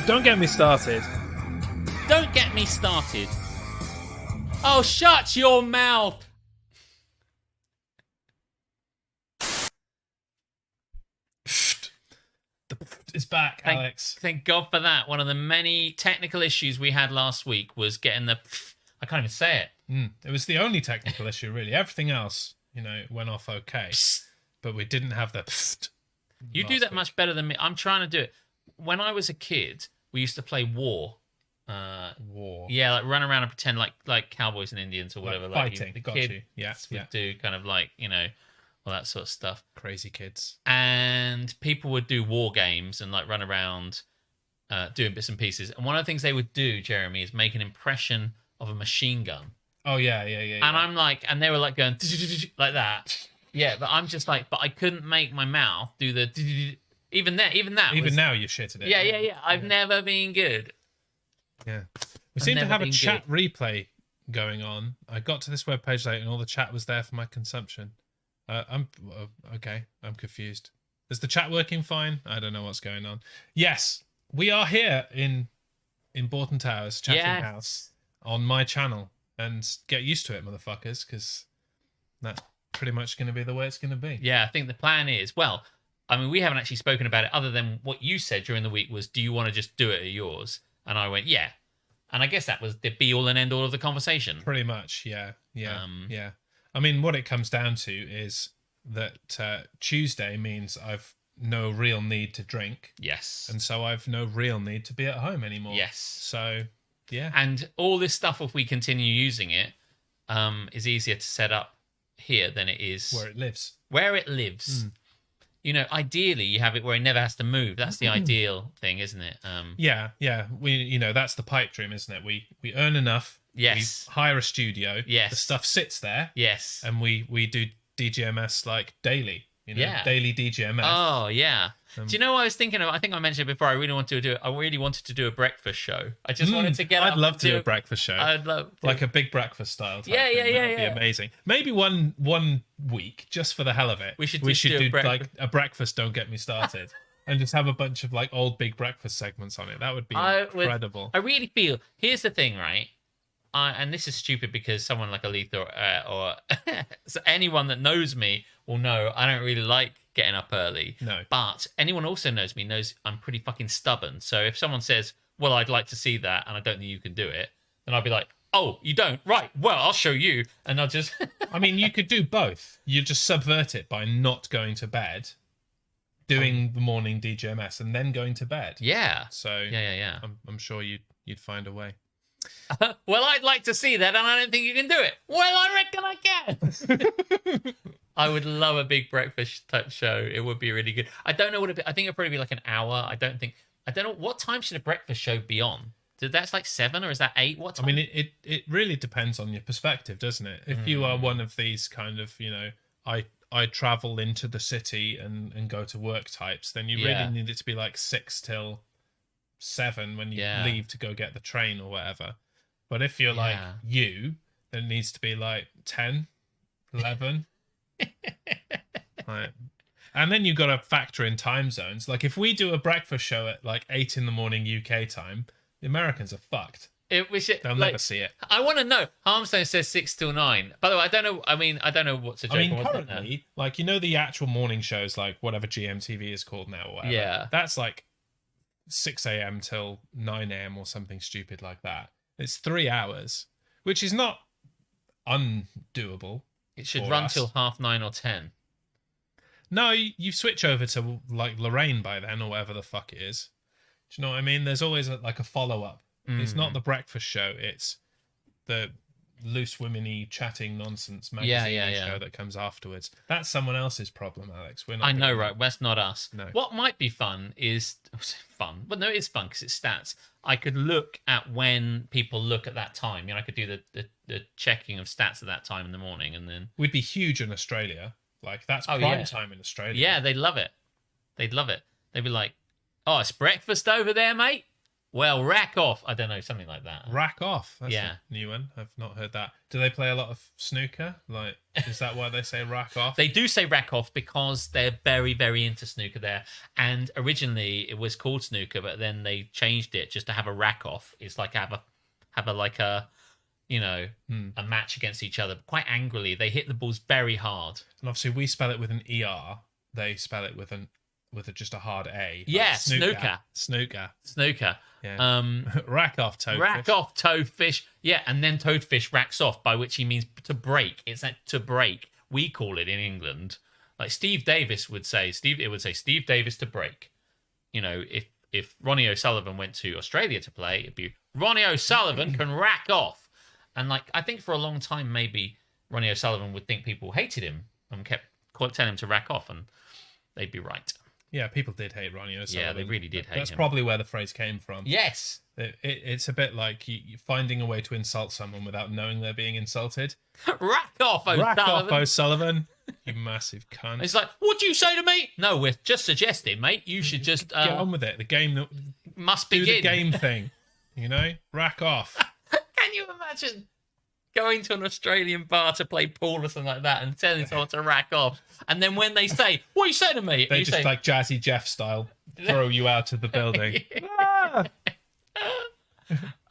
Don't get me started. Don't get me started. Oh, shut your mouth. It's back, Alex. Thank God for that. One of the many technical issues we had last week was getting the... I can't even say it. It was the only technical issue, really. Everything else, went off okay. But we didn't have the... You do that much better than me. I'm trying to do it. When I was a kid, we used to play War. War. Yeah, like run around and pretend like cowboys and Indians or whatever. Like fighting. The Got kids you. Yeah. would do kind of like, all that sort of stuff. Crazy kids. And people would do war games and like run around doing bits and pieces. And one of the things they would do, Jeremy, is make an impression of a machine gun. Oh, yeah. And I'm like, and they were like going like that. Yeah, but I'm just like, but I couldn't make my mouth do the... Even that. Even now, you're shit at it. Yeah. I've never been good. Yeah. We seem to have a chat replay going on. I got to this webpage later and all the chat was there for my consumption. I'm confused. Is the chat working fine? I don't know what's going on. Yes, we are here in Borton Towers, Chatting House, on my channel. And get used to it, motherfuckers, because that's pretty much going to be the way it's going to be. Yeah, I think the plan is, well, I mean, we haven't actually spoken about it other than what you said during the week was, do you want to just do it at yours? And I went, yeah. And I guess that was the be-all and end-all of the conversation. Pretty much, yeah. I mean, what it comes down to is that Tuesday means I've no real need to drink. Yes. And so I've no real need to be at home anymore. Yes. So, yeah. And all this stuff, if we continue using it, is easier to set up here than it is... Where it lives. Where it lives. Ideally, you have it where it never has to move. That's the ideal thing, isn't it? Yeah. We, that's the pipe dream, isn't it? We earn enough. Yes. We hire a studio. Yes. The stuff sits there. Yes. And we do DGMS like daily. Daily DGMS. Oh yeah. Do you know what I was thinking of? I think I mentioned it before. I really wanted to do a breakfast show. I just wanted to get. I'd love to do a breakfast show. I'd love to. Like a big breakfast style. Type Yeah. thing. That'd be amazing. Maybe one week just for the hell of it. We should do like a breakfast. Don't get me started. And just have a bunch of like old big breakfast segments on it. That would be incredible. I really feel. Here's the thing, right? And this is stupid because someone like Aletha or so anyone that knows me will know I don't really like getting up early. No. But anyone also knows me knows I'm pretty fucking stubborn. So if someone says, well, I'd like to see that and I don't think you can do it, then I'll be like, oh, you don't? Right. Well, I'll show you. And I'll just... I mean, you could do both. You just subvert it by not going to bed, doing the morning DGMS and then going to bed. Yeah. So yeah. I'm sure you'd find a way. Well, I'd like to see that, and I don't think you can do it. Well, I reckon I can. I would love a big breakfast type show. It would be really good. I don't know what I think it'd probably be like an hour. I don't know what time should a breakfast show be on. That's like 7 or is that 8? What time? I mean, it really depends on your perspective, doesn't it? If you are one of these kind of, I travel into the city and go to work types, then you really need it to be like 6 till 7 when you leave to go get the train or whatever. But if you're like then it needs to be like 10, 11. Right. And then you've got to factor in time zones. Like if we do a breakfast show at like 8 in the morning UK time, the Americans are fucked. They'll never see it. I want to know. Harmstone says 6 till 9. By the way, I don't know. I mean, I don't know what's a joke. I mean, currently, like the actual morning shows, like whatever GMTV is called now or whatever. Yeah. That's like 6 a.m. till 9 a.m. or something stupid like that. It's 3 hours, which is not undoable. It should run till 9:30 or 10. No, you switch over to like Lorraine by then or whatever the fuck it is. Do you know what I mean? There's always like a follow-up. It's not the breakfast show. It's the loose women-y chatting nonsense magazine show that comes afterwards. That's someone else's problem, Alex. We're not. I know, right? That's not us. No. What might be fun is fun. Well, no, it is fun because it's stats. I could look at when people look at that time. I could do the checking of stats at that time in the morning, and then we'd be huge in Australia. Like that's prime time in Australia. Yeah, they'd love it. They'd love it. They'd be like, "Oh, it's breakfast over there, mate." Well, rack off. I don't know, something like that. Rack off. That's Yeah. a new one. I've not heard that. Do they play a lot of snooker? Like, is that why they say rack off? They do say rack off because they're very, very into snooker there. And originally it was called snooker, but then they changed it just to have a rack off. It's like have a like a, you know, a match against each other quite angrily. They hit the balls very hard. And obviously we spell it with an ER. They spell it with just a hard A. Yeah, like snooker. Yeah. Rack off, toadfish. Rack off, toadfish. Yeah, and then toadfish racks off, by which he means to break. It's like to break. We call it in England. Like Steve Davis would say, Steve Davis to break. You know, if Ronnie O'Sullivan went to Australia to play, it'd be Ronnie O'Sullivan can rack off. And like, I think for a long time, maybe Ronnie O'Sullivan would think people hated him and kept telling him to rack off, and they'd be right. Yeah, people did hate Ronnie O'Sullivan. Yeah, they really did hate him. That's probably where the phrase came from. Yes. It's a bit like you finding a way to insult someone without knowing they're being insulted. Rack off, O'Sullivan. Rack off, O'Sullivan. You massive cunt. It's like, what do you say to me? No, we're just suggesting, mate. You should just... get on with it. The game must do begin. the game thing. You know? Rack off. Can you imagine going to an Australian bar to play pool or something like that and telling someone to rack off? And then when they say, what do you say to me? They just say, like Jazzy Jeff style throw you out of the building.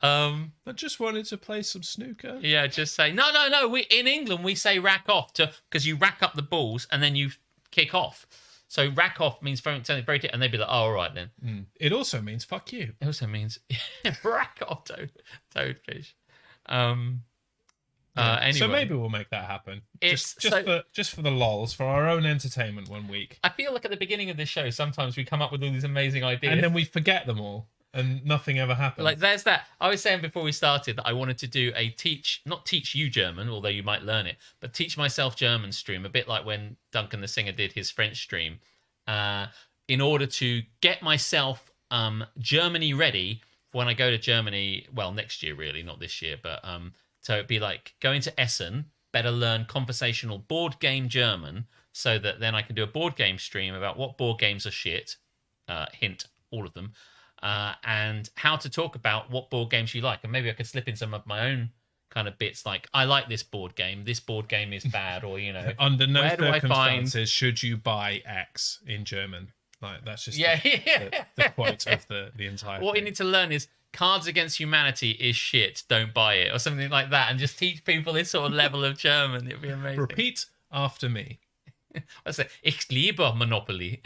I just wanted to play some snooker. Yeah, just say, no. In England, we say rack off because you rack up the balls and then you kick off. So rack off means very, and they'd be like, oh, all right then. It also means fuck you. It also means rack off, toadfish. Anyway. So maybe we'll make that happen. Just for the lols, for our own entertainment one week. I feel like at the beginning of this show, sometimes we come up with all these amazing ideas. And then we forget them all. And nothing ever happens. Like, there's that. I was saying before we started that I wanted to do a not teach you German, although you might learn it, but teach myself German stream, a bit like when Duncan the Singer did his French stream, in order to get myself Germany ready for when I go to Germany, well, next year, really, not this year, but so it'd be like going to Essen, better learn conversational board game German, so that then I can do a board game stream about what board games are shit, hint, all of them, and how to talk about what board games you like. And maybe I could slip in some of my own kind of bits, like, I like this board game is bad, or, you know, under no circumstances should you buy X in German. Like, that's just the quote of the entire what thing. you need to learn is Cards Against Humanity is shit, don't buy it, or something like that, and just teach people this sort of level of German. It'd be amazing. Repeat after me. What's that? Ich liebe Monopoly.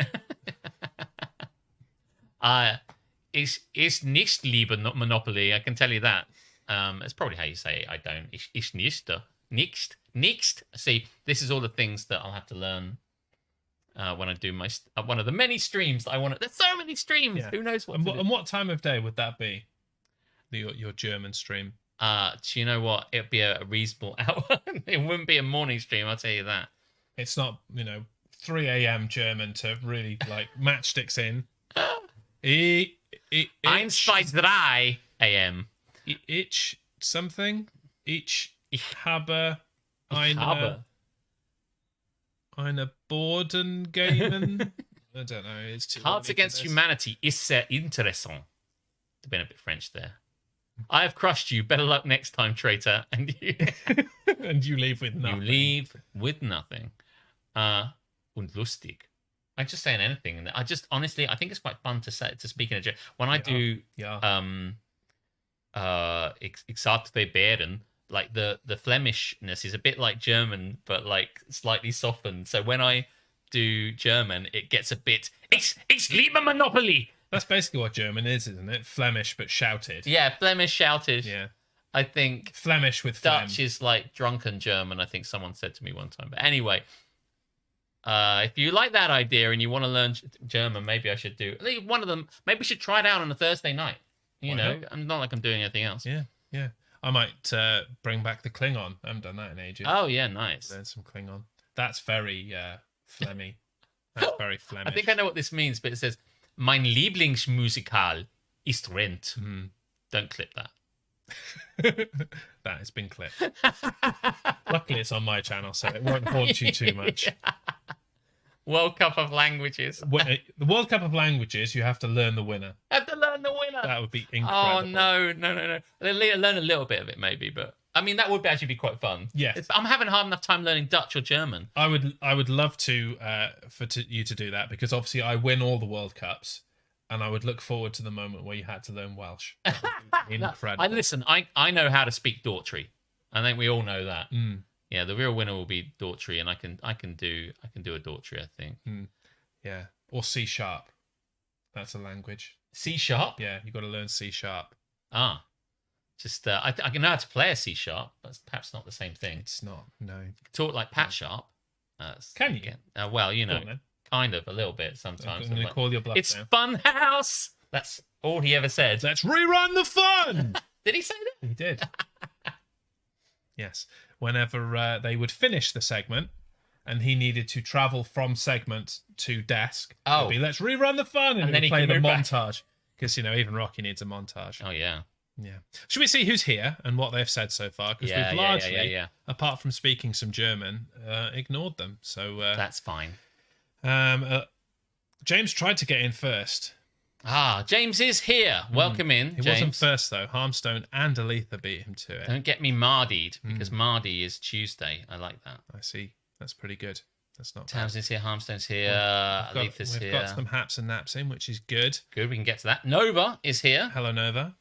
Ich nicht liebe Monopoly, I can tell you that. It's probably how you say it. I don't. Ich nicht. See, this is all the things that I'll have to learn when I do my one of the many streams that I want to... There's so many streams. Yeah. Who knows what to do. And what time of day would that be? Your German stream? Do you know what? It'd be a reasonable hour. It wouldn't be a morning stream, I'll tell you that. It's not, 3 a.m. German to really, like, matchsticks in. 1, 2, 3 a.m. Ich something? Ich habe eine Boardengame. I don't know. It's too Cards Against Humanity is sehr interessant. I've been a bit French there. I have crushed you. Better luck next time, traitor. And you and you leave with nothing. You leave with nothing. Und lustig. I'm just saying anything. I just honestly, I think it's quite fun to speak in a German. When I do Exarte Bären, like the Flemishness is a bit like German, but like slightly softened. So when I do German, it gets a bit. Ich liebe Monopoly. That's basically what German is, isn't it? Flemish, but shouted. Yeah, Flemish shouted. Yeah. I think Flemish with Dutch phlegm. is like drunken German, I think someone said to me one time. But anyway, if you like that idea and you want to learn German, maybe I should do one of them. Maybe we should try it out on a Thursday night. You know, I'm not like I'm doing anything else. Yeah. I might bring back the Klingon. I haven't done that in ages. Oh, yeah, nice. Learn some Klingon. That's very phlegmy. That's very Flemish. I think I know what this means, but it says, Mein Lieblingsmusikal ist Rent. Don't clip that. That has been clipped. Luckily, it's on my channel, so it won't haunt you too much. World Cup of Languages. The World Cup of Languages, you have to learn the winner. I have to learn the winner. That would be incredible. Oh no. Learn a little bit of it maybe, but I mean that would actually be quite fun. Yes. I'm having hard enough time learning Dutch or German. I would love to you to do that, because obviously I win all the World Cups, and I would look forward to the moment where you had to learn Welsh. Incredible. I know how to speak Daughtry. I think we all know that. Yeah, the real winner will be Daughtry, and I can do a Daughtry, I think. Yeah, or C#. That's a language. C#? Yeah, you got to learn C#. Just I can know how to play a C#, but perhaps not the same thing. It's not. No. Talk like Pat Sharp. Can you? Well, you know, kind of a little bit sometimes. I'm going to call your bluff It's now. Fun House. That's all he ever said. Let's rerun the fun. Did he say that? He did. Yes. Whenever they would finish the segment, and he needed to travel from segment to desk, it'd be, let's rerun the fun, and then he play the montage, because even Rocky needs a montage. Oh yeah. Yeah. Should we see who's here and what they've said so far? Because we've largely, apart from speaking some German, ignored them. So that's fine. James tried to get in first. James is here. Welcome in, He James. wasn't first, though. Harmstone and Aletha beat him to it. Don't get me mardied, because Mardy is Tuesday. I like that. I see. That's pretty good. That's not Townsend's here, Harmstone's here, Aletha's here. We've got some haps and naps in, which is good. Good, we can get to that. Nova is here. Hello, Nova.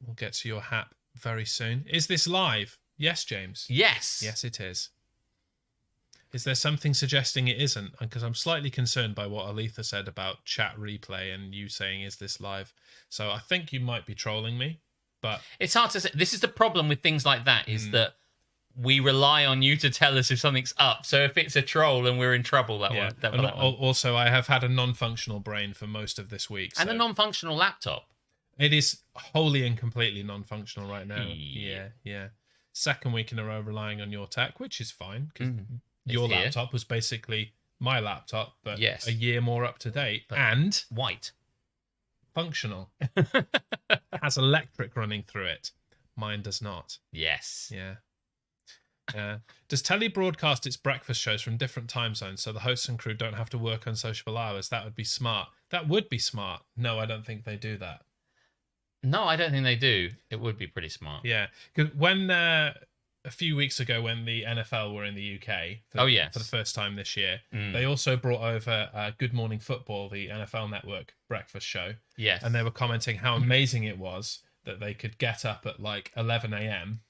We'll get to your hap very soon. Is this live? Yes, James. Yes. Yes, it is. Is there something suggesting it isn't? Because I'm slightly concerned by what Aletha said about chat replay and you saying, is this live? So I think you might be trolling me, but... It's hard to say. This is the problem with things like that, is that we rely on you to tell us if something's up. So if it's a troll, then we're in trouble that one. Also, I have had a non-functional brain for most of this week. And a non-functional laptop. It is wholly and completely non-functional right now. Yeah. Second week in a row relying on your tech, which is fine, because your laptop was basically my laptop, but a year more up to date, and white, functional. Has electric running through it. Mine does not. Yes. Yeah. Does telly broadcast its breakfast shows from different time zones so the hosts and crew don't have to work on sociable hours? That would be smart. That would be smart. No, I don't think they do that. No, I don't think they do. It would be pretty smart. Yeah, because when a few weeks ago, when the NFL were in the UK for the first time this year, they also brought over Good Morning Football, the NFL Network breakfast show. Yes, and they were commenting how amazing it was that they could get up at like 11 a.m.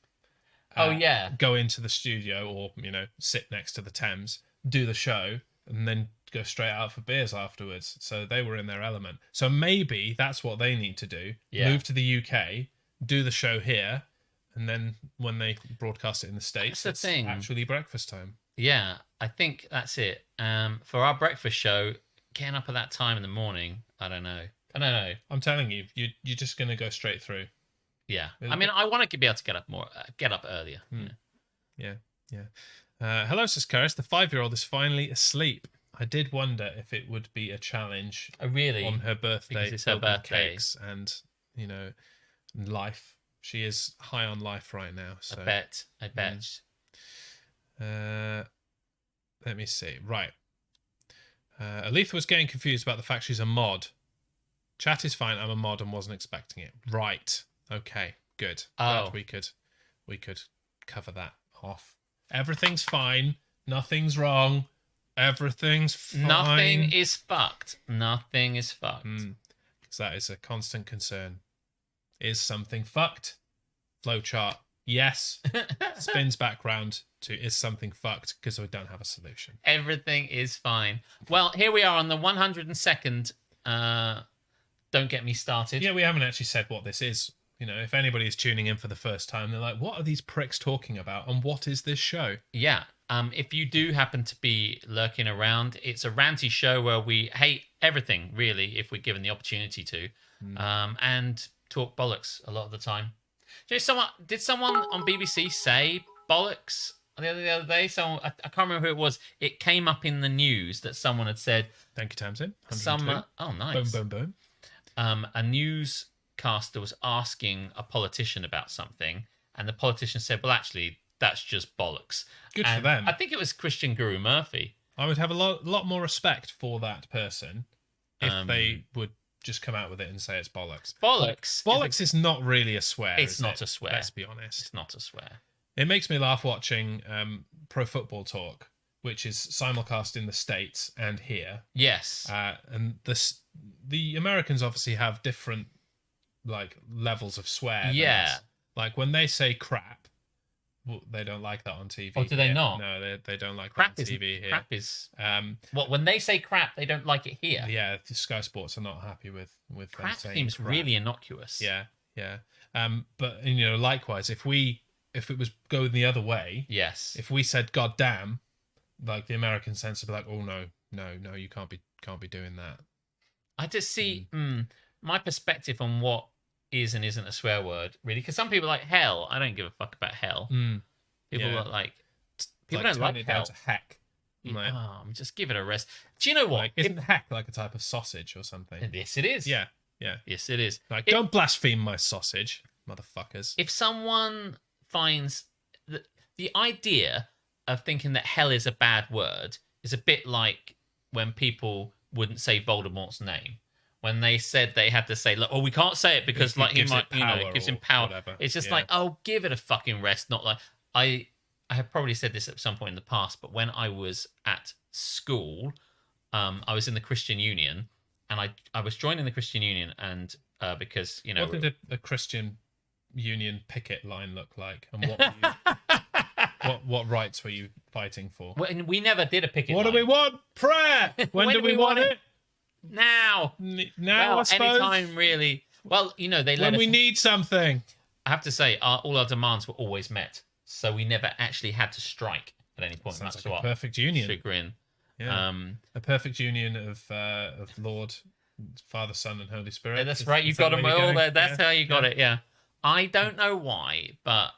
Go into the studio or sit next to the Thames, do the show, and then go straight out for beers afterwards. So they were in their element. So maybe that's what they need to do. Move to the UK, do the show here, and then when they broadcast it in the States, it's actually breakfast time. Yeah, I think that's it. For our breakfast show, getting up at that time in the morning, I don't know. I'm telling you, you're just going to go straight through. Yeah. I mean, I want to be able to get up earlier. Yeah. Hello, Sis Karis. The 5-year-old is finally asleep. I did wonder if it would be a challenge on her birthday. Because it's her birthday. Cakes and, life. She is high on life right now. So I bet. Let me see. Right. Aletha was getting confused about the fact she's a mod. Chat is fine. I'm a mod and wasn't expecting it. Right. Okay. Good. Glad we could cover that off. Everything's fine. Nothing's wrong. Everything's fine. Nothing is fucked. Because that is a constant concern. Is something fucked? Flowchart. Yes. Spins back round to is something fucked, because we don't have a solution. Everything is fine. Well, here we are on the 102nd. Don't get me started. Yeah, we haven't actually said what this is. If anybody is tuning in for the first time, they're like, what are these pricks talking about? And what is this show? Yeah. If you do happen to be lurking around, it's a ranty show where we hate everything, really, if we're given the opportunity to, and talk bollocks a lot of the time. Did someone on BBC say bollocks the other day? I can't remember who it was. It came up in the news that someone had said... Thank you, Tamsin. Oh, nice. Boom, boom, boom. A newscaster was asking a politician about something, and the politician said, well, actually, that's just bollocks. Good for them. I think it was Christian Guru Murphy. I would have a lot more respect for that person if they would just come out with it and say it's bollocks. Bollocks is not really a swear. It's not a swear. Let's be honest. It's not a swear. It makes me laugh watching Pro Football Talk, which is simulcast in the States and here. Yes. And the Americans obviously have different like levels of swear. Yeah. Like when they say crap, well, they don't like that on TV. Oh, do they not? No, they don't like crap that on TV here. Crap is... what, when they say crap, they don't like it here? Yeah, the Sky Sports are not happy with crap them saying seems crap. really innocuous. Yeah. But, likewise, if it was going the other way... Yes. If we said, God damn, like the American sense would be like, oh, no, you can't be doing that. I just see my perspective on what is and isn't a swear word, really, because some people are like hell. I don't give a fuck about hell. People are like, people don't like it hell. Down to heck. Like, just give it a rest. Do you know what? Like, isn't heck like a type of sausage or something? Yes, it is. Yeah. Yes, it is. Like, don't blaspheme my sausage, motherfuckers. If someone finds the idea of thinking that hell is a bad word is a bit like when people wouldn't say Voldemort's name. When they said they had to say, look, we can't say it because like he might, it gives him power. Whatever. It's just like, give it a fucking rest. Not like I have probably said this at some point in the past, but when I was at school, I was in the Christian Union, and I was joining the Christian Union, and because what did a Christian Union picket line look like, and what were you, what rights were you fighting for? Well, we never did a picket line. What do we want? Prayer. When do we want it? Now, I suppose. Anytime, really. Well, they let when us... we need something. I have to say, all our demands were always met, so we never actually had to strike at any point. Sounds That's like what a perfect union. Chagrin. Yeah. A perfect union of Lord, Father, Son, and Holy Spirit. Yeah, that's right. You got them all there. That's how you got it. Yeah. I don't know why, but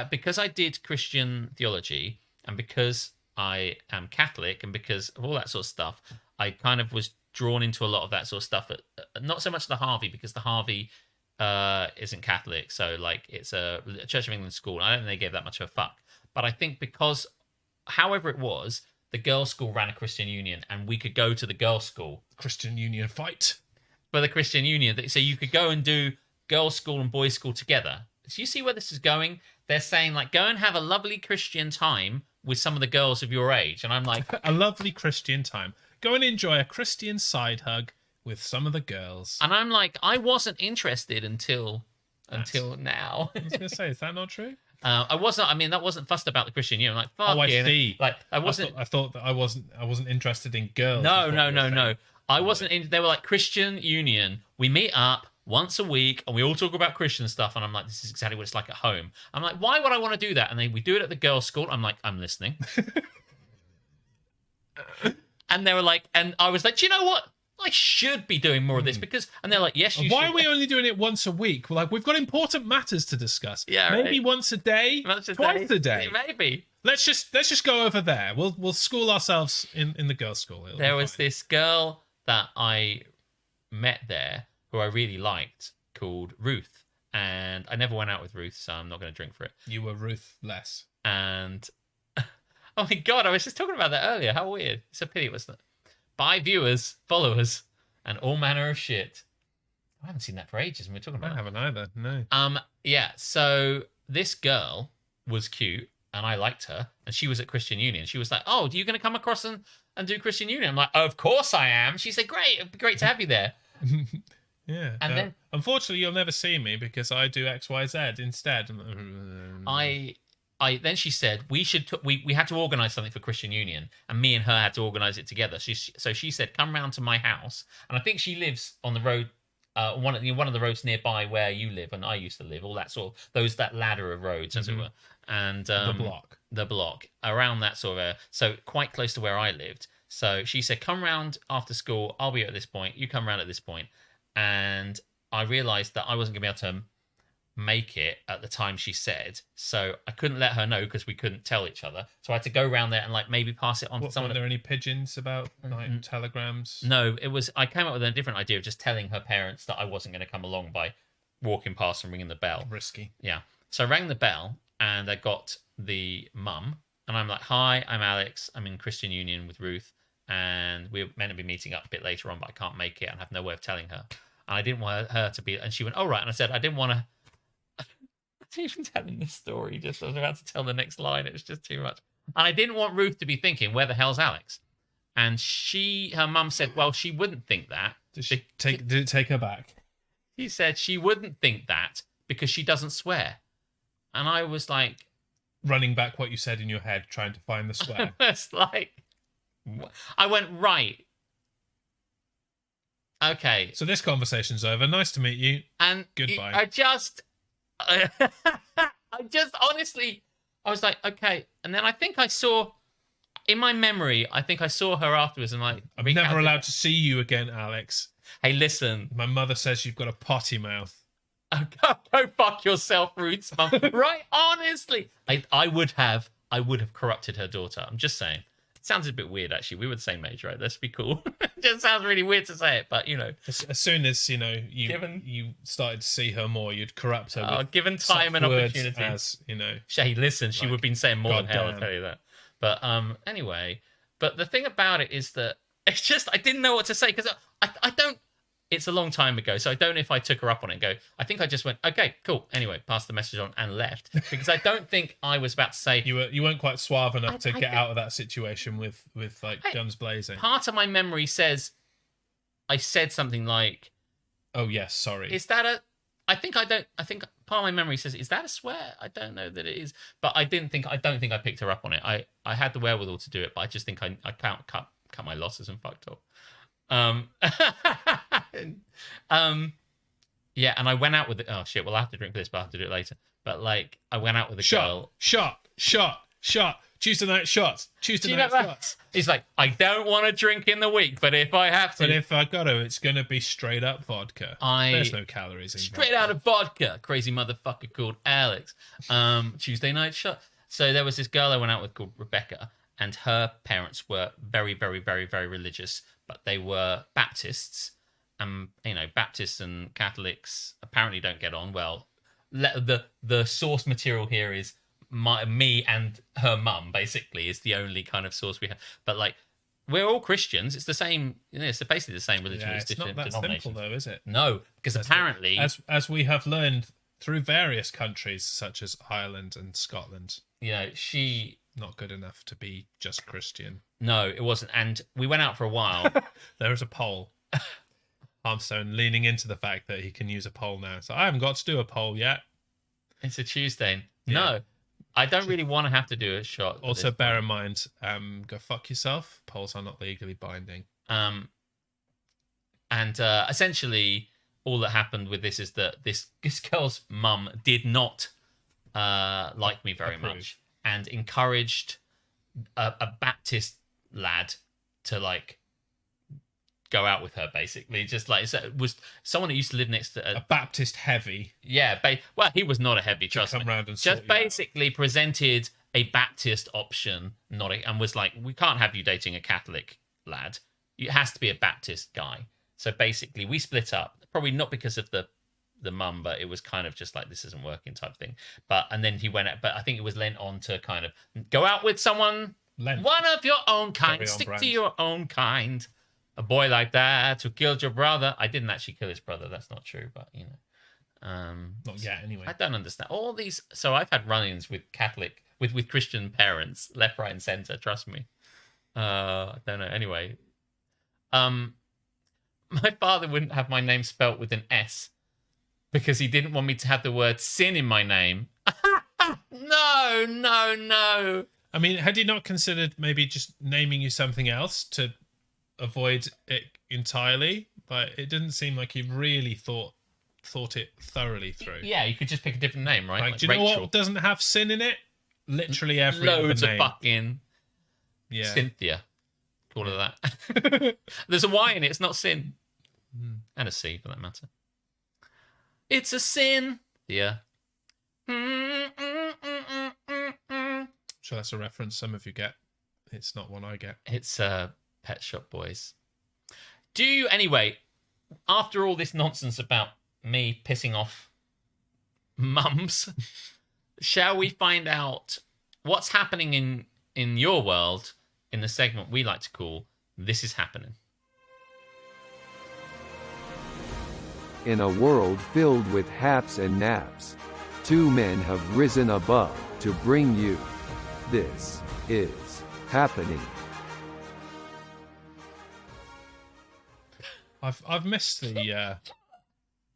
because I did Christian theology, and because I am Catholic, and because of all that sort of stuff, I kind of was drawn into a lot of that sort of stuff. Not so much the Harvey, because the Harvey isn't Catholic, so like it's a Church of England school. I don't think they gave that much of a fuck. But I think because, however it was, the girls' school ran a Christian Union, and we could go to the girls' school. Christian Union fight. For the Christian Union, so you could go and do girls' school and boys' school together. Do you see where this is going? They're saying like, go and have a lovely Christian time with some of the girls of your age, and I'm like, a lovely Christian time. Go and enjoy a Christian side hug with some of the girls. And I'm like, I wasn't interested until now. I was going to say, is that not true? I wasn't. I mean, that wasn't fussed about the Christian Union. I'm like, fuck. Oh, I see. Like, I wasn't. I thought that I wasn't interested in girls. No. I wasn't. They were like Christian Union. We meet up once a week and we all talk about Christian stuff. And I'm like, this is exactly what it's like at home. I'm like, why would I want to do that? And then we do it at the girls' school. I'm like, I'm listening. And they were like, and I was like, do you know what? I should be doing more of this because, and they're like, yes, you Why should. are we only doing it once a week? We're like, we've got important matters to discuss. Yeah, maybe right. once a day, twice a day. Maybe. Let's just go over there. We'll school ourselves in the girls' school. There was this girl that I met there who I really liked called Ruth, and I never went out with Ruth, so I'm not going to drink for it. You were ruthless. And oh my god, I was just talking about that earlier. How weird. It's a pity it was that. Bye, viewers, followers, and all manner of shit. I haven't seen that for ages, and we're talking about I haven't either, no. Yeah, so this girl was cute, and I liked her, and she was at Christian Union. She was like, oh, are you going to come across and do Christian Union? I'm like, of course I am. She said, great, it'd be great to have you there. Yeah. And then, unfortunately, you'll never see me because I do XYZ instead. Then she said we had to organise something for Christian Union, and me and her had to organise it together. So she said, come round to my house, and I think she lives on the road, one of the roads nearby where you live and I used to live. All that sort of that ladder of roads, as it were, and the block around that sort of area. So quite close to where I lived. So she said, come round after school. I'll be at this point. You come round at this point, and I realised that I wasn't going to be able to make it at the time she said, so I couldn't let her know because we couldn't tell each other, so I had to go around there and like maybe pass it on to someone. Were there any pigeons about like telegrams? No, I came up with a different idea of just telling her parents that I wasn't going to come along by walking past and ringing the bell. Risky. Yeah, so I rang the bell and I got the mum, and I'm like, hi, I'm Alex, I'm in Christian Union with Ruth, and we're meant to be meeting up a bit later on, but I can't make it and have no way of telling her. And I didn't want her to be, and she went, "Oh, right." And I said, I didn't want to, I'm even telling this story, just I was about to tell the next line. It was just too much. And I didn't want Ruth to be thinking, where the hell's Alex? And her mum said, well, she wouldn't think that. Did it take her back? She said she wouldn't think that because she doesn't swear. And I was like... Running back what you said in your head, trying to find the swear. It's like... I went, right. Okay. So this conversation's over. Nice to meet you. And goodbye. I just honestly, I was like, okay. And then I think I saw, in my memory, I think I saw her afterwards and like... I'm never allowed to see you again, Alex. Hey, listen. My mother says you've got a potty mouth. Go fuck yourself, Ruth's mum. Right? Honestly. I would have corrupted her daughter. I'm just saying. It sounds a bit weird, actually. We were the same age, right? Let's be cool. It just sounds really weird to say it, but, you know. As soon as, you know, you started to see her more, you'd corrupt her with given time and opportunity. As, you know. Hey, listen, she would have been saying more than hell, damn. I'll tell you that. But anyway, but the thing about it is that it's just, I didn't know what to say, because I don't, it's a long time ago, so I don't know if I took her up on it and go, I think I just went, okay, cool. Anyway, passed the message on and left, because I don't think I was about to say... You weren't quite suave enough to get out of that situation with like guns blazing. Part of my memory says I said something like... Oh, yes, sorry. Is that a... I think part of my memory says, is that a swear? I don't know that it is. But I don't think I picked her up on it. I had the wherewithal to do it, but I just think I can't cut my losses and fucked up. Yeah, and I went out with it. Oh shit! Well, I have to drink this, but I have to do it later. But like, I went out with a girl. Shot. Tuesday night shots. Shots. He's like, I don't want to drink in the week, but if I have to, but if I got to, it's gonna be straight up vodka. There's no calories in straight vodka. Out of vodka. Crazy motherfucker called Alex. Tuesday night shot. So there was this girl I went out with called Rebecca, and her parents were very, very, very, very religious, but they were Baptists. You know, Baptists and Catholics apparently don't get on well. The source material here is me and her mum, basically, is the only kind of source we have. But like, we're all Christians. It's the same. You know, it's basically the same religion. Yeah, it's not that simple, though, is it? No, because apparently, as we have learned through various countries such as Ireland and Scotland, you know, she not good enough to be just Christian. No, it wasn't. And we went out for a while. There is a poll. Armstrong leaning into the fact that he can use a poll now. So I haven't got to do a poll yet. It's a Tuesday. Yeah. No, I don't really want to have to do a shot. Also, bear in mind, go fuck yourself. Polls are not legally binding. And essentially, all that happened with this is that this girl's mum did not like me very much and encouraged a Baptist lad to like go out with her, basically. Just like, so it was someone who used to live next to a Baptist heavy. Yeah, well, he was not a heavy, trust me. And just basically presented a Baptist option, and was like, we can't have you dating a Catholic lad. It has to be a Baptist guy. So basically, we split up. Probably not because of the mum, but it was kind of just like, this isn't working type thing. And then he went out, but I think it was lent on to kind of go out with someone, one of your own kind, stick to your own kind. A boy like that who killed your brother. I didn't actually kill his brother. That's not true, but you know. Not yet, anyway. I don't understand all these. So I've had run-ins with with Christian parents, left, right, and center. Trust me. I don't know. Anyway, my father wouldn't have my name spelt with an S because he didn't want me to have the word sin in my name. No. I mean, had he not considered maybe just naming you something else to avoid it entirely? But it didn't seem like he really thought it thoroughly through. Yeah, you could just pick a different name, right? Like, do you know what doesn't have sin in it? Literally every loads other of name. fucking Cynthia. Call it that. There's a Y in it. It's not sin, and a C for that matter. It's a sin. Yeah. Sure, that's a reference some of you get. It's not one I get. It's Pet Shop Boys. Anyway, after all this nonsense about me pissing off mums, shall we find out what's happening in your world in the segment we like to call This is happening. In a world filled with haps and naps, two men have risen above to bring you. This is happening. I've missed the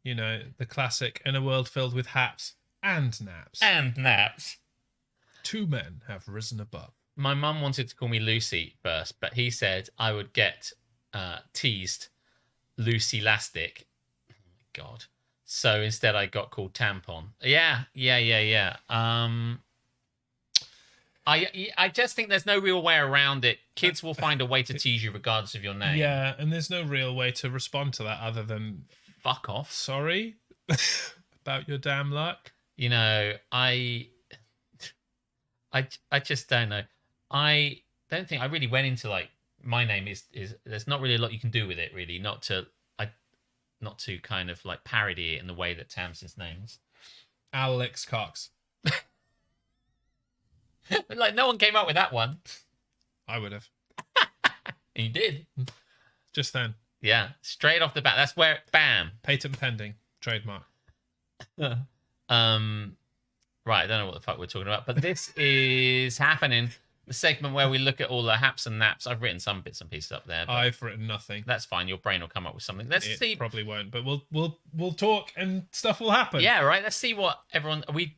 the classic in a world filled with haps and naps. And naps. Two men have risen above. My mum wanted to call me Lucy first, but he said I would get teased Lucy Lastic. God. So instead I got called Tampon. Yeah. I just think there's no real way around it. Kids will find a way to tease you regardless of your name. Yeah, and there's no real way to respond to that other than fuck off. Sorry about your damn luck. You know, I just don't know. I don't think I really went into like my name is there's not really a lot you can do with it really, not to kind of like parody it in the way that Tamsin's names. Alex Cox. Like no one came up with that one. I would have. And you did. Just then. Yeah, straight off the bat. That's where bam. Patent pending. Trademark. Right, I don't know what the fuck we're talking about, but this is happening. The segment where we look at all the haps and naps. I've written some bits and pieces up there. I've written nothing. That's fine. Your brain will come up with something. Let's see. Probably won't, but we'll talk and stuff will happen. Yeah, right. Let's see what everyone we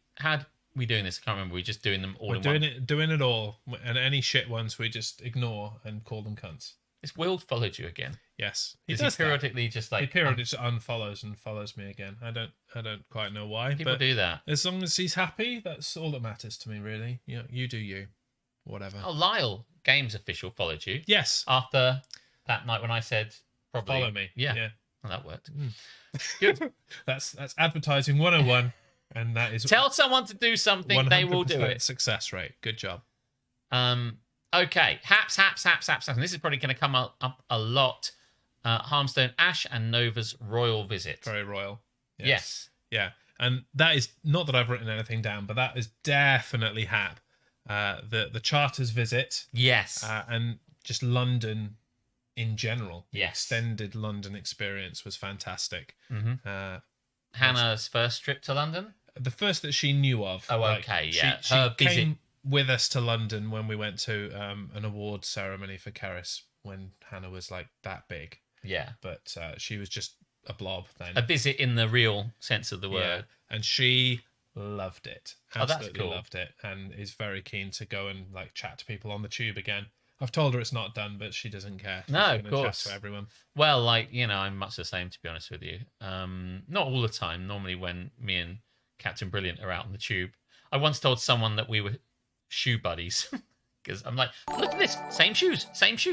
doing this. I can't remember. We're just doing them all. We're doing it all, and any shit ones we just ignore and call them cunts. This Will followed you again. Yes, he does periodically that. Just like he periodically unfollows and follows me again. I don't quite know why. People do that. As long as he's happy, that's all that matters to me, really. You do you, whatever. Oh, Lyle, Games Official, followed you. Yes. After that night when I said probably follow me. Yeah. Well, that worked. Good. That's advertising 101, and that is tell someone to do something, they will do it. Success rate. Good job. Okay, haps. And this is probably going to come up a lot. Harmstone Ash and Nova's royal visit. Very royal. Yes. Yeah, and that is not that I've written anything down, but that is definitely hap. The Charters visit. Yes. And just London in general. Yes. Extended London experience was fantastic. Mm-hmm. Hannah's first trip to London? The first that she knew of. Oh, okay, yeah. She came with us to London when we went to an award ceremony for Keris when Hannah was like that big. Yeah. But she was just a blob then. A visit in the real sense of the word. Yeah. And she loved it. Absolutely that's cool. Loved it. And is very keen to go and like chat to people on the tube again. I've told her it's not done, but she doesn't care. She's no, of course. Chat to everyone. Well, I'm much the same, to be honest with you. Not all the time. Normally when me and Captain Brilliant are out on the tube. I once told someone that we were shoe buddies. Because I'm like, look at this. Same shoes. Thanks for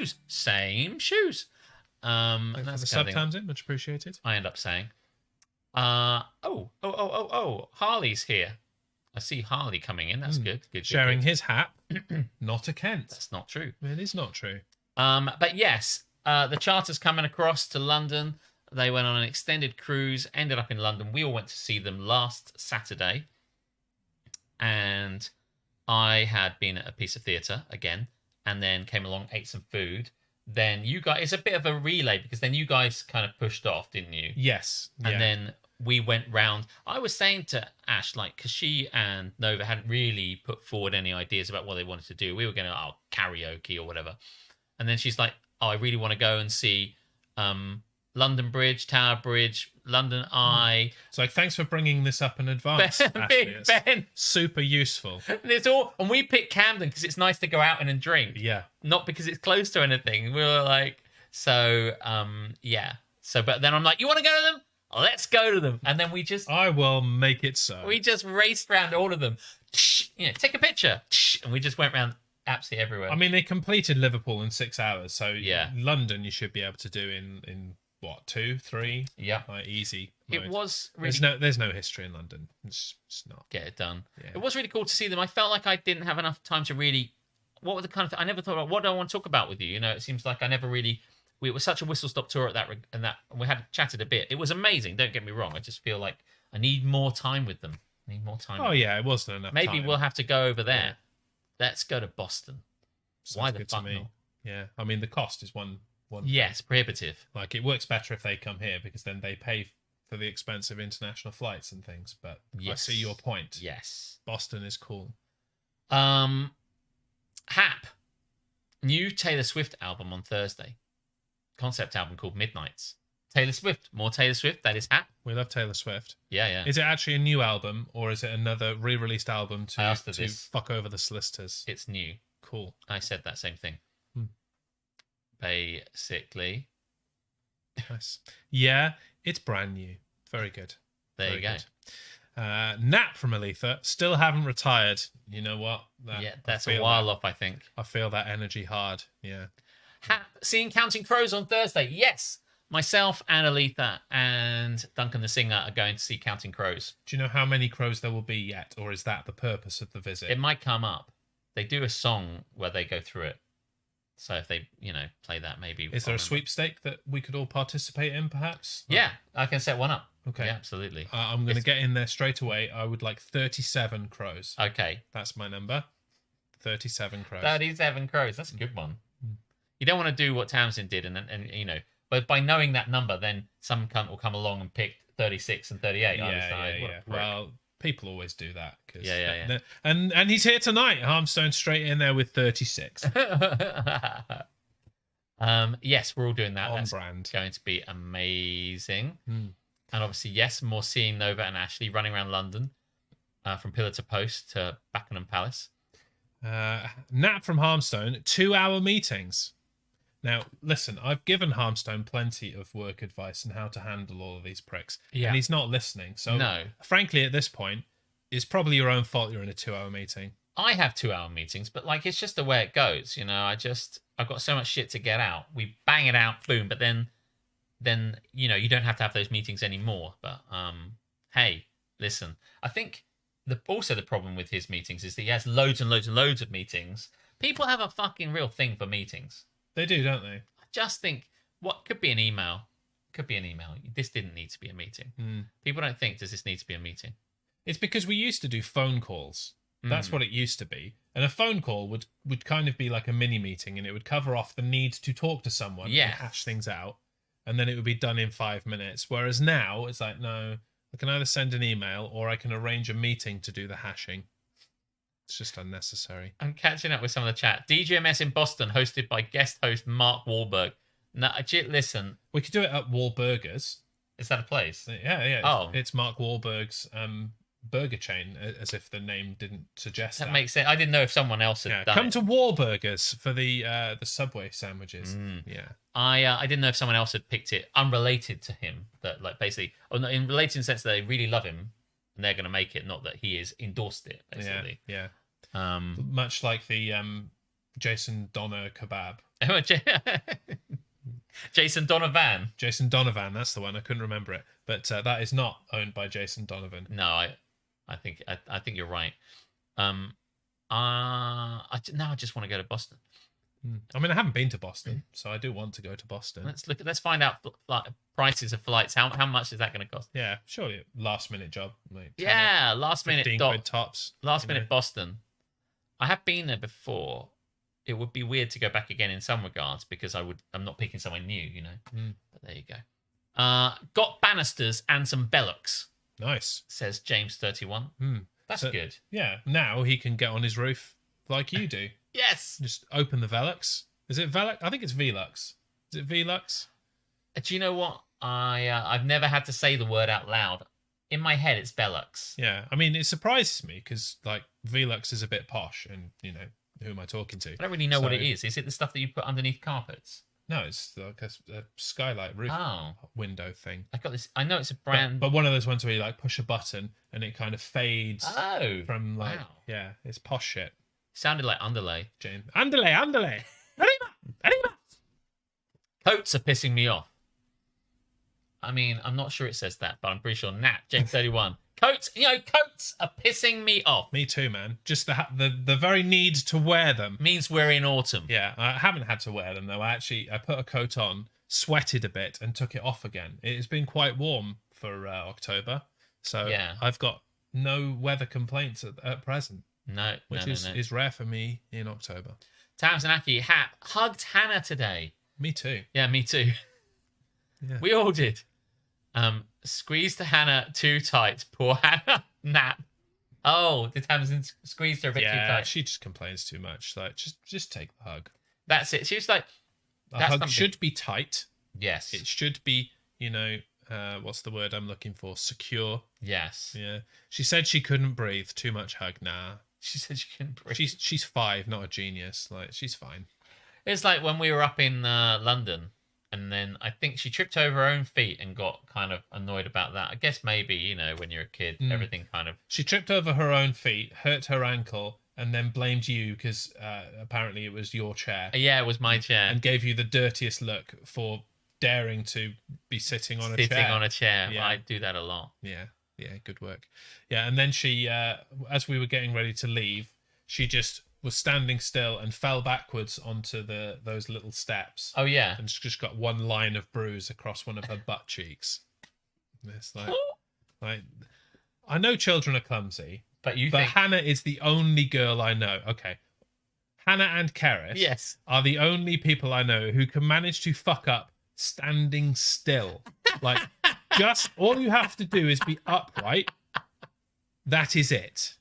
the sub Tamsin, much appreciated. I end up saying. Harley's here. I see Harley coming in. That's good. Sharing his hat, not a Kent. That's not true. It is not true. But yes, the Charters coming across to London. They went on an extended cruise, ended up in London. We all went to see them last Saturday. And I had been at a piece of theatre again, and then came along, ate some food. Then you guys, it's a bit of a relay because then you guys kind of pushed off, didn't you? Yes. And then we went round. I was saying to Ash, like, because she and Nova hadn't really put forward any ideas about what they wanted to do. We were going to, karaoke or whatever. And then she's like, I really want to go and see London Bridge, Tower Bridge, London Eye. It's like, thanks for bringing this up in advance. Ben. Super useful. And we picked Camden because it's nice to go out and drink. Yeah. Not because it's close to anything. We were like, yeah. So, but then I'm like, you want to go to them? Let's go to them. And then I will make it so. We just raced around all of them. Take a picture. And we just went around absolutely everywhere. I mean, they completed Liverpool in 6 hours. So yeah. London, you should be able to do in what, 2, 3? Yeah. Easy. It was really... There's no history in London. It's not. Get it done. Yeah. It was really cool to see them. I felt like I didn't have enough time to really... What were the kind of... I never thought about, what do I want to talk about with you? It seems like I never really... It was such a whistle-stop tour at that, and we had chatted a bit. It was amazing, don't get me wrong. I just feel like I need more time with them. Yeah, it wasn't enough Maybe time. We'll have to go over there. Yeah. Let's go to Boston. Why the fuck not? Yeah, I mean the cost is one. Yes, prohibitive. Like it works better if they come here because then they pay for the expensive international flights and things. But I see your point. Yes. Boston is cool. Hap. New Taylor Swift album on Thursday. Concept album called Midnights. Taylor Swift. More Taylor Swift. That is Hap. We love Taylor Swift. Yeah. Is it actually a new album or is it another re-released album to fuck over the solicitors? It's new. Cool. I said that same thing. Basically. Nice. Yeah, it's brand new. Very good. There you go. Nap from Aletha. Still haven't retired. You know what? That's a while off, I think. I feel that energy hard. Yeah. Hap seeing Counting Crows on Thursday. Yes. Myself and Aletha and Duncan the Singer are going to see Counting Crows. Do you know how many crows there will be yet? Or is that the purpose of the visit? It might come up. They do a song where they go through it. So if they, play that, maybe. Is there a sweepstake that we could all participate in, perhaps? Yeah, I can set one up. Okay. Yeah, absolutely. I'm going to get in there straight away. I would like 37 crows. Okay. That's my number. 37 crows. 37 crows. That's a good one. You don't want to do what Tamsin did, and but by knowing that number, then some cunt will come along and pick 36 and 38. Yeah. Well, people always do that. Yeah. And he's here tonight. Harmstone straight in there with 36. Yes, we're all doing that. On That's brand. Going to be amazing. And obviously, yes, more seeing Nova and Ashley running around London from pillar to post to Buckingham Palace. Nap from Harmstone, 2-hour meetings. Now, listen, I've given Harmstone plenty of work advice on how to handle all of these pricks. Yeah. And he's not listening. So, no. Frankly, at this point, it's probably your own fault you're in a 2-hour meeting. I have 2-hour meetings, but it's just the way it goes. I've got so much shit to get out. We bang it out, boom, but then you don't have to have those meetings anymore. But hey, listen, I think also the problem with his meetings is that he has loads and loads and loads of meetings. People have a fucking real thing for meetings. They do, don't they? I just think what could be an email. This didn't need to be a meeting. People don't think, does this need to be a meeting? It's because we used to do phone calls. That's what it used to be. And a phone call would kind of be like a mini meeting, and it would cover off the need to talk to someone and hash things out. And then it would be done in 5 minutes. Whereas now it's like, no, I can either send an email or I can arrange a meeting to do the hashing. It's just unnecessary. I'm catching up with some of the chat. DGMS in Boston, hosted by guest host Mark Wahlberg. Now, listen. We could do it at Wahlburgers. Is that a place? Yeah. Oh. It's Mark Wahlberg's burger chain, as if the name didn't suggest that. That makes sense. I didn't know if someone else had done come it. to Wahlburgers for the Subway sandwiches. Yeah. I didn't know if someone else had picked it unrelated to him. That basically, or in related in the sense that they really love him and they're going to make it, not that he has endorsed it. Basically. Yeah. Much like the Jason Donner kebab. Jason Donovan. Jason Donovan, that's the one. I couldn't remember it, but that is not owned by Jason Donovan. No, I think you're right. Now I just want to go to Boston. I mean, I haven't been to Boston, so I do want to go to Boston. Let's find out prices of flights. How much is that going to cost? Yeah, surely a last minute job. Last minute. 15 quid tops. Last minute Boston. I have been there before. It would be weird to go back again in some regards because I'm not picking somewhere new, But there you go. Got banisters and some bellocks. Nice, says James 31. That's good. Yeah, now he can get on his roof like you do. Yes. Just open the Velux. Is it Velux? I think it's Velux. Is it Velux? Do you know what? I've never had to say the word out loud. In my head, it's Velux. Yeah, I mean, it surprises me because Velux is a bit posh, and who am I talking to? I don't really know what it is. Is it the stuff that you put underneath carpets? No, it's like a skylight roof window thing. I got this. I know it's a brand, but one of those ones where you push a button and it kind of fades. Oh, from yeah, it's posh shit. Sounded like underlay. Jane, underlay. Arriba. Coats are pissing me off. I mean, I'm not sure it says that, but I'm pretty sure. James 31. Coats are pissing me off. Me too, man. Just the very need to wear them means we're in autumn. Yeah, I haven't had to wear them though. I put a coat on, sweated a bit, and took it off again. It has been quite warm for October, so yeah. I've got no weather complaints at present. No, which is rare for me in October. Tamsin, Aki, Hap hugged Hannah today. Me too. Yeah, me too. Yeah. We all did. Squeezed Hannah too tight. Poor Hannah. Nap. Oh, did Tamsin squeeze her a bit too tight? She just complains too much. Like, just take the hug. That's it. She was like, a hug should be tight. Yes. It should be, what's the word I'm looking for? Secure. Yes. Yeah. She said she couldn't breathe. Too much hug. Nah. She said she couldn't breathe. She's 5, not a genius. Like, she's fine. It's like when we were up in London, and then I think she tripped over her own feet and got kind of annoyed about that. I guess maybe, when you're a kid, everything kind of... She tripped over her own feet, hurt her ankle, and then blamed you because apparently it was your chair. Yeah, it was my chair. And gave you the dirtiest look for daring to be sitting on a chair. Sitting on a chair. Yeah. I do that a lot. Yeah, good work. Yeah, and then she, as we were getting ready to leave, she just was standing still and fell backwards onto those little steps. Oh, yeah. And she just got one line of bruise across one of her butt cheeks. It's like, I know children are clumsy, but Hannah is the only girl I know. Okay. Hannah and Keris are the only people I know who can manage to fuck up standing still. Like, just all you have to do is be upright. That is it.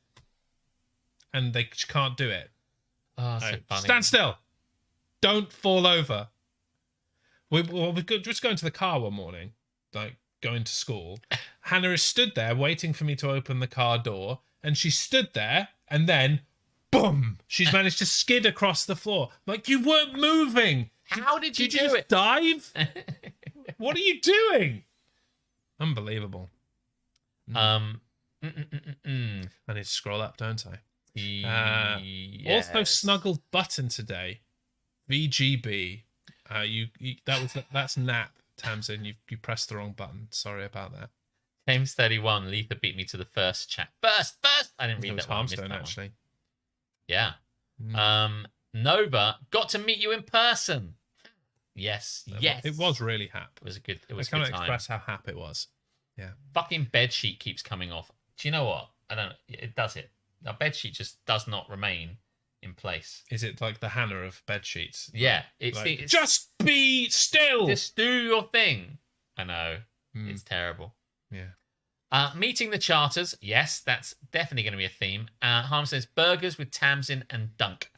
And they can't do it. Oh, so funny. Stand still. Don't fall over. We just going to the car one morning, like going to school. Hannah is stood there waiting for me to open the car door, and she stood there, and then, boom! She's managed to skid across the floor. Like, you weren't moving. How did you do just it? Dive? What are you doing? Unbelievable. I need to scroll up, don't I? Yes. Also snuggled button today. VGB. That's nap, Tamsin. You pressed the wrong button. Sorry about that. James 31. Letha beat me to the first chat. First. I didn't read that one. Harmstone, actually. Yeah. Nova got to meet you in person. Yes. It was really hap. It was a good. I can't express how hap it was. Yeah. Fucking bedsheet keeps coming off. Do you know what? I don't know. It does it. Our bedsheet just does not remain in place. Is it like the Hannah of bedsheets? Yeah. It's just be still. Just do your thing. I know. It's terrible. Yeah. Meeting the charters. Yes, that's definitely going to be a theme. Harm says burgers with Tamsin and Dunk.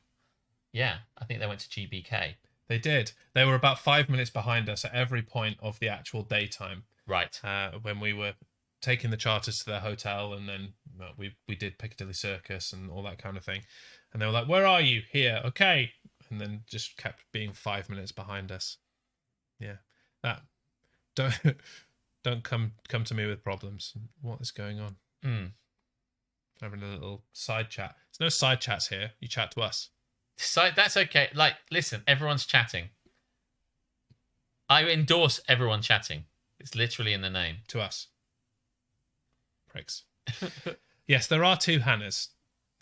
Yeah, I think they went to GBK. They did. They were about 5 minutes behind us at every point of the actual daytime. Right. When we were taking the charters to their hotel, and then we did Piccadilly Circus and all that kind of thing. And they were like, "Where are you?" "Here." "Okay." And then just kept being 5 minutes behind us. Yeah. That don't come to me with problems. What is going on? Having a little side chat. There's no side chats here. You chat to us. So that's okay. Like, listen, everyone's chatting. I endorse everyone chatting. It's literally in the name. To us. Pricks. Yes, there are 2 Hannahs.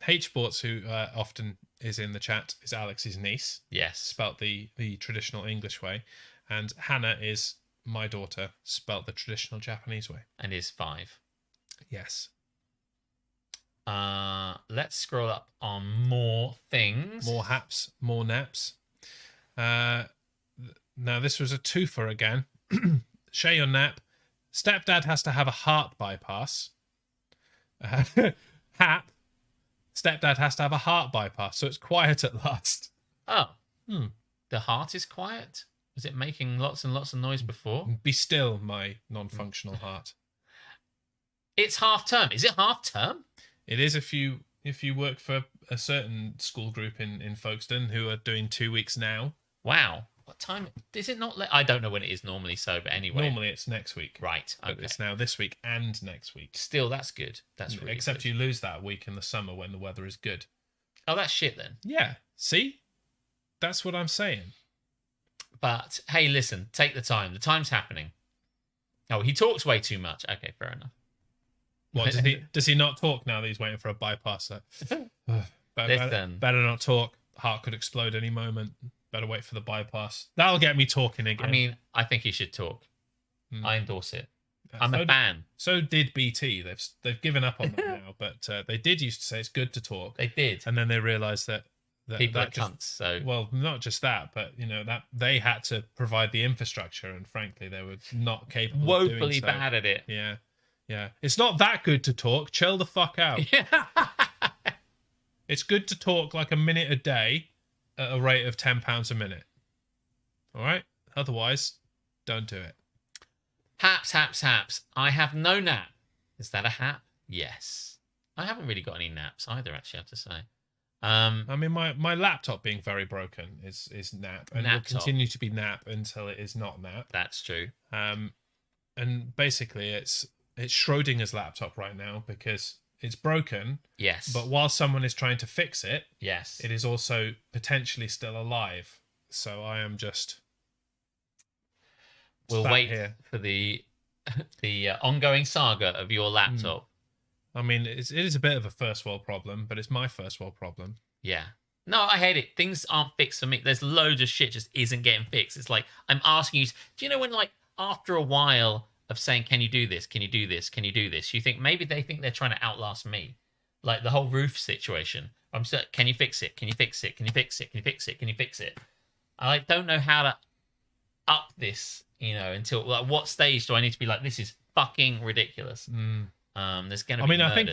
H Sports, who often is in the chat, is Alex's niece. Yes. Spelt the traditional English way. And Hannah is my daughter, spelt the traditional Japanese way. And is 5. Yes. Let's scroll up on more things. More haps, more naps. Now, this was a twofer again. Share your nap. Stepdad has to have a heart bypass. Hap. Stepdad has to have a heart bypass, so it's quiet at last. Oh. The heart is quiet? Was it making lots and lots of noise before? Be still, my non-functional heart. It's half term. Is it half term? It is if you work for a certain school group in Folkestone who are doing 2 weeks now. Wow. What time? Is it not? I don't know when it is normally, but anyway. Normally it's next week. Right. Okay. But it's now this week and next week. Still, that's good. That's really Except good. you lose that week in the summer when the weather is good. Oh, that's shit then. Yeah. See? That's what I'm saying. But, hey, listen. Take the time. The time's happening. Oh, he talks way too much. Okay, fair enough. What, does he not talk now that he's waiting for a bypass? Better not talk. Heart could explode any moment. Better wait for the bypass. That'll get me talking again. I mean, I think he should talk. I endorse it. I'm a fan. So did BT. They've given up on that now, but they did used to say it's good to talk. They did. And then they realised that People are cunts. So well, not just that, but that they had to provide the infrastructure, and frankly, they were not capable. Woefully of doing so. bad at it. Yeah. It's not that good to talk. Chill the fuck out. It's good to talk like a minute a day at a rate of £10 a minute. All right. Otherwise, don't do it. Haps. I have no nap. Is that a hap? Yes. I haven't really got any naps either, actually, I have to say. I mean, my laptop being very broken is nap, and will continue to be nap until it is not nap. That's true. And basically, it's Schrodinger's laptop right now because it's broken. Yes. But while someone is trying to fix it, yes, it is also potentially still alive. So I am just. We'll wait for the ongoing saga of your laptop. I mean, it is a bit of a first world problem, but it's my first world problem. Yeah. No, I hate it. Things aren't fixed for me. There's loads of shit just isn't getting fixed. It's like I'm asking you. Do you know when, like, after a while of saying, "Can you do this? Can you do this? Can you do this?" You think maybe they think they're trying to outlast me, like the whole roof situation. I'm so, can you fix it? Can you fix it? Can you fix it? Can you fix it? Can you fix it? I don't know how to up this. Until like what stage do I need to be like, this is fucking ridiculous. There's going to be I think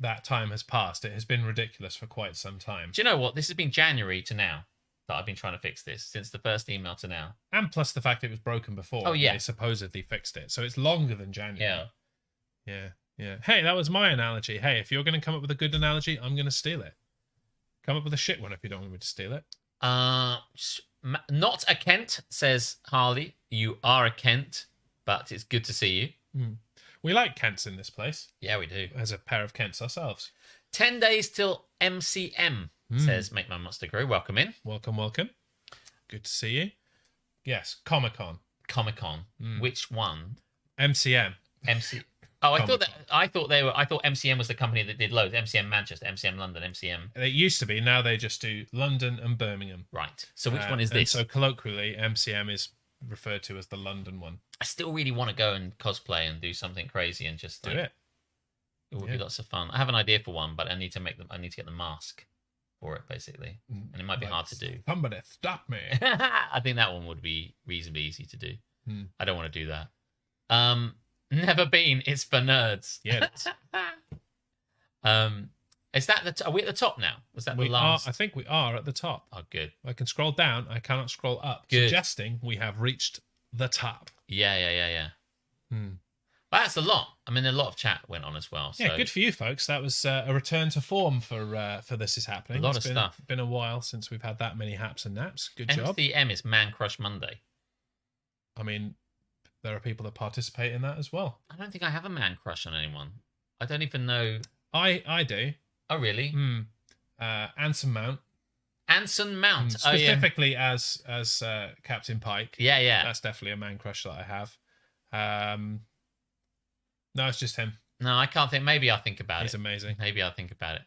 that time has passed. It has been ridiculous for quite some time. Do you know what? This has been January to now that I've been trying to fix this, since the first email to now. And plus the fact it was broken before. Oh, yeah. They supposedly fixed it. So it's longer than January. Yeah. Hey, that was my analogy. Hey, if you're going to come up with a good analogy, I'm going to steal it. Come up with a shit one if you don't want me to steal it. Not a Kent, says Harley. You are a Kent, but it's good to see you. We like Kents in this place. Yeah, we do. As a pair of Kents ourselves. 10 days till MCM, says Make My Monster Grow. Welcome in. Welcome. Good to see you. Yes, Comic-Con. Which one? MCM. Oh, I thought MCM was the company that did loads. MCM Manchester, MCM London, MCM. They used to be. Now they just do London and Birmingham. Right. So which one is this? So colloquially, MCM is referred to as the London one. I still really want to go and cosplay and do something crazy and just do it. It would be lots of fun. I have an idea for one, but I need to get the mask for it, basically, and it might be hard to do. Somebody stop me! I think that one would be reasonably easy to do. I don't want to do that. Never been. It's for nerds. Yeah. Is that are we at the top now? Was that the last? I think we are at the top. Oh, good. I can scroll down. I cannot scroll up. Good. Suggesting we have reached the top. Yeah. Well, that's a lot. I mean, a lot of chat went on as well. So. Yeah, good for you folks. That was a return to form for This Is Happening. A lot of stuff. It's been a while since we've had that many haps and naps. Good job. MCM is Man Crush Monday. I mean, there are people that participate in that as well. I don't think I have a man crush on anyone. I don't even know. I do. Oh, really? Anson Mount. Anson Mount. Specifically as Captain Pike. Yeah. That's definitely a man crush that I have. No, it's just him. No, I can't think. Maybe I'll think about it. He's amazing. Maybe I'll think about it.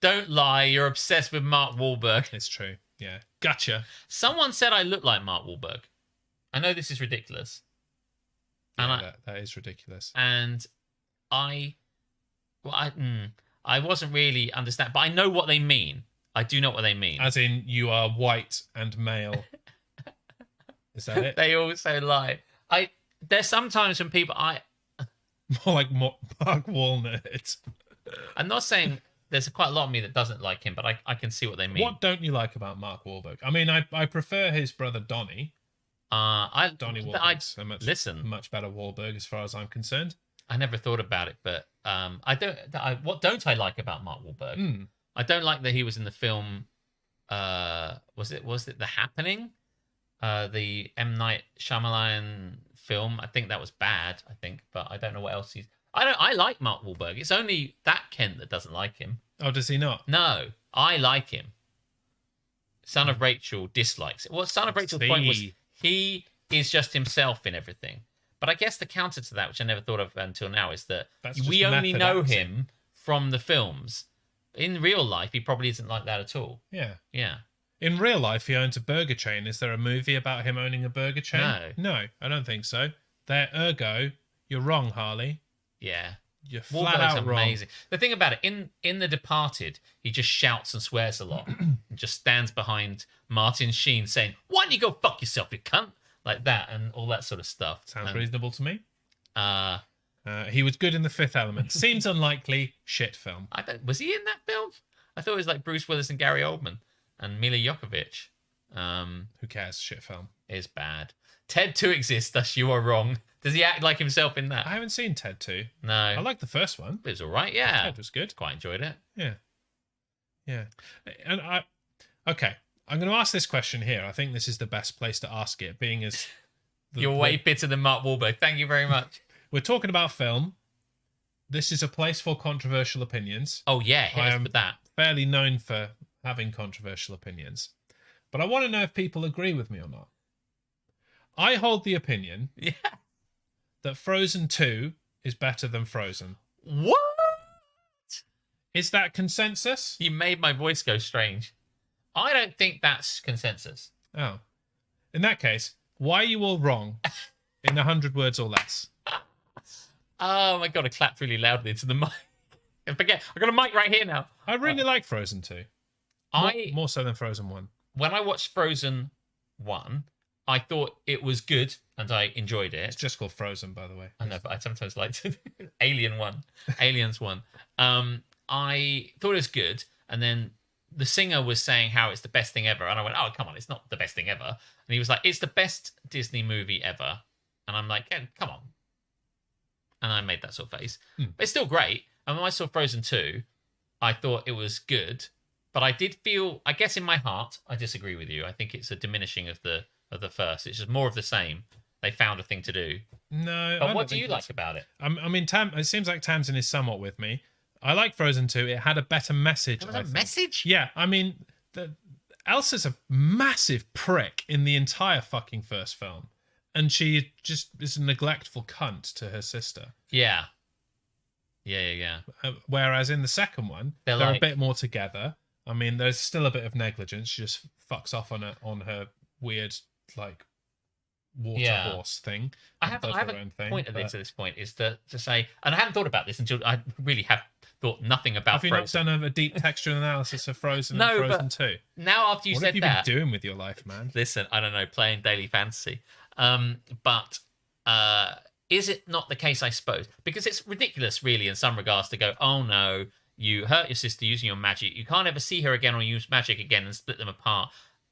Don't lie. You're obsessed with Mark Wahlberg. It's true. Yeah. Gotcha. Someone said I look like Mark Wahlberg. I know this is ridiculous. Yeah, that is ridiculous. And I wasn't really understand, but I know what they mean. I do know what they mean. As in, you are white and male. Is that it? They also lie. There's sometimes when people more like Mark Walnut. I'm not saying there's quite a lot of me that doesn't like him, but I can see what they mean. What don't you like about Mark Wahlberg? I mean, I prefer his brother Donnie. Donnie Wahlberg's a much better Wahlberg as far as I'm concerned. I never thought about it, but what don't I like about Mark Wahlberg? I don't like that he was in the film. Was it The Happening? The M. Night Shyamalan film. I think that was bad. But I don't know what else I like Mark Wahlberg. It's only that Kent that doesn't like him. Oh, does he not? No, I like him. Son of Rachel dislikes it. Well, Son of Rachel's point was he is just himself in everything. But I guess the counter to that, which I never thought of until now, is that we only know him from the films. In real life, he probably isn't like that at all. Yeah. Yeah. In real life, he owns a burger chain. Is there a movie about him owning a burger chain? No, I don't think so. Ergo, you're wrong, Harley. Yeah. You're flat out wrong. Amazing. The thing about it, in The Departed, he just shouts and swears a lot. just stands behind Martin Sheen saying, "Why don't you go fuck yourself, you cunt?" Like that and all that sort of stuff. Sounds reasonable to me. Uh, he was good in The Fifth Element. Seems unlikely. Shit film. Was he in that film? I thought it was like Bruce Willis and Gary Oldman and Mila Jovovich. Who cares? Shit film. Is bad. Ted 2 exists, thus you are wrong. Does he act like himself in that? I haven't seen Ted 2. No. I like the first one. It was all right, yeah. Ted was good. Quite enjoyed it. Yeah. Yeah. And okay, I'm going to ask this question here. I think this is the best place to ask it, being as... You're way fitter than Mark Wahlberg. Thank you very much. We're talking about film. This is a place for controversial opinions. Oh, yeah, hit us with that. Fairly known for having controversial opinions. But I want to know if people agree with me or not. I hold the opinion that Frozen 2 is better than Frozen. What? Is that consensus? You made my voice go strange. I don't think that's consensus. Oh. In that case, why are you all wrong in 100 words or less? Oh my God, I clapped really loudly into the mic. I forget, I got a mic right here now. I really like Frozen 2. More so than Frozen 1. When I watched Frozen 1, I thought it was good and I enjoyed it. It's just called Frozen, by the way. I know, but I sometimes like to... Aliens 1. I thought it was good, and then the singer was saying how it's the best thing ever, and I went, oh, come on, it's not the best thing ever. And he was like, it's the best Disney movie ever. And I'm like, yeah, come on. And I made that sort of face. But it's still great. And when I saw Frozen 2, I thought it was good, but I did feel, I guess in my heart, I disagree with you. I think it's a diminishing of the first. It's just more of the same. They found a thing to do. No. But what do you like about it? I mean, it seems like Tamsin is somewhat with me. I like Frozen 2. It had a better message. There was a message? Yeah, I mean, Elsa's a massive prick in the entire fucking first film. And she just is a neglectful cunt to her sister. Yeah. Yeah. Whereas in the second one, they're like... a bit more together. I mean, there's still a bit of negligence. She just fucks off on her weird, like, water horse thing. I have a point at this point is to say, and I hadn't thought about this until I really have thought nothing about Frozen. Have you not done a deep textual analysis of Frozen and Frozen 2? Now after you said that... What have you been doing with your life, man? Listen, I don't know, playing daily fantasy. But is it not the case, I suppose? Because it's ridiculous, really, in some regards, to go, oh no, you hurt your sister using your magic. You can't ever see her again or use magic again and split them apart.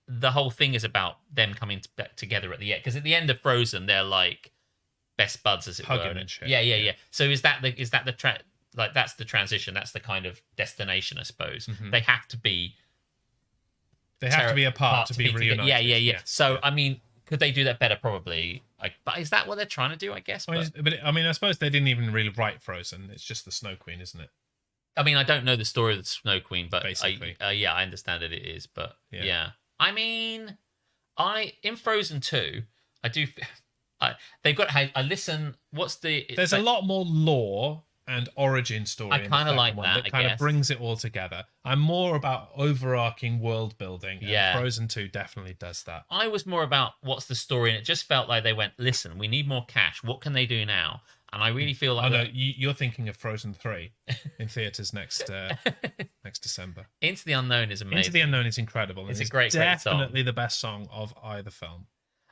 The whole thing is about them coming back together at the end. Because at the end of Frozen, they're like best buds, as it were. Hugging and shit. Yeah. So that's the transition. That's the kind of destination, I suppose. Mm-hmm. They have to be apart to be reunited. Yeah. Yes. So, I mean, could they do that better? Probably. But is that what they're trying to do, I guess? I suppose they didn't even really write Frozen. It's just the Snow Queen, isn't it? I mean, I don't know the story of the Snow Queen, but basically. I understand that it is. But yeah. I mean, in Frozen 2, I do... they've got... I listen... There's a lot more lore and origin story. I kind of like that, It kind of brings it all together. I'm more about overarching world building. And Frozen 2 definitely does that. I was more about what's the story, and it just felt like they went, listen, we need more cash. What can they do now? And I really feel like... no, you're thinking of Frozen 3 in theatres next December. Into the Unknown is amazing. Into the Unknown is incredible. It's a great song. Definitely the best song of either film.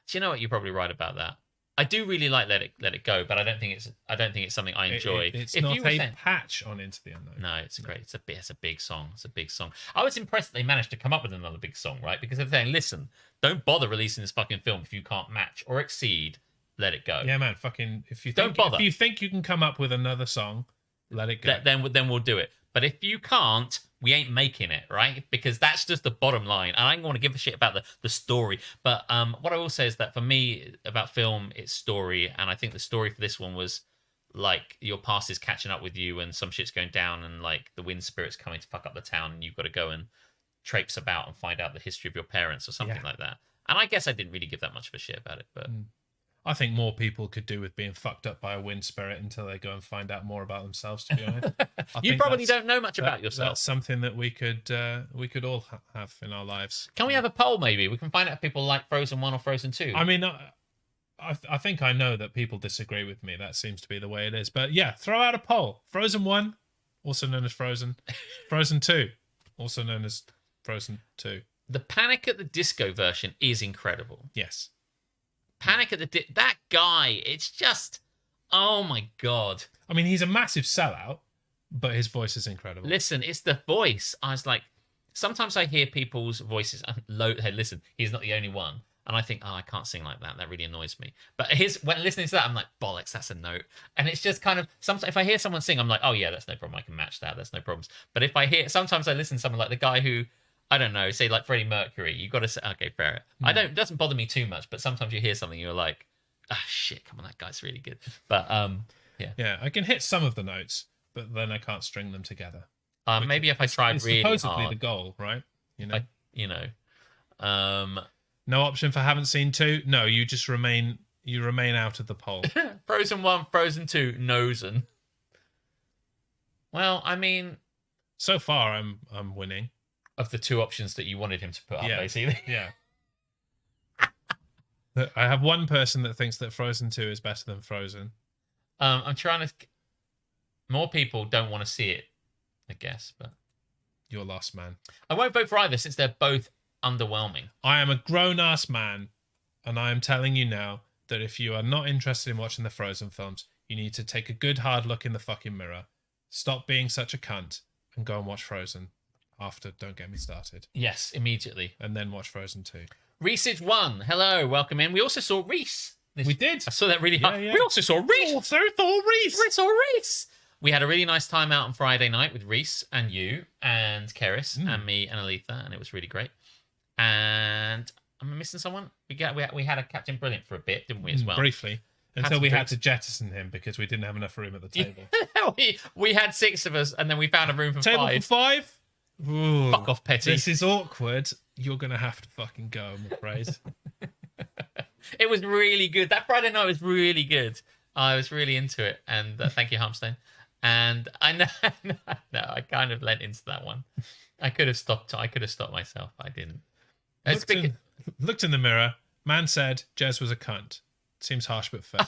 Do you know what? You're probably right about that. I do really like Let It Go, but I don't think it's something I enjoy. It's not a patch on Into the Unknown. No, it's great. It's a big song. It's a big song. I was impressed that they managed to come up with another big song, right? Because they're saying, listen, don't bother releasing this fucking film if you can't match or exceed Let It Go. Yeah, man. Fucking don't bother. If you think you can come up with another song, let it go. Then we'll do it. But if you can't, we ain't making it, right? Because that's just the bottom line. And I don't want to give a shit about the story. But what I will say is that for me, about film, it's story. And I think the story for this one was like your past is catching up with you and some shit's going down and like the wind spirit's coming to fuck up the town and you've got to go and traipse about and find out the history of your parents or something like that. And I guess I didn't really give that much of a shit about it, but... I think more people could do with being fucked up by a wind spirit until they go and find out more about themselves, to be honest. You probably don't know much about yourself. That's something that we could all have in our lives. Can we have a poll, maybe? We can find out if people like Frozen 1 or Frozen 2. I mean, I think I know that people disagree with me. That seems to be the way it is. But yeah, throw out a poll. Frozen 1, also known as Frozen. Frozen 2, also known as Frozen 2. The Panic at the Disco version is incredible. Yes. Panic at the that guy, it's just, oh my God. I mean, he's a massive sellout, but his voice is incredible. Listen, it's the voice. I was like, sometimes I hear people's voices. Hey, listen, he's not the only one. And I think, oh, I can't sing like that. That really annoys me. But when listening to that, I'm like, bollocks, that's a note. And it's just kind of, sometimes if I hear someone sing, I'm like, oh yeah, that's no problem. I can match that. That's no problems. But if sometimes I listen to someone like the guy who, I don't know, say like Freddie Mercury, you got to say, okay, fair. It doesn't bother me too much, but sometimes you hear something, you're like, ah, shit, come on, that guy's really good. But yeah. Yeah, I can hit some of the notes, but then I can't string them together. Maybe if I tried really hard. It's supposedly the goal, right? No option for haven't seen 2? No, you just remain out of the poll. Frozen 1, Frozen 2, Nosen. Well, I mean, so far I'm winning. Of the 2 options that you wanted him to put up, basically. Yeah. I have one person that thinks that Frozen 2 is better than Frozen. I'm trying to... More people don't want to see it, I guess, but... You're lost, man. I won't vote for either since they're both underwhelming. I am a grown-ass man, and I am telling you now that if you are not interested in watching the Frozen films, you need to take a good hard look in the fucking mirror, stop being such a cunt, and go and watch Frozen after Don't Get Me Started. Yes, immediately. And then watch Frozen 2. Reese's 1. Hello, welcome in. We also saw Reese. We did. I saw that really hard. Yeah. We also saw Reese. We saw Reese. We had a really nice time out on Friday night with Reese and you and Keris and me and Aletha, and it was really great. And am I missing someone? We had a Captain Brilliant for a bit, didn't we, as well? Briefly. Until we had to jettison him because we didn't have enough room at the table. we had 6 of us, and then we found a room for 5. Table for 5? Ooh, fuck off, Petty. This is awkward. You're going to have to fucking go, I'm afraid. It was really good. That Friday night was really good. I was really into it. And thank you, Harmstein. And I know, I kind of lent into that one. I could have stopped myself. I didn't. Looked in the mirror. Man said Jez was a cunt. Seems harsh but fair.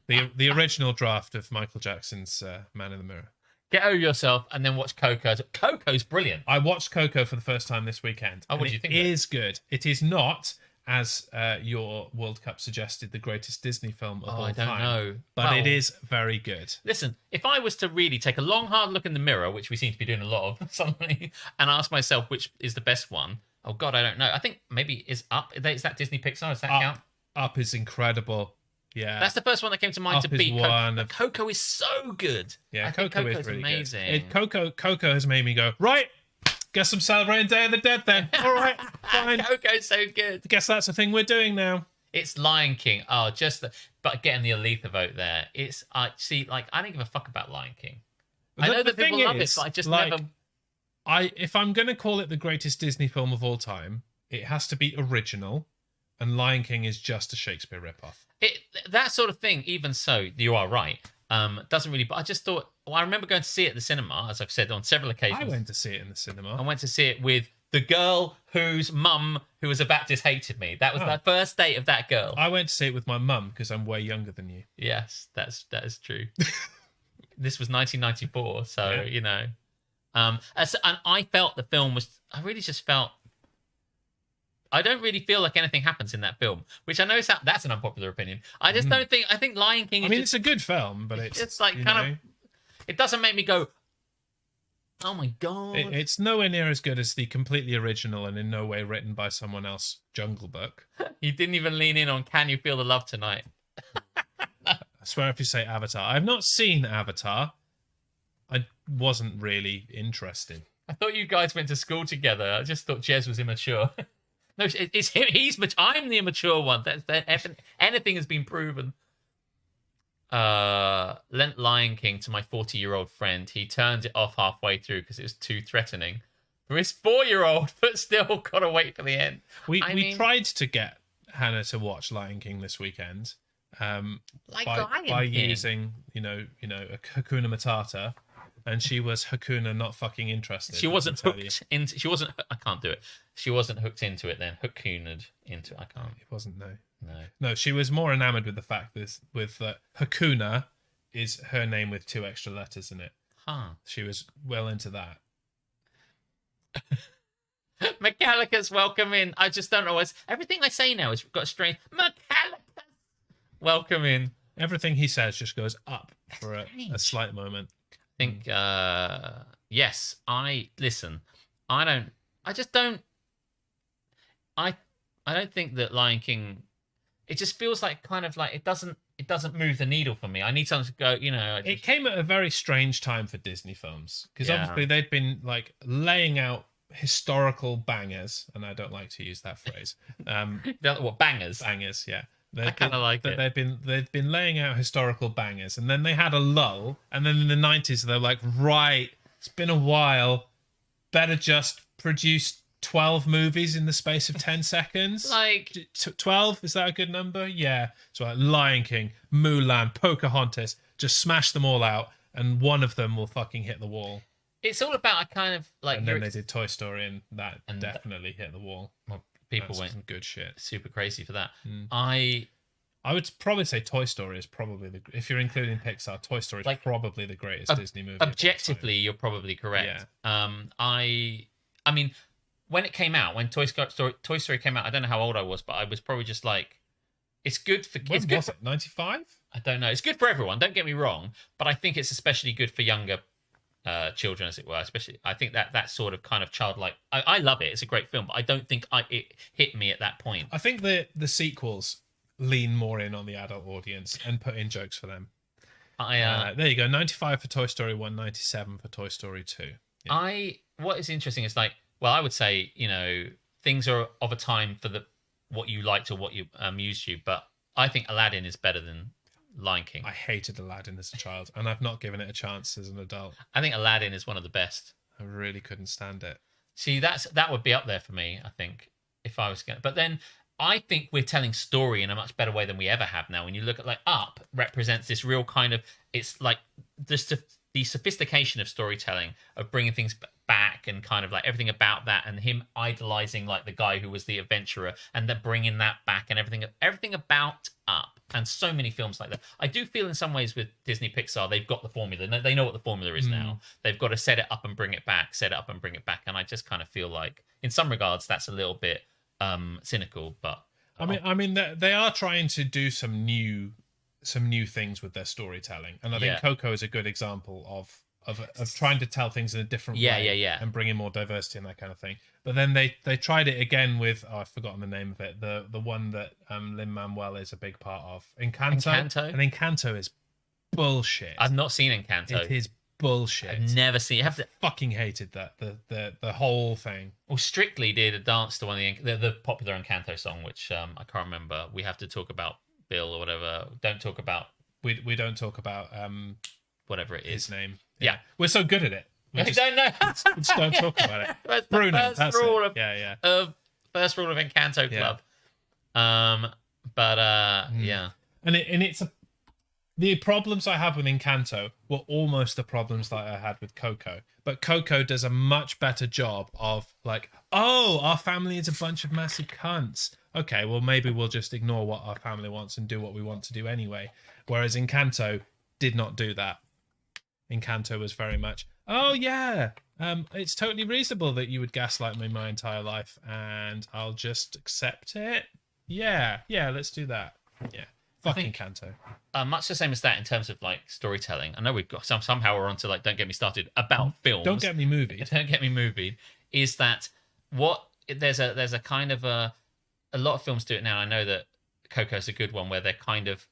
the original draft of Michael Jackson's Man in the Mirror. Get over yourself and then watch Coco. Coco's brilliant. I watched Coco for the first time this weekend. Oh, what do you think? It is good. It is not, as your World Cup suggested, the greatest Disney film of all time. I don't know. But it is very good. Listen, if I was to really take a long, hard look in the mirror, which we seem to be doing a lot of suddenly, and ask myself which is the best one, oh God, I don't know. I think maybe is Up. Is that Disney Pixar? Does that count? Up is incredible. Yeah. That's the first one that came to mind to beat. Coco is so good. Yeah, Coco is really amazing. Good. Coco has made me go, right, guess I'm celebrating Day of the Dead then. All right, fine. Coco's so good. Guess that's the thing we're doing now. It's Lion King. Oh, but getting the Aletha vote there. I don't give a fuck about Lion King. I know that people love it, but I just never... If I'm going to call it the greatest Disney film of all time, it has to be original, and Lion King is just a Shakespeare ripoff. That sort of thing, even so, you are right. Doesn't really... But I just thought... Well, I remember going to see it at the cinema, as I've said on several occasions. I went to see it in the cinema. I went to see it with the girl whose mum, who was a Baptist, hated me. That was the first date of that girl. I went to see it with my mum because I'm way younger than you. Yes, that is true. This was 1994, so, yeah. You know... and I felt the film was... I really just felt... I don't really feel like anything happens in that film, which I know that's an unpopular opinion. I just don't think... I think Lion King is... it's a good film, but it's like kind of... It doesn't make me go, oh my God. It's nowhere near as good as the completely original and in no way written by someone else Jungle Book. You didn't even lean in on Can You Feel the Love Tonight? I swear if you say Avatar. I've not seen Avatar. I wasn't really interested. I thought you guys went to school together. I just thought Jez was immature. No, it's him. I'm the immature one. Anything has been proven. Lent Lion King to my 40-year-old friend. He turned it off halfway through because it was too threatening for his 4-year-old, but still got to wait for the end. We tried to get Hannah to watch Lion King this weekend. By using a Hakuna Matata. And she was Hakuna not fucking interested. She wasn't hooked into... She wasn't... I can't do it. She wasn't hooked into it then. Hakuna'd into it. I can't. It wasn't, no. No, she was more enamoured with the fact that Hakuna is her name with 2 extra letters in it. Huh. She was well into that. Mechalicus, welcome in. I just don't know. Everything I say now has got a strange... Mechalicus, welcome in. Everything he says just goes up for a slight moment. I think, yes, I don't think that Lion King, it just feels like kind of like it doesn't move the needle for me. I need something to go, It came at a very strange time for Disney films, because obviously they'd been like laying out historical bangers, and I don't like to use that phrase. What, bangers? Bangers, yeah. I kind of like it. They'd been laying out historical bangers, and then they had a lull, and then in the 90s they're like, right, it's been a while, better just produce 12 movies in the space of 10 seconds. Like 12, is that a good number? Yeah. So like Lion King, Mulan, Pocahontas, just smash them all out, and one of them will fucking hit the wall. It's all about a kind of like. And then they did Toy Story, and that definitely hit the wall. Well, people went some good shit, super crazy for that. I would probably say Toy Story is probably if you're including Pixar, Toy Story is probably the greatest Disney movie. Objectively, you're probably correct. Yeah. I mean, when it came out, when Toy Story came out, I don't know how old I was, but I was probably just like, it's good for kids. When was it? 95? I don't know. It's good for everyone. Don't get me wrong, but I think it's especially good for younger children, as it were. Especially, I think that sort of kind of childlike. I love it. It's a great film, but I don't think it hit me at that point. I think the sequels lean more in on the adult audience and put in jokes for them. There you go. 95 for Toy Story 1, 97 for Toy Story 2. Yeah. What is interesting is like, well, I would say, things are of a time for what you liked or what you amused you, but I think Aladdin is better than Lion King. I hated Aladdin as a child, and I've not given it a chance as an adult. I think Aladdin is one of the best. I really couldn't stand it. See, that would be up there for me, I think, if I was going to. But then I think we're telling story in a much better way than we ever have now. When you look at, like, Up represents this real kind of, it's like the sophistication of storytelling, of bringing things back, and kind of like everything about that, and him idolizing like the guy who was the adventurer, and then bringing that back, and everything about Up, and so many films like that. I do feel in some ways with Disney Pixar, they've got the formula. They know what the formula is now. They've got to set it up and bring it back, and I just kind of feel like in some regards that's a little bit cynical. But I mean they are trying to do some new things with their storytelling, and I think Coco is a good example of trying to tell things in a different way, and bring in more diversity and that kind of thing. But then they tried it again with I've forgotten the name of it, the one that Lin-Manuel is a big part of, Encanto. And Encanto is bullshit. I've not seen Encanto. It is bullshit. I've never seen it. Fucking hated that the whole thing. Well, Strictly did a dance to one of the popular Encanto song, which I can't remember. We have to talk about Bill or whatever. Don't talk about. We don't talk about whatever it is. His name. Yeah. We're so good at it. I don't know. Just don't talk about it. That's Bruno. The first rule of first rule of Encanto Club. Yeah. And it's the problems I have with Encanto were almost the problems that I had with Coco. But Coco does a much better job of like, oh, our family is a bunch of massive cunts. Okay, well maybe we'll just ignore what our family wants and do what we want to do anyway. Whereas Encanto did not do that. Encanto was very much, oh yeah, it's totally reasonable that you would gaslight me my entire life, and I'll just accept it. Yeah, let's do that. Yeah, fucking Encanto. Much the same as that in terms of like storytelling. I know we've got somehow we're onto like don't get me started about films. Don't get me movied. Don't get me movied. Is that there's a kind of a lot of films do it now. I know that Coco's a good one where they're kind of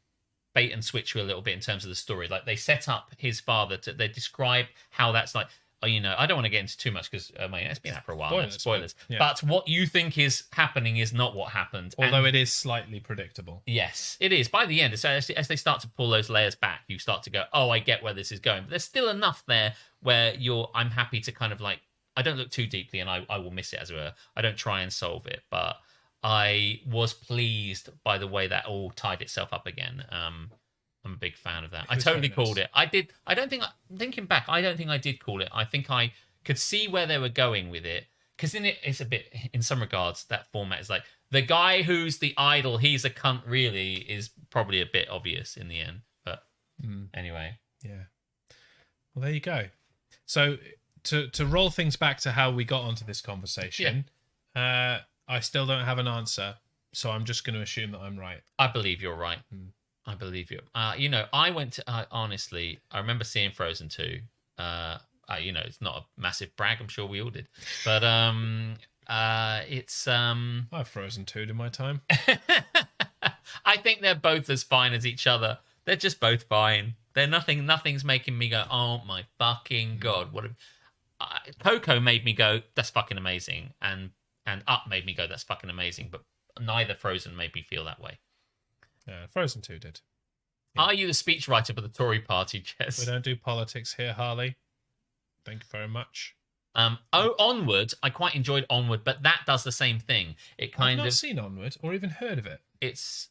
bait and switch you a little bit in terms of the story. Like they set up his father they describe how that's like, I don't want to get into too much because it's been out for a while. Spoilers. Yeah. But what you think is happening is not what happened. Although it is slightly predictable. Yes, it is. By the end, so as they start to pull those layers back, you start to go, oh, I get where this is going. But there's still enough there where I'm happy to kind of like, I don't look too deeply and I will miss it as it were. I don't try and solve it, but I was pleased by the way that all tied itself up again. I'm a big fan of that. I totally called it. Thinking back, I don't think I did call it. I think I could see where they were going with it. Because it's a bit, in some regards, that format is like, the guy who's the idol, he's a cunt really, is probably a bit obvious in the end. But anyway. Yeah. Well, there you go. So to roll things back to how we got onto this conversation, I still don't have an answer, so I'm just going to assume that I'm right. I believe you're right. I believe you. You know, I went to, honestly, I remember seeing Frozen 2. You know, it's not a massive brag. I'm sure we all did. But it's... I've Frozen 2 in my time. I think they're both as fine as each other. They're just both fine. They're nothing's making me go, oh my fucking God. Coco made me go, that's fucking amazing. And Up made me go, that's fucking amazing. But neither Frozen made me feel that way. Yeah, Frozen 2 did. Yeah. Are you the speechwriter for the Tory party, Jess? We don't do politics here, Harley. Thank you very much. Onward. I quite enjoyed Onward, but that does the same thing. I've not seen Onward or even heard of it. It's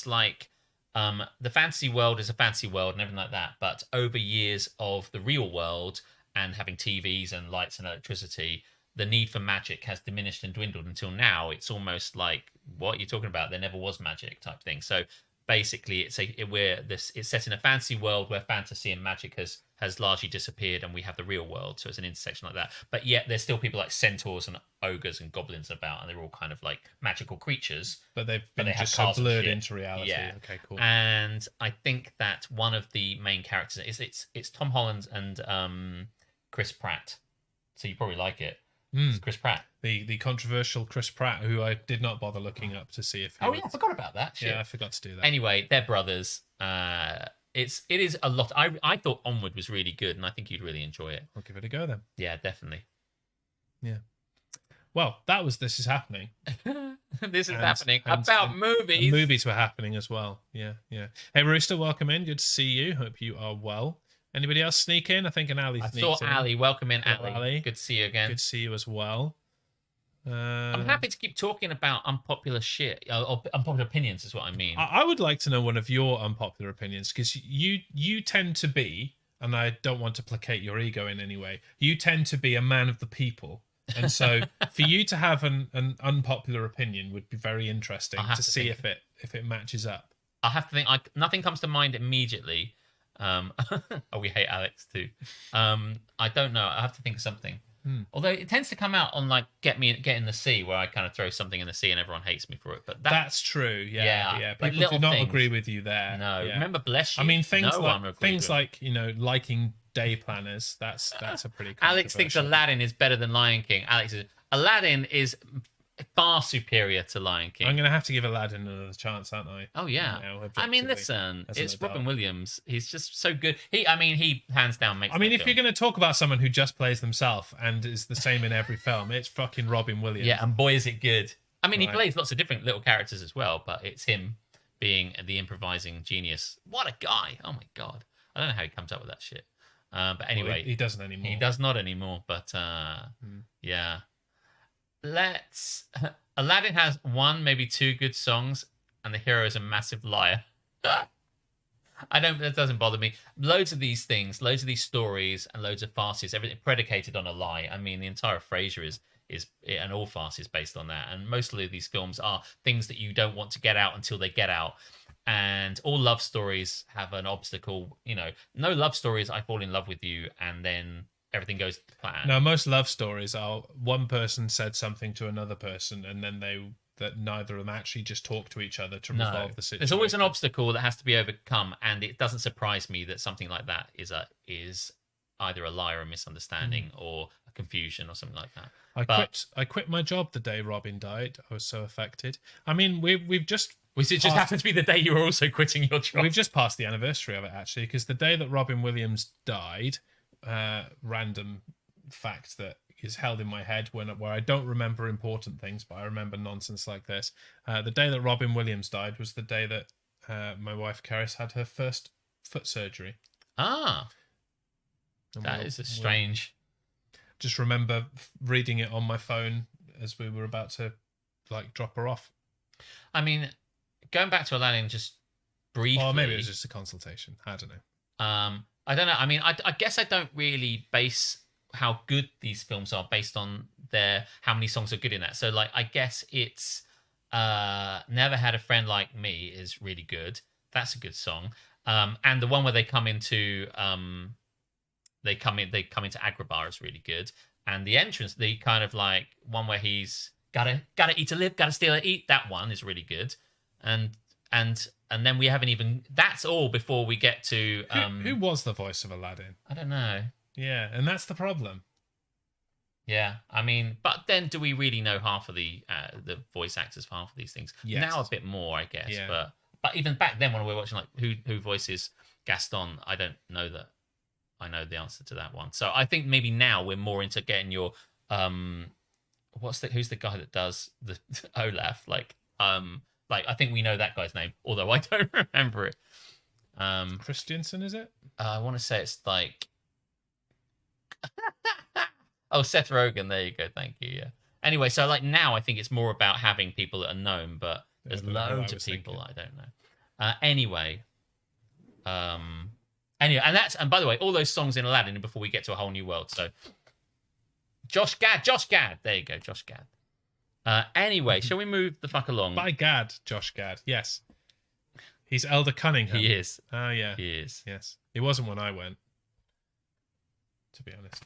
like the fantasy world is a fantasy world and everything like that, but over years of the real world and having TVs and lights and electricity, the need for magic has diminished and dwindled until now. It's almost like, what are you talking about? There never was magic type thing. So basically, it's set in a fantasy world where fantasy and magic has largely disappeared, and we have the real world. So it's an intersection like that. But yet there's still people like centaurs and ogres and goblins about, and they're all kind of like magical creatures. But they just so blurred into reality. Yeah. Okay, cool. And I think that one of the main characters it's Tom Holland and Chris Pratt. So you probably like it. It's Chris Pratt. The controversial Chris Pratt, who I did not bother looking up to see if he yeah, I forgot about that. Shit. Yeah, I forgot to do that. Anyway, they're brothers. It is a lot. I thought Onward was really good, and I think you'd really enjoy it. I'll give it a go then. Yeah, definitely. Yeah. Well, that was This Is Happening. This is happening about movies. Movies were happening as well. Yeah, yeah. Hey, Rooster, welcome in. Good to see you. Hope you are well. Anybody else sneak in? I think an Ali sneaked in. I saw Ali. Welcome in, Ali. Good to see you again. Good to see you as well. I'm happy to keep talking about unpopular shit. Or unpopular opinions is what I mean. I would like to know one of your unpopular opinions, because you tend to be, and I don't want to placate your ego in any way, you tend to be a man of the people. And so for you to have an unpopular opinion would be very interesting to see if it matches up. I have to think. Nothing comes to mind immediately. We hate Alex too. I don't know. I have to think of something. Although it tends to come out on like Get in the Sea, where I kind of throw something in the sea and everyone hates me for it. But that's true. Yeah. People like do not agree with you there. No. Yeah. Remember, bless you. I mean, things like liking day planners. That's a pretty. Alex thinks Aladdin is better than Lion King. Aladdin is far superior to Lion King. I'm going to have to give Aladdin another chance, aren't I? Oh yeah. I mean, listen, it's Robin Williams. He's just so good. He hands down makes. I mean, if you're going to talk about someone who just plays themselves and is the same in every film, it's fucking Robin Williams. Yeah, and boy is it good. I mean, he plays lots of different little characters as well, but it's him being the improvising genius. What a guy! Oh my God, I don't know how he comes up with that shit. But anyway, he doesn't anymore. He does not anymore. But yeah. Aladdin has one, maybe two good songs, and the hero is a massive liar. That doesn't bother me. Loads of these things, loads of these stories, and loads of farces, everything predicated on a lie. I mean, the entire Frasier is and all farce is based on that. And mostly these films are things that you don't want to get out until they get out. And all love stories have an obstacle. No love stories, I fall in love with you, and then everything goes to plan. No, most love stories are one person said something to another person, and then that neither of them actually just talk to each other to resolve the situation. There's always an obstacle that has to be overcome, and it doesn't surprise me that something like that is either a lie or a misunderstanding or a confusion or something like that. I quit my job the day Robin died. I was so affected. I mean, we've just. It just happened to be the day you were also quitting your job. We've just passed the anniversary of it, actually, because the day that Robin Williams died, random fact that is held in my head where I don't remember important things, but I remember nonsense like this. The day that Robin Williams died was the day that my wife Karis had her first foot surgery. That is a strange. Just remember reading it on my phone as we were about to drop her off. I mean, going back to Aladdin just briefly. Or maybe it was just a consultation. I don't know. I don't know. I mean, I guess I don't really base how good these films are based on how many songs are good in that. So, I guess it's Never Had a Friend Like Me is really good. That's a good song. And the one where they come into they come into Agrabah is really good. And the entrance, the kind of like one where he's gotta eat to live, gotta steal to eat, that one is really good. And then we haven't even, that's all before we get to who was the voice of Aladdin? I don't know. Yeah, and that's the problem. Yeah, I mean, but then do we really know half of the voice actors for half of these things? Yes. Now a bit more, I guess. Yeah. But even back then when we were watching like who voices Gaston, I don't know that I know the answer to that one. So I think maybe now we're more into getting your who's the guy that does the Olaf? Like I think we know that guy's name, although I don't remember it. Christiansen, is it? I want to say it's like oh, Seth Rogen. There you go. Thank you. Yeah. Anyway, so like now I think it's more about having people that are known, but there's loads of people I don't know. Anyway, and by the way, all those songs in Aladdin before we get to A Whole New World. So Josh Gad. There you go, Josh Gad. Anyway, shall we move the fuck along? By Gad, Josh Gad. Yes. He's Elder Cunningham. He is. Oh, yeah. He is. Yes. He wasn't when I went, to be honest.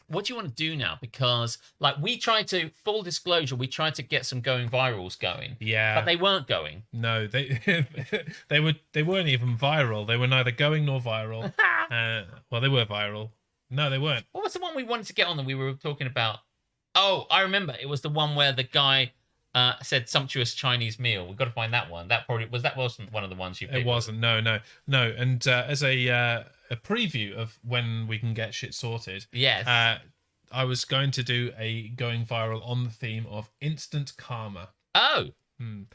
What do you want to do now? Because, like, full disclosure, we tried to get some going virals going. Yeah. But they weren't going. No, they weren't even viral. They were neither going nor viral. Well, they were viral. No, they weren't. What was the one we wanted to get on that we were talking about? Oh, I remember. It was the one where the guy said sumptuous Chinese meal. We've got to find that one. That wasn't one of the ones you picked. It wasn't. No. And as a preview of when we can get shit sorted. Yes. I was going to do a going viral on the theme of instant karma. Oh.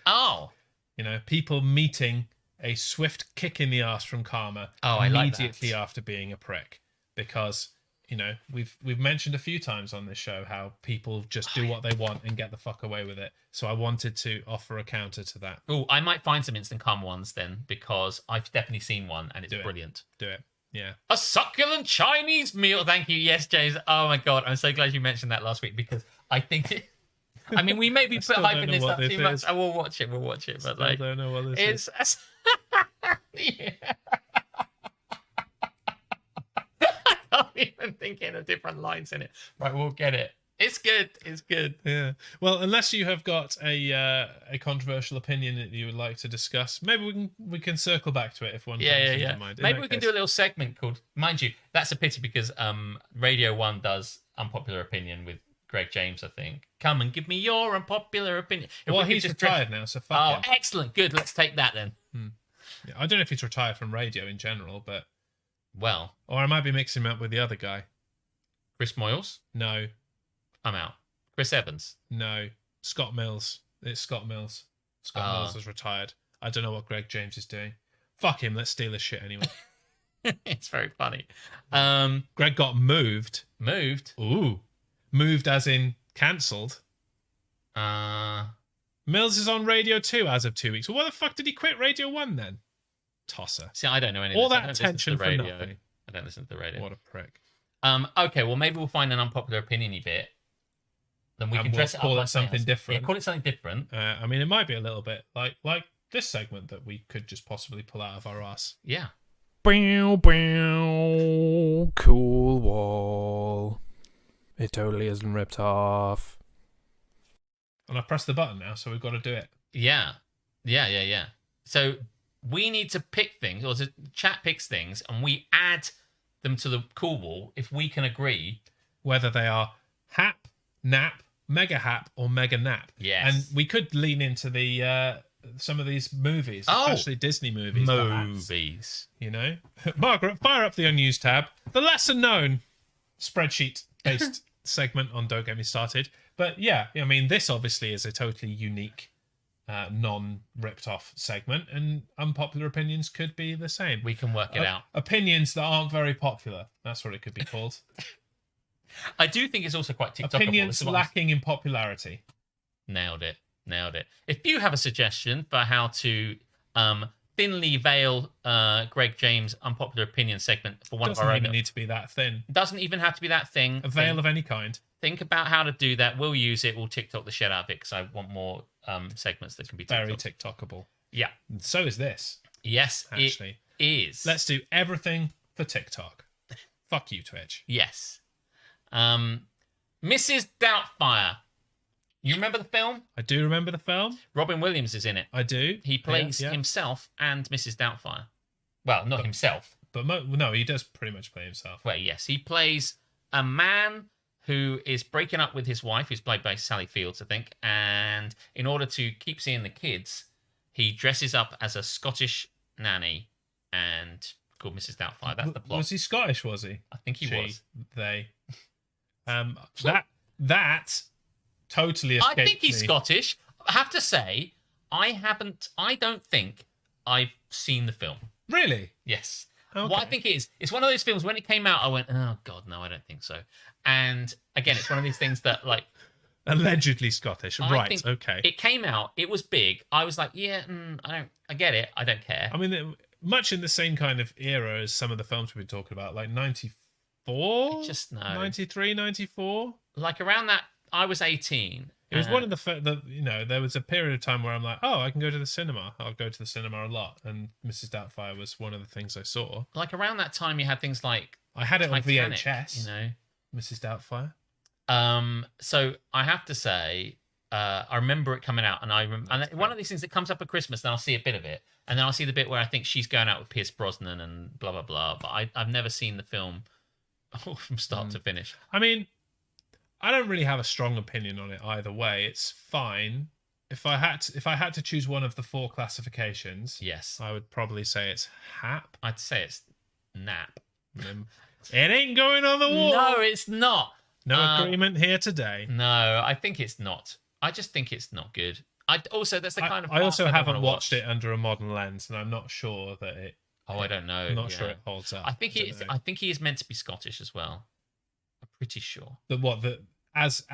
Oh. You know, people meeting a swift kick in the ass from karma immediately after being a prick. Because, you know, we've mentioned a few times on this show how people just do what they want and get the fuck away with it. So I wanted to offer a counter to that. Oh, I might find some instant karma ones then, because I've definitely seen one and it's brilliant. Do it. Yeah. A succulent Chinese meal. Thank you. Yes, James. Oh my God. I'm so glad you mentioned that last week, because I think I mean, we may be hyping this up too much. I will watch it. But I don't know what this is. Yeah. I can't even think of different lines in it. Right, we'll get it. It's good. Yeah. Well, unless you have got a controversial opinion that you would like to discuss, maybe we can circle back to it if one comes to mind. Maybe we can do a little segment called, mind you, that's a pity because Radio 1 does Unpopular Opinion with Greg James, I think. Come and give me your unpopular opinion. Well, he's retired now, so fuck him. Excellent. Good. Let's take that then. Yeah, I don't know if he's retired from radio in general, but... Well. Or I might be mixing him up with the other guy. Chris Moyles? No. I'm out. Chris Evans? No. Scott Mills. It's Scott Mills. Scott Mills has retired. I don't know what Greg James is doing. Fuck him. Let's steal his shit anyway. It's very funny. Greg got moved. Moved? Ooh. Moved as in cancelled. Mills is on Radio 2 as of 2 weeks. Well, why the fuck did he quit Radio 1 then? Tosser. See, I don't know any all of this. that attention for nothing. I don't listen to the radio. What a prick. Okay, well, maybe we'll find an unpopular opinion-y bit. Then we can dress it up. Call it something different. Yeah, call it something different. I mean, it might be a little bit like this segment that we could just possibly pull out of our ass. Yeah. Bow, bow, cool wall. It totally isn't ripped off. And I've pressed the button now, so we've got to do it. Yeah. So we need to pick things, or the chat picks things, and we add them to the cool wall if we can agree. Whether they are hap, nap, mega hap, or mega nap. Yes. And we could lean into the some of these movies, especially Disney movies. Movies. You know? Margaret, fire up the unused tab. The lesser known spreadsheet-based segment on Don't Get Me Started. But yeah, I mean, this obviously is a totally unique, non-ripped-off segment, and unpopular opinions could be the same. We can work it out. Opinions that aren't very popular. That's what it could be called. I do think it's also quite TikTokable. Opinions lacking in popularity. Nailed it. If you have a suggestion for how to thinly veil Greg James' unpopular opinion segment for one of our own... Doesn't even need to be that thin. Doesn't even have to be that thing. A veil of any kind. Think about how to do that. We'll use it. We'll TikTok the shit out of it because I want more segments that can be very TikTokable. Yeah. And so is this. Yes, actually. It is. Let's do everything for TikTok. Fuck you, Twitch. Yes. Mrs. Doubtfire. You remember the film? I do remember the film. Robin Williams is in it. I do. He plays himself and Mrs. Doubtfire. Well, not himself. But no, he does pretty much play himself. Well, yes. He plays a man who is breaking up with his wife, who's played by Sally Fields, I think. And in order to keep seeing the kids, he dresses up as a Scottish nanny and called Mrs. Doubtfire. That's the plot. Was he Scottish, was he? I think he was. They. That totally escaped I think he's me. Scottish. I have to say, I don't think I've seen the film. Really? Yes. Okay. What I think it is, it's one of those films, when it came out, I went, oh, God, no, I don't think so. And again, it's one of these things that, like... Allegedly Scottish. Right, okay. It came out, it was big. I was like, yeah, I get it. I don't care. I mean, much in the same kind of era as some of the films we've been talking about, like 94? Just no. 93, 94? Like around that, I was 18. It was one of there was a period of time where I'm like, oh, I can go to the cinema. I'll go to the cinema a lot. And Mrs. Doubtfire was one of the things I saw. Like around that time, you had things like I had it Titanic, on VHS. you know, Mrs. Doubtfire. So I have to say, I remember it coming out, and one of these things that comes up at Christmas, and I'll see a bit of it, and then I'll see the bit where I think she's going out with Pierce Brosnan and blah blah blah. But I've never seen the film from start to finish. I mean, I don't really have a strong opinion on it either way. It's fine. If I had to choose one of the 4 classifications, Yes, I would probably say it's hap. I'd say it's nap. It ain't going on the wall. No, it's not. No agreement here today. No, I think it's not. I just think it's not good. That's the kind of. I also part haven't don't wanna watched it under a modern lens, and I'm not sure that it. Oh, I don't know. I'm not sure it holds up. I think he is meant to be Scottish as well. I'm pretty sure. As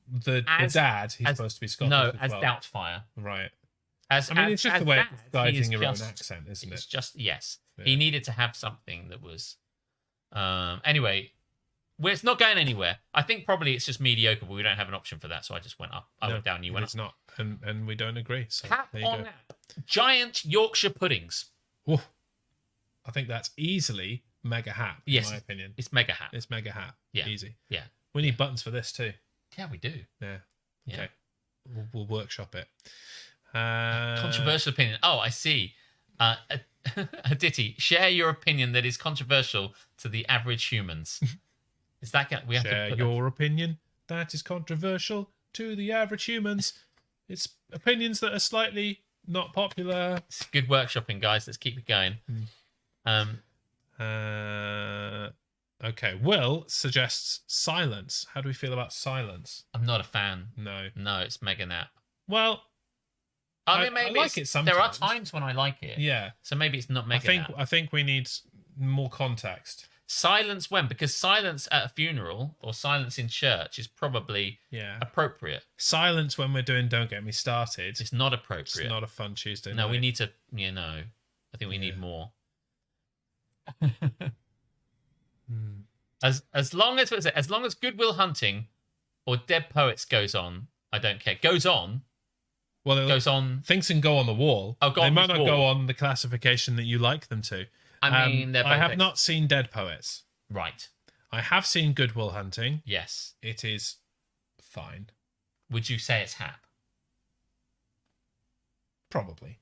the dad, he's supposed to be Scottish. No, as as well. Doubtfire. Right. It's just the way of disguising your own accent, isn't it? It's just yes. Yeah. He needed to have something that was. Anyway, it's not going anywhere. I think probably it's just mediocre, but we don't have an option for that, so I just went up. I went down. You went up. It's not, and we don't agree. So Tap there you on go. nap. Giant Yorkshire puddings. Ooh, I think that's easily mega hap. Yes, in my opinion, it's mega hat. it's mega hap. Yeah. Easy. Yeah. We need buttons for this too. Yeah, we do. Yeah. Yeah. Okay. We'll workshop it. Controversial opinion. Oh, I see. Aditi, share your opinion that is controversial to the average humans. Is that we have Share to put your opinion that is controversial to the average humans. It's opinions that are slightly not popular. It's good workshopping, guys. Let's keep it going. Okay. Will suggests silence. How do we feel about silence? I'm not a fan. No. No, it's mega nap. Well, I mean, maybe I like it sometimes. There are times when I like it. Yeah. So maybe it's not mega nap. I think we need more context. Silence when? Because silence at a funeral or silence in church is probably appropriate. Silence when we're doing Don't Get Me Started. It's not appropriate. It's not a fun Tuesday No, night. we need to, I think we need more. As long as Goodwill Hunting or Dead Poets goes on, I don't care. Goes on. Well, it goes on. Things can go on the wall. Oh, go they on might this not wall. go on the classification that you like them to. I mean, I have not seen Dead Poets. Right. I have seen Goodwill Hunting. Yes. It is fine. Would you say it's hap? Probably.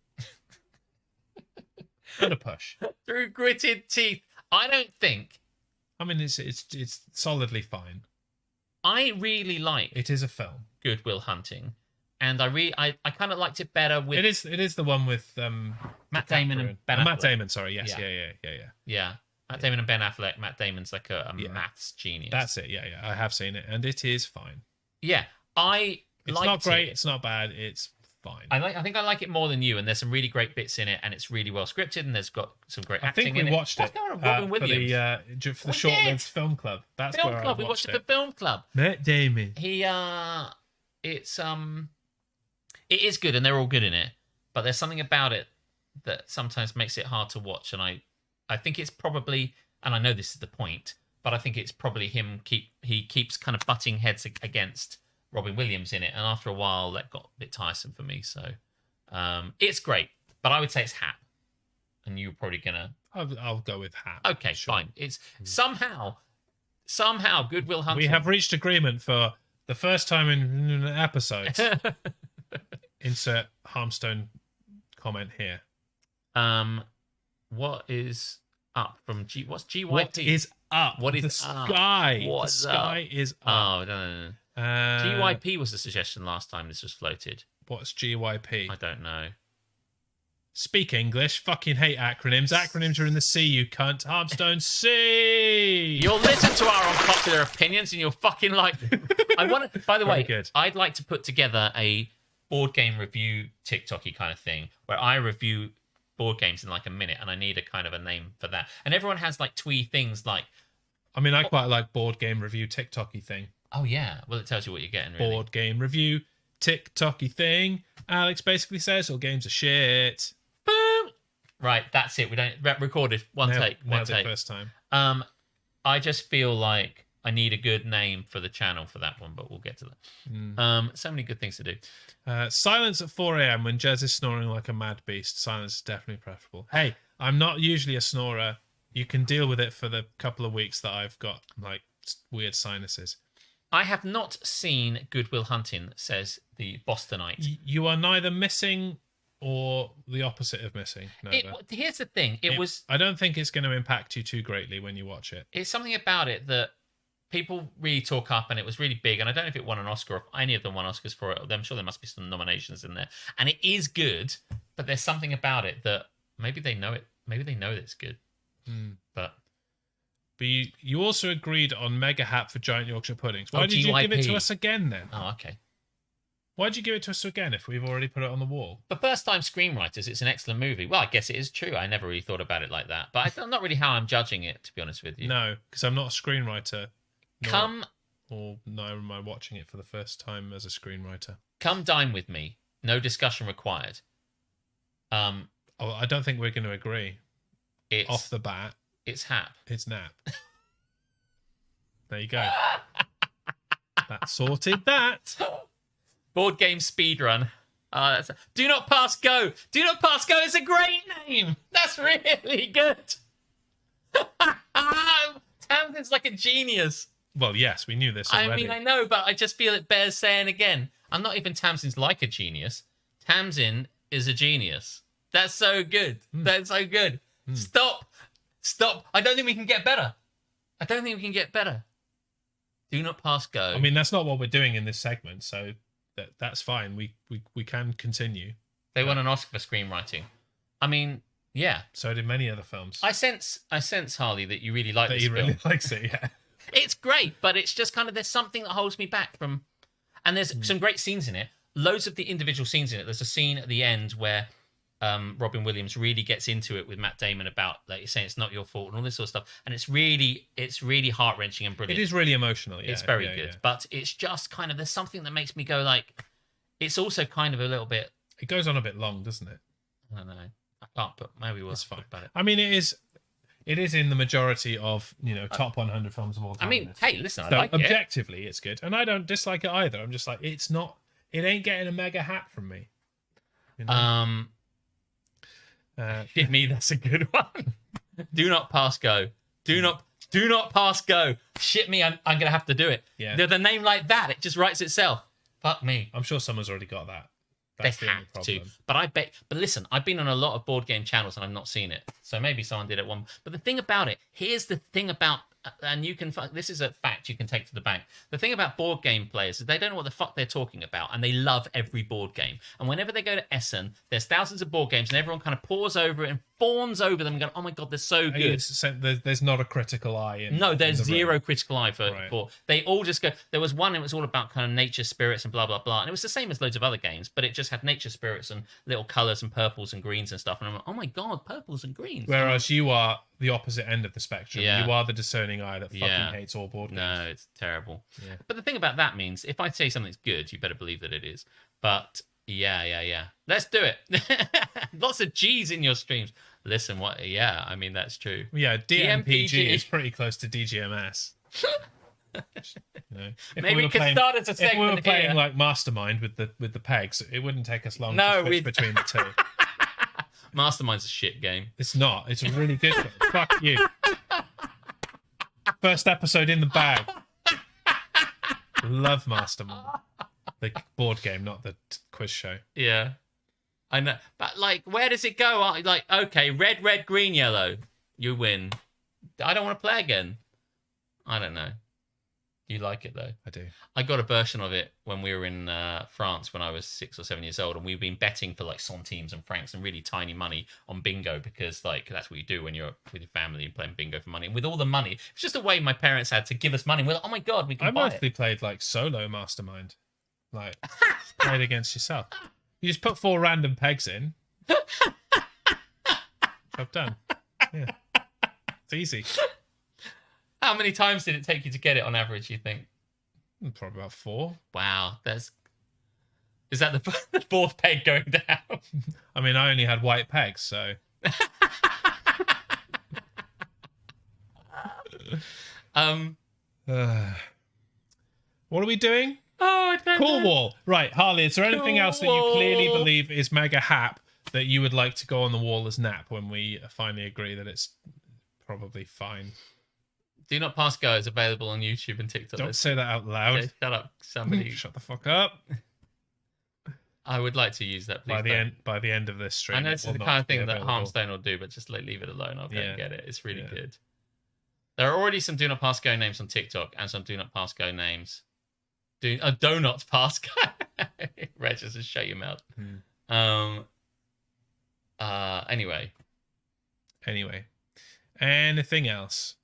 And a push. Through gritted teeth. I don't think. I mean, it's solidly fine. I really like It is a film. Goodwill Hunting, and I kind of liked it better with. It is the one with Matt Damon and Ben Affleck. Matt Damon. Sorry, yes, Yeah. yeah. Yeah, Matt Damon and Ben Affleck. Matt Damon's like a maths genius. That's it. Yeah. I have seen it, and it is fine. Yeah, It's not great. It's not bad. It's fine. I think I like it more than you, and there's some really great bits in it, and it's really well scripted, and there's got some great acting I think we watched it Robin Williams. for the short-lived film club. That's Film where Club. I We watched it for it. Film Club. Matt Damon. It is good, and they're all good in it, but there's something about it that sometimes makes it hard to watch, and I think it's probably, and I know this is the point, but I think it's probably he keeps kind of butting heads against Robin Williams in it, and after a while that got a bit tiresome for me. So it's great, but I would say it's hap. and you're probably gonna. I'll go with Hap. Okay, sure. fine. It's somehow Good Will Hunting. We have reached agreement for the first time in an episode. Insert Harmstone comment here. What is up from What's GYP? What is up? What is the sky? What's the sky is up. Oh, no. GYP was the suggestion last time this was floated. What's GYP? I don't know. Speak English. Fucking hate acronyms. Acronyms are in the C, you cunt. Harmstone C. You'll listen to our unpopular opinions and you'll fucking like them. By the way, good. I'd like to put together a board game review TikTok-y kind of thing where I review board games in like a minute, and I need a kind of a name for that. And everyone has like twee things like. I mean, I quite like board game review TikTok-y thing. Oh yeah, well it tells you what you're getting. Really. Board game review TikTok-y thing. Alex basically says all games are shit. Boom. Right, that's it. We don't recorded one take. First time. I just feel like I need a good name for the channel for that one, but we'll get to that. So many good things to do. Silence at 4 a.m. when Jez is snoring like a mad beast. Silence is definitely preferable. Hey, I'm not usually a snorer. You can deal with it for the couple of weeks that I've got like weird sinuses. I have not seen Good Will Hunting, says the Bostonite. You are neither missing or the opposite of missing. Here's the thing. I don't think it's going to impact you too greatly when you watch it. It's something about it that people really talk up, and it was really big. And I don't know if it won an Oscar or if any of them won Oscars for it. I'm sure there must be some nominations in there. And it is good, but there's something about it that maybe they know it. Maybe they know that it's good. But you also agreed on Mega Hat for Giant Yorkshire Puddings. Why did you give it to us again then? Oh, okay. Why did you give it to us again if we've already put it on the wall? For first-time screenwriters, it's an excellent movie. Well, I guess it is true. I never really thought about it like that. But I'm not really how I'm judging it, to be honest with you. No, because I'm not a screenwriter. Or neither am I watching it for the first time as a screenwriter. Come dine with me. No discussion required. I don't think we're going to agree. Off the bat. It's Hap. It's Nap. There you go. That sorted that. Board game speedrun. Do Not Pass Go. Do Not Pass Go is a great name. That's really good. Tamsin's like a genius. Well, yes, we knew this already. I mean, I know, but I just feel it bears saying again. I'm not even Tamsin's like a genius. Tamsin is a genius. That's so good. That's so good. Stop. I don't think we can get better. Do Not Pass Go. I mean, that's not what we're doing in this segment, so that's fine. We can continue. They won an Oscar for screenwriting. I mean, yeah. So did many other films. I sense, Harley, that you really like this film. That he really likes it, yeah. It's great, but it's just kind of, there's something that holds me back from... And there's some great scenes in it. Loads of the individual scenes in it. There's a scene at the end where Robin Williams really gets into it with Matt Damon about, like, saying it's not your fault and all this sort of stuff. And it's really heart-wrenching and brilliant. It is really emotional, yeah. It's very good. Yeah. But it's just kind of, there's something that makes me go, like... It's also kind of a little bit... It goes on a bit long, doesn't it? I don't know. I can't, but maybe we'll talk about it. I mean, it is in the majority of, top 100 films of all time. I mean, hey, listen, I so like objectively, it's good. And I don't dislike it either. I'm just like, it ain't getting a mega hat from me. Hit me, that's a good one. Do Not Pass Go. Do not pass go. Shit me, I'm going to have to do it. Yeah. The name like that, it just writes itself. Fuck me. I'm sure someone's already got that. That's they have to. But listen, I've been on a lot of board game channels and I've not seen it. So maybe someone did it one. But the thing about it, here's the thing about, and you can, this is a fact you can take to the bank. The thing about board game players is they don't know what the fuck they're talking about and they love every board game. And whenever they go to Essen, there's thousands of board games and everyone kind of pours over it and fawns over them and go, oh my God, they're so good. There's not a critical eye. No, there's zero critical eye for. They all just go, there was one, it was all about kind of nature spirits and blah, blah, blah. And it was the same as loads of other games, but it just had nature spirits and little colours and purples and greens and stuff. And I'm like, oh my God, purples and greens. Whereas you are the opposite end of the spectrum. Yeah. You are the discerning eye that fucking hates all board games. No, it's terrible. Yeah. But the thing about that means if I say something's good, you better believe that it is. But yeah. Let's do it. Lots of G's in your streams. Listen, what? Yeah, I mean, that's true. Yeah, DMPG is pretty close to DGMS. Maybe we could start as a segment. If we were playing like Mastermind with the pegs, it wouldn't take us long to switch between the two. Mastermind's a shit game. It's not. It's a really good game. Fuck you. First episode in the bag. Love Mastermind. The board game, not the quiz show. Yeah. I know. But, like, where does it go? Like, okay, red, red, green, yellow. You win. I don't want to play again. I don't know. You like it, though? I do. I got a version of it when we were in France when I was 6 or 7 years old, and we've been betting for, like, centimes and francs and really tiny money on bingo because, like, that's what you do when you're with your family and playing bingo for money. And with all the money, it's just a way my parents had to give us money. We're like, oh, my God, we can buy it. I mostly played, like, solo Mastermind. Like, played against yourself. You just put 4 random pegs in. Job done. Yeah. It's easy. How many times did it take you to get it on average, you think? Probably about 4. Wow. Is that the 4th peg going down? I mean, I only had white pegs, so... What are we doing? Oh, I don't Cool know. Wall. Right, Harley, is there anything Cool else that you clearly Wall. believe is mega hap that you would like to go on the wall as nap when we finally agree that it's probably fine? Do Not Pass Go is available on YouTube and TikTok. Don't say that out loud. Okay, shut up, somebody. Shut the fuck up. I would like to use that, please. By the end of this stream, I know it this is will the not kind of be thing that available. Harmstone will do, but just like leave it alone. I'll go and get it. It's really Yeah. good. There are already some Do Not Pass Go names on TikTok and some Do Not Pass Go names. Donut Pass Go. Reg, just shut your mouth. Anyway. Anything else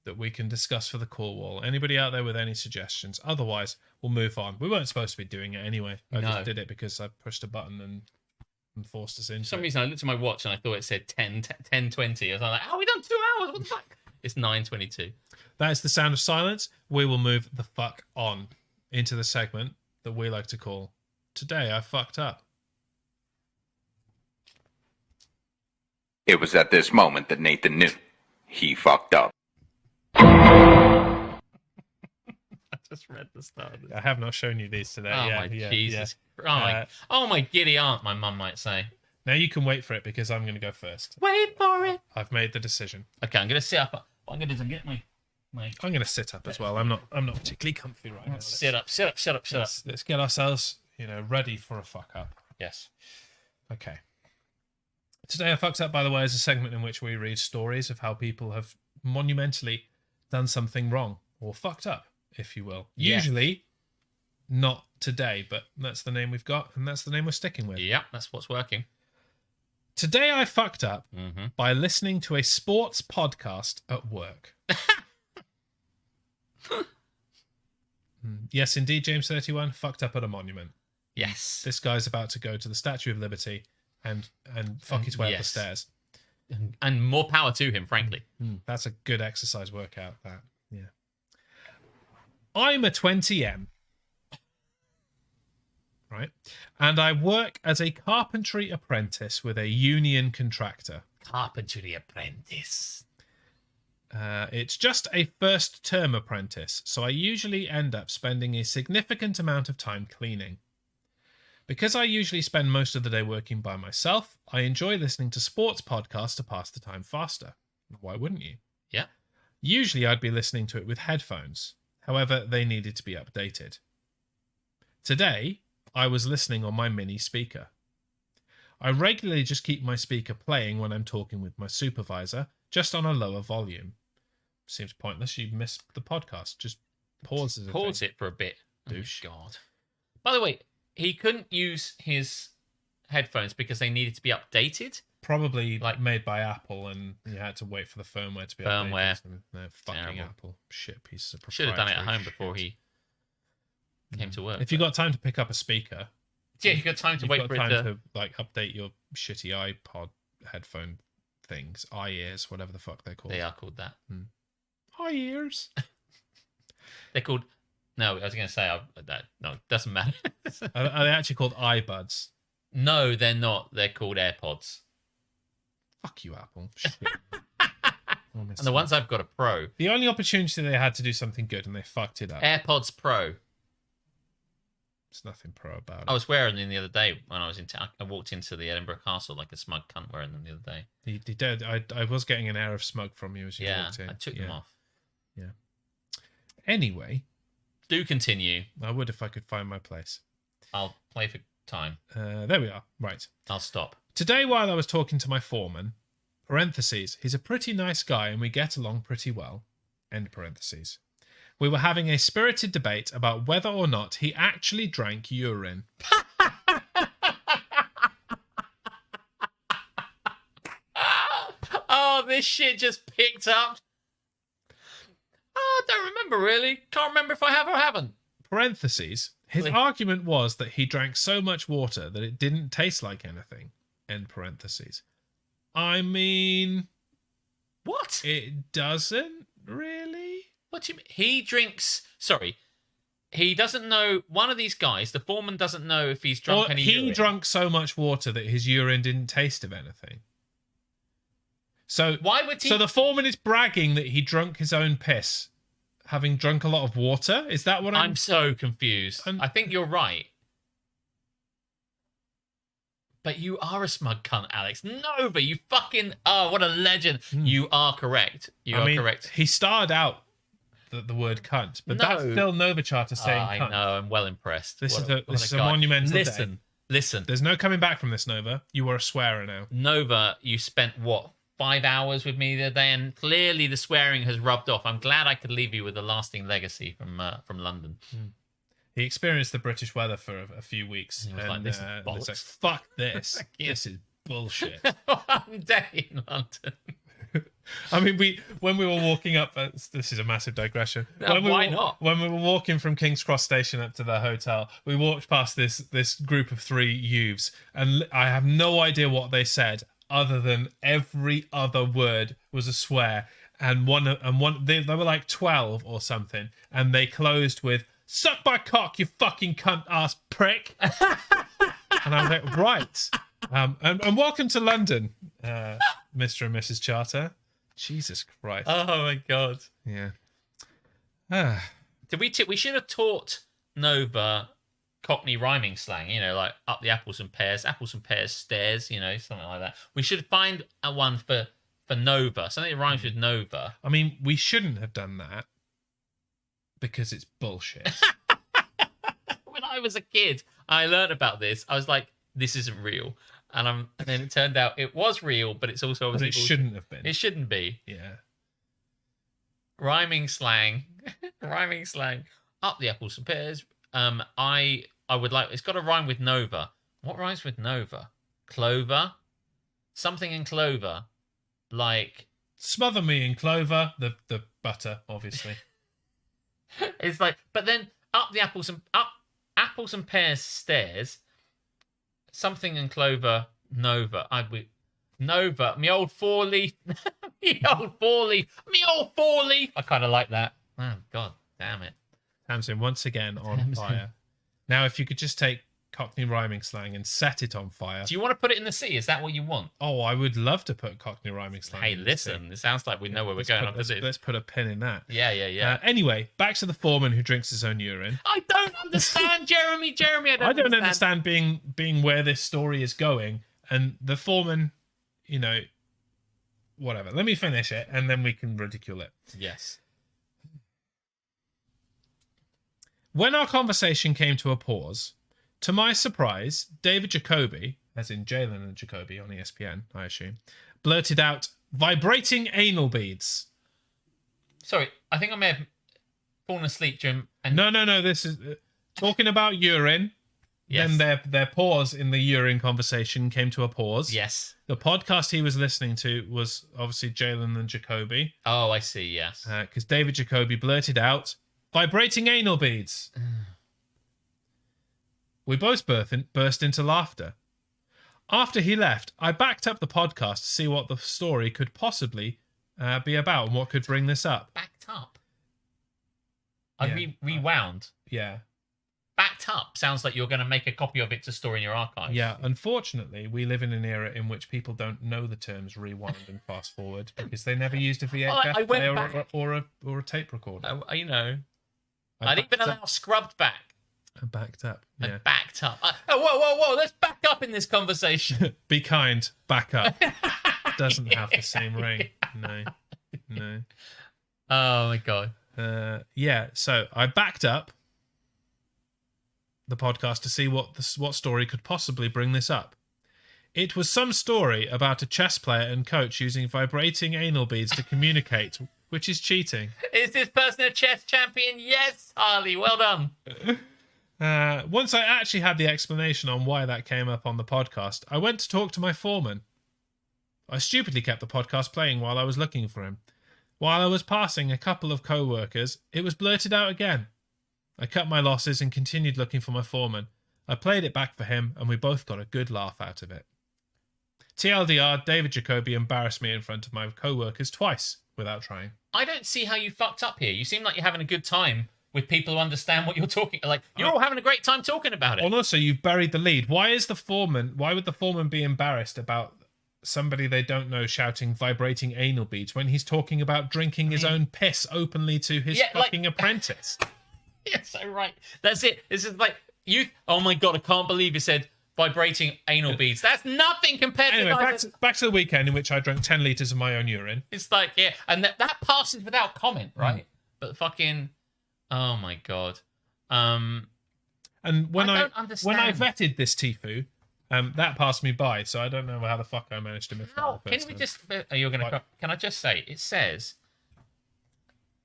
that we can discuss for the Cool Wall? Anybody out there with any suggestions? Otherwise, we'll move on. We weren't supposed to be doing it anyway. I just did it because I pushed a button and forced us into For some it. reason, I looked at my watch and I thought it said 10:20. I was like, oh, we done 2 hours. What the fuck? It's 9:22. That is the sound of silence. We will move the fuck on into the segment that we like to call Today I Fucked Up. It was at this moment that Nathan knew he fucked up. I just read the start of this. I have not shown you these today. Oh, my Jesus. Oh, my giddy aunt, my mum might say. Now you can wait for it because I'm going to go first. Wait for it. I've made the decision. Okay, I'm going to sit up. What I'm going to do is get my I'm going to sit up as well. I'm not particularly comfy right now. sit up. Let's get ourselves, ready for a fuck up. Yes. Okay. Today I Fucked Up, by the way, is a segment in which we read stories of how people have monumentally done something wrong or fucked up, if you will. Yeah. Usually not today, but that's the name we've got and that's the name we're sticking with. Yep, that's what's working. Today I fucked up Mm-hmm. by listening to a sports podcast at work. Yes, indeed, James 31 fucked up at a monument. Yes. This guy's about to go to the Statue of Liberty and fuck his way up the yes. stairs. And more power to him, frankly. That's a good exercise workout, that. Yeah. I'm a 20M. Right? And I work as a carpentry apprentice with a union contractor. Carpentry apprentice. It's just a first term apprentice, so I usually end up spending a significant amount of time cleaning. Because I usually spend most of the day working by myself, I enjoy listening to sports podcasts to pass the time faster. Why wouldn't you? Yeah. Usually I'd be listening to it with headphones. However, they needed to be updated. Today, I was listening on my mini speaker. I regularly just keep my speaker playing when I'm talking with my supervisor, just on a lower volume. Seems pointless. You missed the podcast. Just pause it. Pause it for a bit. Douche. Oh, God. By the way, he couldn't use his headphones because they needed to be updated. Probably like made by Apple, and you had to wait for the firmware to be Firmware. updated. No, fucking Terrible. Apple. Shit pieces of Should have done it at proprietary home before shit. he came to work. If you got time to pick up a speaker, Yeah, you got time to you've wait got for time it to... to like update your shitty iPod headphone things, iEars, whatever the fuck they're called. They are called that. iEars. They're called... No, I was going to say that. No, it doesn't matter. Are they actually called iBuds? No, they're not. They're called AirPods. Fuck you, Apple. Shit. And the ones I've got are Pro. The only opportunity they had to do something good and they fucked it up. AirPods Pro. There's nothing pro about it. I was wearing them the other day when I was in town. I walked into the Edinburgh Castle like a smug cunt wearing them the other day. He did. I was getting an air of smug from you as you walked in. I took them off. Yeah. Anyway. Do continue. I would if I could find my place. I'll play for time. There we are. Right. I'll stop. Today, while I was talking to my foreman, parentheses, he's a pretty nice guy and we get along pretty well, end parentheses. We were having a spirited debate about whether or not he actually drank urine. Oh, this shit just picked up. Oh, I don't remember really. Can't remember if I have or haven't. Parentheses, his argument was that he drank so much water that it didn't taste like anything, end parentheses. I mean... What? It doesn't really? What do you mean? He drinks... Sorry. He doesn't know... One of these guys, the foreman, doesn't know if he's drunk any urine. He drank so much water that his urine didn't taste of anything. So why would he... So the foreman is bragging that he drunk his own piss, having drunk a lot of water? Is that what I'm so confused. I think you're right. But you are a smug cunt, Alex. No, but you fucking... Oh, what a legend. You are correct. You are correct. He starred out the word cunt, but that's still Nova Charter saying cunt. I know, I'm well impressed. This is a monumental day. Listen. There's no coming back from this, Nova. You are a swearer now. Nova, you spent, 5 hours with me the other day, and clearly the swearing has rubbed off. I'm glad I could leave you with a lasting legacy from London. He experienced the British weather for a few weeks. He was like, this is bollocks. It's like, fuck this. This is bullshit. One day in London. I mean, when we were walking up, this is a massive digression. Why not? When we were walking from King's Cross Station up to the hotel, we walked past this group of 3 youths, and I have no idea what they said, other than every other word was a swear. And they were like 12 or something, and they closed with "Suck my cock, you fucking cunt ass prick." And I was like, right. And welcome to London, Mr. and Mrs. Charter. Jesus Christ. Oh my God. Yeah. We should have taught Nova Cockney rhyming slang, like up the apples and pears stairs, something like that. We should find a one for Nova, something that rhymes with Nova. I mean, we shouldn't have done that because it's bullshit. When I was a kid, I learned about this. I was like, this isn't real. And then it turned out it was real, but it's also obviously bullshit. Shouldn't have been. It shouldn't be. Yeah. Rhyming slang. Rhyming slang. Up the apples and pears. I would like... It's got to rhyme with Nova. What rhymes with Nova? Clover? Something in clover. Like... Smother me in clover. The butter, obviously. It's like... But then up the apples and pears stairs... Something in clover, Nova. Nova, me old 4-leaf. me old 4-leaf. I kind of like that. Oh, God damn it. Tamsin, once again on fire. Now, if you could just take Cockney rhyming slang and set it on fire. Do you want to put it in the sea? Is that what you want? Oh, I would love to put Cockney rhyming slang in the sea. It sounds like we know where we're going after this. Let's put a pin in that. Yeah. Anyway, back to the foreman who drinks his own urine. I don't understand, Jeremy. I don't understand being where this story is going. And the foreman, whatever. Let me finish it, and then we can ridicule it. Yes. When our conversation came to a pause, to my surprise, David Jacoby, as in Jalen and Jacoby on ESPN, I assume, blurted out, "Vibrating anal beads." Sorry, I think I may have fallen asleep during... No, this is... talking about urine. Yes. Then their pause in the urine conversation came to a pause. Yes. The podcast he was listening to was obviously Jalen and Jacoby. Oh, I see, yes. Because David Jacoby blurted out, "Vibrating anal beads." We both burst into laughter. After he left, I backed up the podcast to see what the story could possibly be about and what could bring this up. Backed up? I rewound. Yeah. Backed up sounds like you're going to make a copy of it to store in your archives. Yeah, unfortunately, we live in an era in which people don't know the terms rewind and fast forward because they never used a VHS player or a tape recorder. I'd even allow scrubbed back. I backed up. Yeah. I backed up. Whoa. Let's back up in this conversation. Be kind. Back up. Doesn't have the same ring. No. Oh, my God. Yeah, so I backed up the podcast to see what story could possibly bring this up. It was some story about a chess player and coach using vibrating anal beads to communicate, which is cheating. Is this person a chess champion? Yes, Harley. Well done. Once I actually had the explanation on why that came up on the podcast, I went to talk to my foreman. I stupidly kept the podcast playing while I was looking for him. While I was passing a couple of co-workers, it was blurted out again. I cut my losses and continued looking for my foreman. I played it back for him, and we both got a good laugh out of it. TLDR, David Jacoby embarrassed me in front of my co-workers twice without trying. I don't see how you fucked up here. You seem like you're having a good time with people who understand what you're talking. Like, you're all having a great time talking about it. And also, you've buried the lead. Why would the foreman be embarrassed about somebody they don't know shouting vibrating anal beads when he's talking about drinking his own piss openly to his fucking apprentice? You're so right. That's it. This is like, oh my God, I can't believe you said vibrating anal beads. That's nothing compared to... Back to the weekend in which I drank 10 litres of my own urine. It's like, yeah, and that passes without comment, right? But fucking... Oh my God. And when I don't understand. when I vetted this Tifu, that passed me by, so I don't know how the fuck I managed to miss that. Can I just say, it says,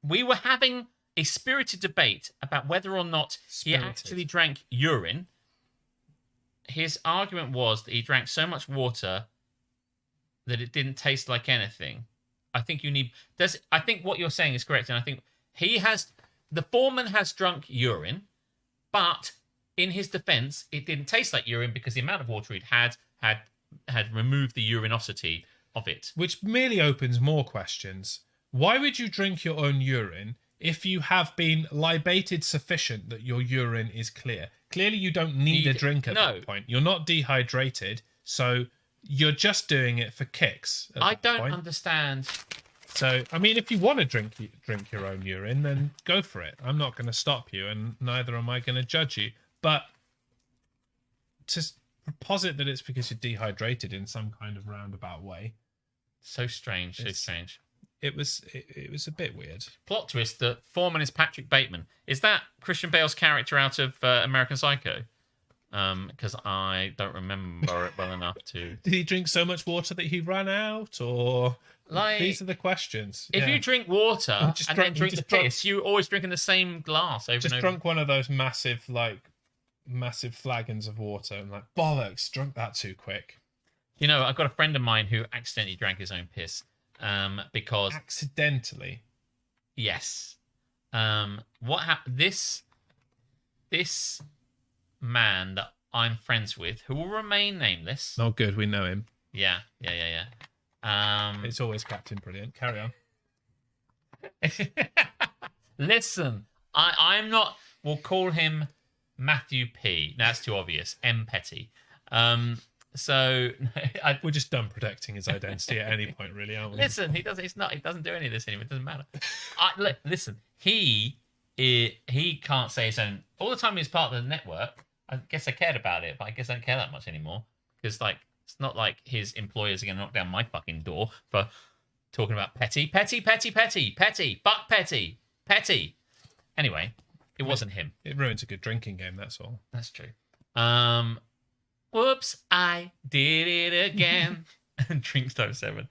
we were having a spirited debate about whether or not he actually drank urine. His argument was that he drank so much water that it didn't taste like anything. I think I think what you're saying is correct, and I think the foreman has drunk urine, but in his defense, it didn't taste like urine because the amount of water he'd had removed the urinosity of it. Which merely opens more questions. Why would you drink your own urine if you have been libated sufficient that your urine is clear? Clearly, you don't need a drink at that point. You're not dehydrated, so you're just doing it for kicks. I don't understand. So, I mean, if you want to drink your own urine, then go for it. I'm not going to stop you, and neither am I going to judge you. But to posit that it's because you're dehydrated in some kind of roundabout way. So strange, so strange. It was a bit weird. Plot twist, the foreman is Patrick Bateman. Is that Christian Bale's character out of American Psycho? Because I don't remember it well enough to... Did he drink so much water that he ran out? Or... These are the questions. If you drink water then drink the piss, you always drink in the same glass over and over. Just drunk one of those massive flagons of water and like, bollocks, drunk that too quick. You know, I've got a friend of mine who accidentally drank his own piss. Because accidentally, yes. What happened? This man that I'm friends with, who will remain nameless. Oh, good, we know him. Yeah. It's always Captain Brilliant. Carry on. Listen, I'm not. We'll call him Matthew P. No, that's too obvious. M. Petty. So we're just done protecting his identity at any point, really, aren't we? Listen, he doesn't do any of this anymore. It doesn't matter. Listen, he can't say his own. All the time he was part of the network, I guess I cared about it, but I guess I don't care that much anymore because it's not like his employers are going to knock down my fucking door for talking about petty, fuck petty. Anyway, it wasn't him. It ruins a good drinking game. That's all. That's true. Whoops, I did it again. Drinks times 7.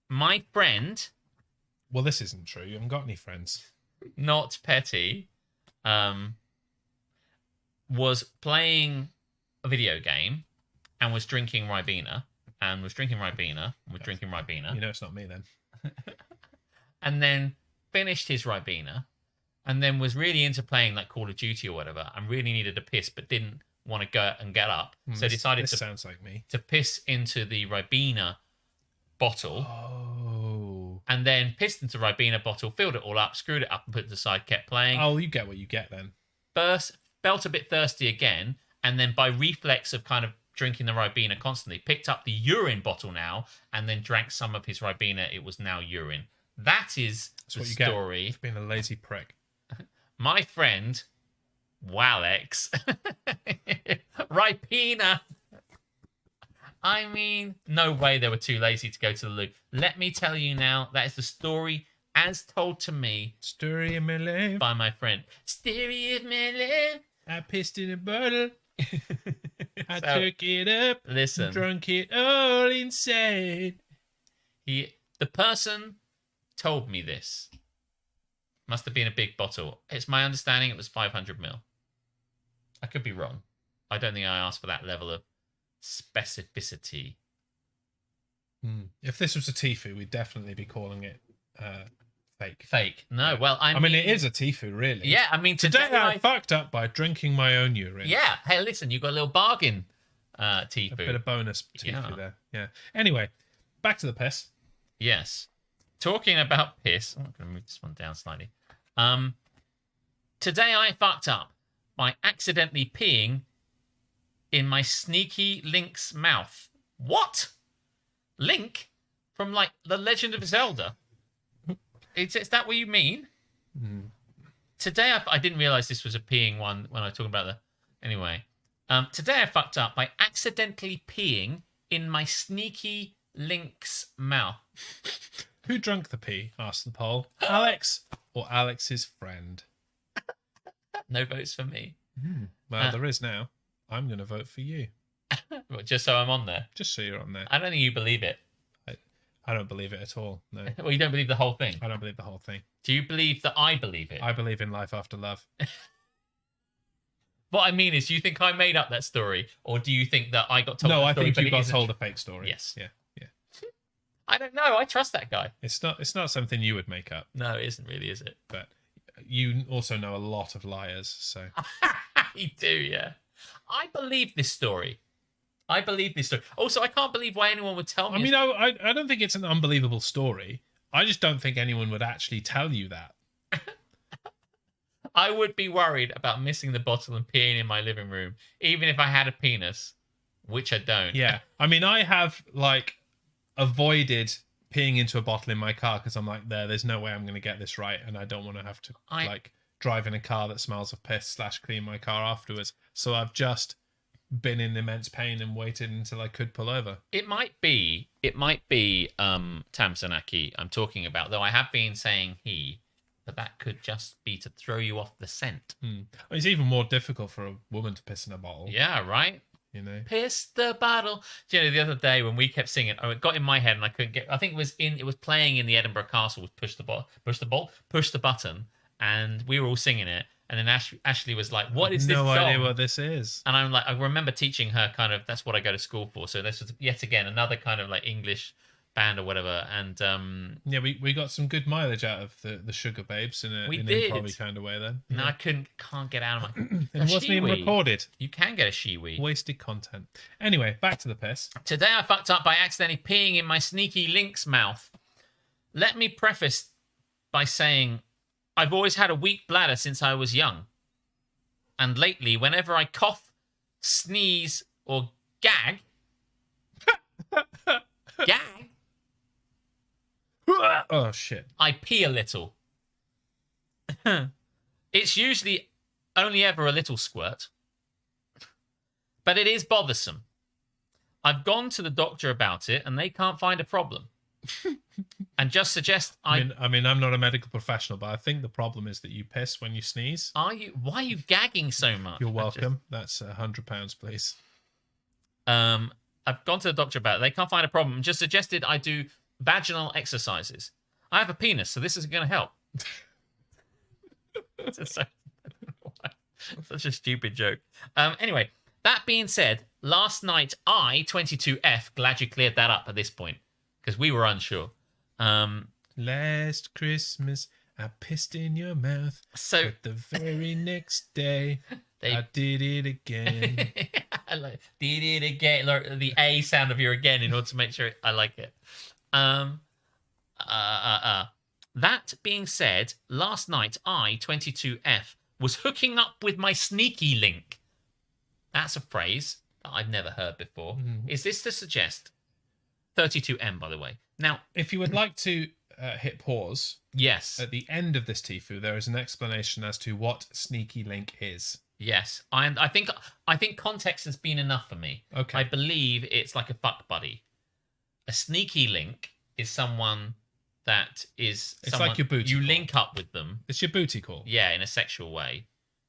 My friend... Well, this isn't true. You haven't got any friends. Not Petty. Was playing a video game and was drinking Ribena. You know it's not me then. And then finished his Ribena. And then was really into playing like Call of Duty or whatever, and really needed a piss, but didn't want to go and get up. So decided sounds like me. To piss into the Ribena bottle. Oh. And then pissed into the Ribena bottle, filled it all up, screwed it up and put it to the side, kept playing. Oh, you get what you get then. First, felt a bit thirsty again, and then by reflex of kind of drinking the Ribena constantly, picked up the urine bottle now, and then drank some of his Ribena. It was now urine. That's what the story. Get for being a lazy prick. my friend, Walex, Ripena. I mean, no way they were too lazy to go to the loo. Let me tell you now, that is the story as told to me. Story of my life. By my friend. Story of my life. I pissed in a bottle. I So, took it up. Listen. Drunk it all inside. The person told me this. Must have been a big bottle. It's my understanding it was 500ml. I could be wrong. I don't think I asked for that level of specificity. If this was a Tfue, we'd definitely be calling it fake. Fake. No, well, I mean, it is a Tfue, really. Yeah, I mean, today I fucked up by drinking my own urine. Yeah. Hey, listen, you got a little bargain, Tfue. A bit of bonus Tfue there. Yeah. Anyway, back to the piss. Yes. Talking about piss. I'm going to move this one down slightly. Today I fucked up by accidentally peeing in my sneaky Link's mouth. What? Link? From, like, The Legend of Zelda? Is that what you mean? Today I didn't realize this was a peeing one when I was talking about the... Anyway. Today I fucked up by accidentally peeing in my sneaky Link's mouth. Who drunk the pee? Asked the poll. Alex or Alex's friend? No votes for me. Well, there is now. I'm going to vote for you. Just so I'm on there. Just so you're on there. I don't think you believe it. I don't believe it at all. No. Well, you don't believe the whole thing. I don't believe the whole thing. Do you believe that I believe it? I believe in life after love. What I mean is, do you think I made up that story, or do you think that I got told? No, that I story, think but you it got isn't told true? a fake story. Yes. Yeah. I don't know. I trust that guy. It's not something you would make up. No, it isn't really, is it? But you also know a lot of liars, so. You do, yeah. I believe this story. Also, I can't believe why anyone would tell me. I mean, I don't think it's an unbelievable story. I just don't think anyone would actually tell you that. I would be worried about missing the bottle and peeing in my living room, even if I had a penis, which I don't. Yeah. I mean, I have, like, avoided peeing into a bottle in my car because I'm like, there's no way I'm going to get this right, and I don't want to have to, like, drive in a car that smells of piss / clean my car afterwards. So I've just been in immense pain and waited until I could pull over. It might be Tamsanaki I'm talking about, though I have been saying he, but that could just be to throw you off the scent. It's even more difficult for a woman to piss in a bottle. Yeah, right? You know? Piss the bottle. Do you know, the other day when we kept singing, it got in my head and I couldn't get, I think it was playing in the Edinburgh Castle with push the button, and we were all singing it. And then Ashley was like, "What is this song?" No idea what this is. And I'm like, I remember teaching her kind of, that's what I go to school for. So this was yet again another kind of like English band or whatever. And yeah, we got some good mileage out of the Sugar Babes in an improv kind of way then. No, I can't get out of my. It wasn't even recorded. You can get a shiwi. Wasted content. Anyway, back to the piss. Today I fucked up by accidentally peeing in my sneaky Link's mouth. Let me preface by saying, I've always had a weak bladder since I was young. And lately, whenever I cough, sneeze, or gag... Oh, shit. I pee a little. It's usually only ever a little squirt. But it is bothersome. I've gone to the doctor about it, and they can't find a problem. And just suggest I mean, I'm not a medical professional, but I think the problem is that you piss when you sneeze. Why are you gagging so much? You're welcome. That's £100, please. I've gone to the doctor about it. They can't find a problem. And just suggested I do vaginal exercises. I have a penis, so this isn't going to help. Such a stupid joke. Anyway, that being said, last night I, 22F, glad you cleared that up at this point, because we were unsure. Last Christmas, I pissed in your mouth. But the very next day, I did it again. I like did it again. The A sound of your again in order to make sure I like it. That being said, last night I, 22F, was hooking up with my sneaky link. That's a phrase that I've never heard before. Is this to suggest 32M, by the way? Now, if you would like to hit pause, Yes. at the end of this Tfue, there is an explanation as to what Sneaky Link is. Yes. I think context has been enough for me. Okay. I believe it's like a fuck buddy. A sneaky link is someone that is... It's someone, like your booty you call. link up with them. It's your booty call. Yeah, in a sexual way.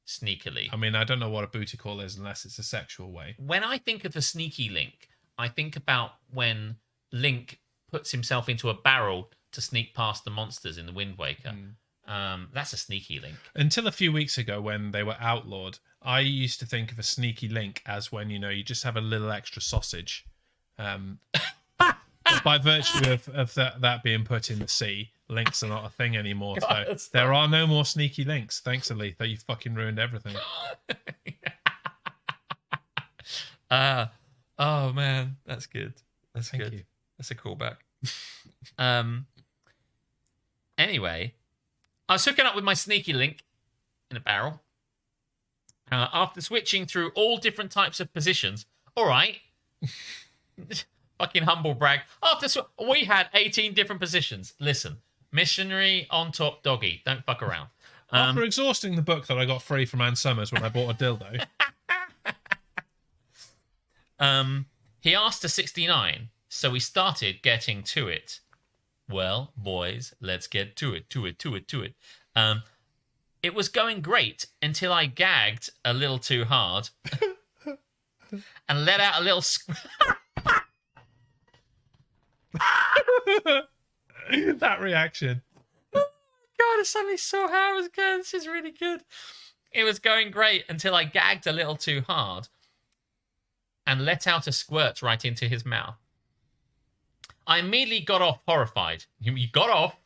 Sneakily. I mean, I don't know what a booty call is unless it's a sexual way. When I think of a sneaky link, I think about when Link puts himself into a barrel to sneak past the monsters in the Wind Waker. That's a sneaky link. Until a few weeks ago when they were outlawed, I used to think of a sneaky link as when, you just have a little extra sausage. By virtue of that being put in the sea, links are not a thing anymore. God, so there are no more sneaky links. Thanks, Aletha. You fucking ruined everything. Oh, man. That's good. That's Thank good. you. That's a callback. Anyway, I was hooking up with my sneaky link in a barrel. After switching through all different types of positions. All right. Fucking humble brag. We had 18 different positions. Listen, missionary, on top, doggy. Don't fuck around. After exhausting the book that I got free from Ann Summers when I bought a dildo. He asked to 69, so we started getting to it. Well, boys, let's get to it. It was going great until I gagged a little too hard and let out a little... That reaction. God, it's suddenly so how it was good. This is really good. It was going great until I gagged a little too hard and let out a squirt right into his mouth. I immediately got off horrified. He got off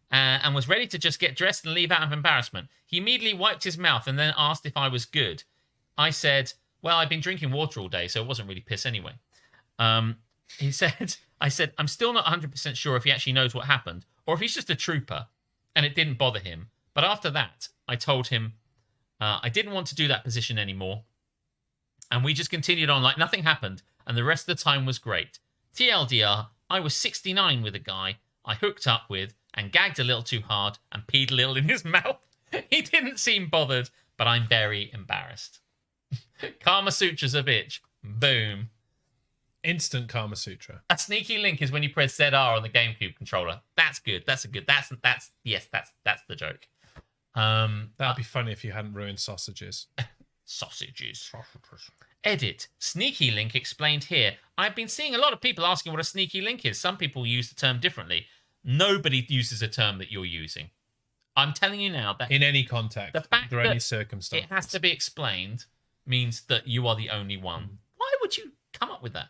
and was ready to just get dressed and leave out of embarrassment. He immediately wiped his mouth and then asked if I was good. I said, well, I've been drinking water all day, so it wasn't really piss anyway. I said, I'm still not 100% sure if he actually knows what happened or if he's just a trooper and it didn't bother him. But after that, I told him I didn't want to do that position anymore. And we just continued on like nothing happened. And the rest of the time was great. TLDR, I was 69 with a guy I hooked up with and gagged a little too hard and peed a little in his mouth. He didn't seem bothered, but I'm very embarrassed. Kama Sutra's a bitch. Boom. Instant Kama Sutra. A sneaky link is when you press ZR on the GameCube controller. That's good. That's the joke. That'd be funny if you hadn't ruined sausages. Sausages. Edit. Sneaky link explained here. I've been seeing a lot of people asking what a sneaky link is. Some people use the term differently. Nobody uses a term that you're using. I'm telling you now that in any context, the fact under that any circumstance, it has to be explained means that you are the only one. Why would you come up with that?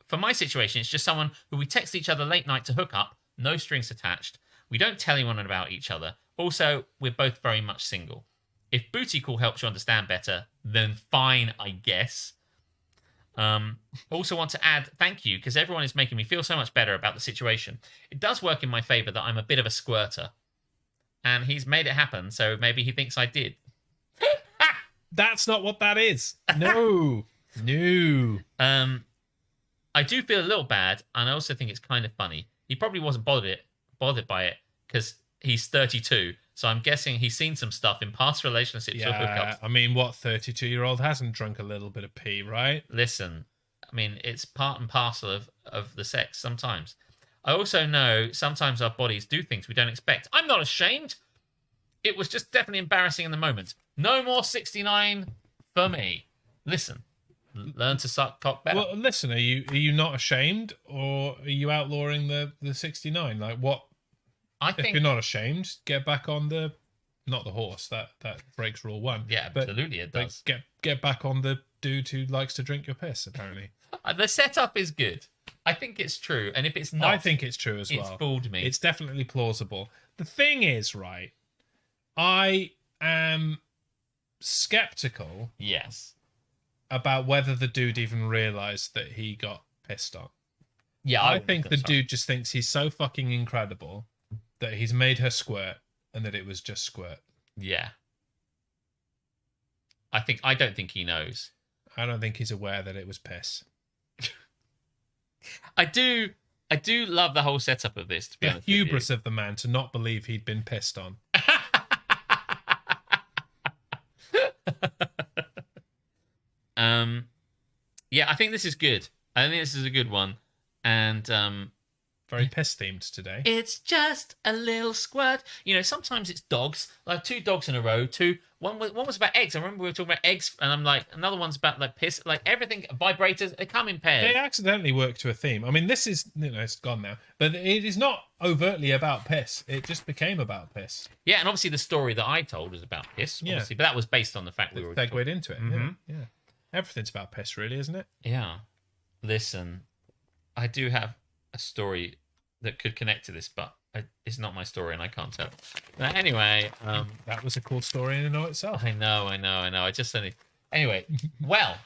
For my situation, it's just someone who we text each other late night to hook up, no strings attached. We don't tell anyone about each other. Also, we're both very much single. If booty call helps you understand better, then fine, I guess. Also want to add thank you because everyone is making me feel so much better about the situation. It does work in my favour that I'm a bit of a squirter. And he's made it happen, so maybe he thinks I did. That's not what that is. No. No. I do feel a little bad, and I also think it's kind of funny. He probably wasn't bothered by it because he's 32, so I'm guessing he's seen some stuff in past relationships or hookups. I mean, what 32-year-old hasn't drunk a little bit of pee, right? Listen, I mean, it's part and parcel of the sex sometimes. I also know sometimes our bodies do things we don't expect. I'm not ashamed. It was just definitely embarrassing in the moment. No more 69 for me. Listen. Learn to suck cock better. Well, listen, are you not ashamed, or are you outlawing the 69? Like, what? If you're not ashamed, get back on not the horse. That breaks rule 1. Yeah, absolutely, it does. Get back on the dude who likes to drink your piss. Apparently, the setup is good. I think it's true, and if it's not, I think it's true as well. It's fooled me. It's definitely plausible. The thing is, right? I am skeptical. Yes. About whether the dude even realised that he got pissed on. Yeah, I think the dude just thinks he's so fucking incredible that he's made her squirt and that it was just squirt. Yeah. I don't think he knows. I don't think he's aware that it was piss. I do I do love the whole setup of this, to be The honest with you. hubris of the man to not believe he'd been pissed on. Yeah, I think this is good. I think this is a good one. And Very piss themed today. it's just a little squirt. You know, sometimes it's dogs. Like 2 dogs in a row. One was about eggs. I remember we were talking about eggs, and I'm like, another one's about like piss. Like everything, vibrators. They come in pairs. They accidentally work to a theme. I mean, this is, it's gone now, but it is not overtly about piss. It just became about piss. Yeah, and obviously the story that I told was about piss. Yeah. Obviously, but that was based on the fact we were Segued into it. Mhm. Yeah. Everything's about piss, really, isn't it? Yeah. Listen, I do have a story that could connect to this, but it's not my story and I can't tell. But anyway, That was a cool story in and of itself. I know. I just only... Anyway, well,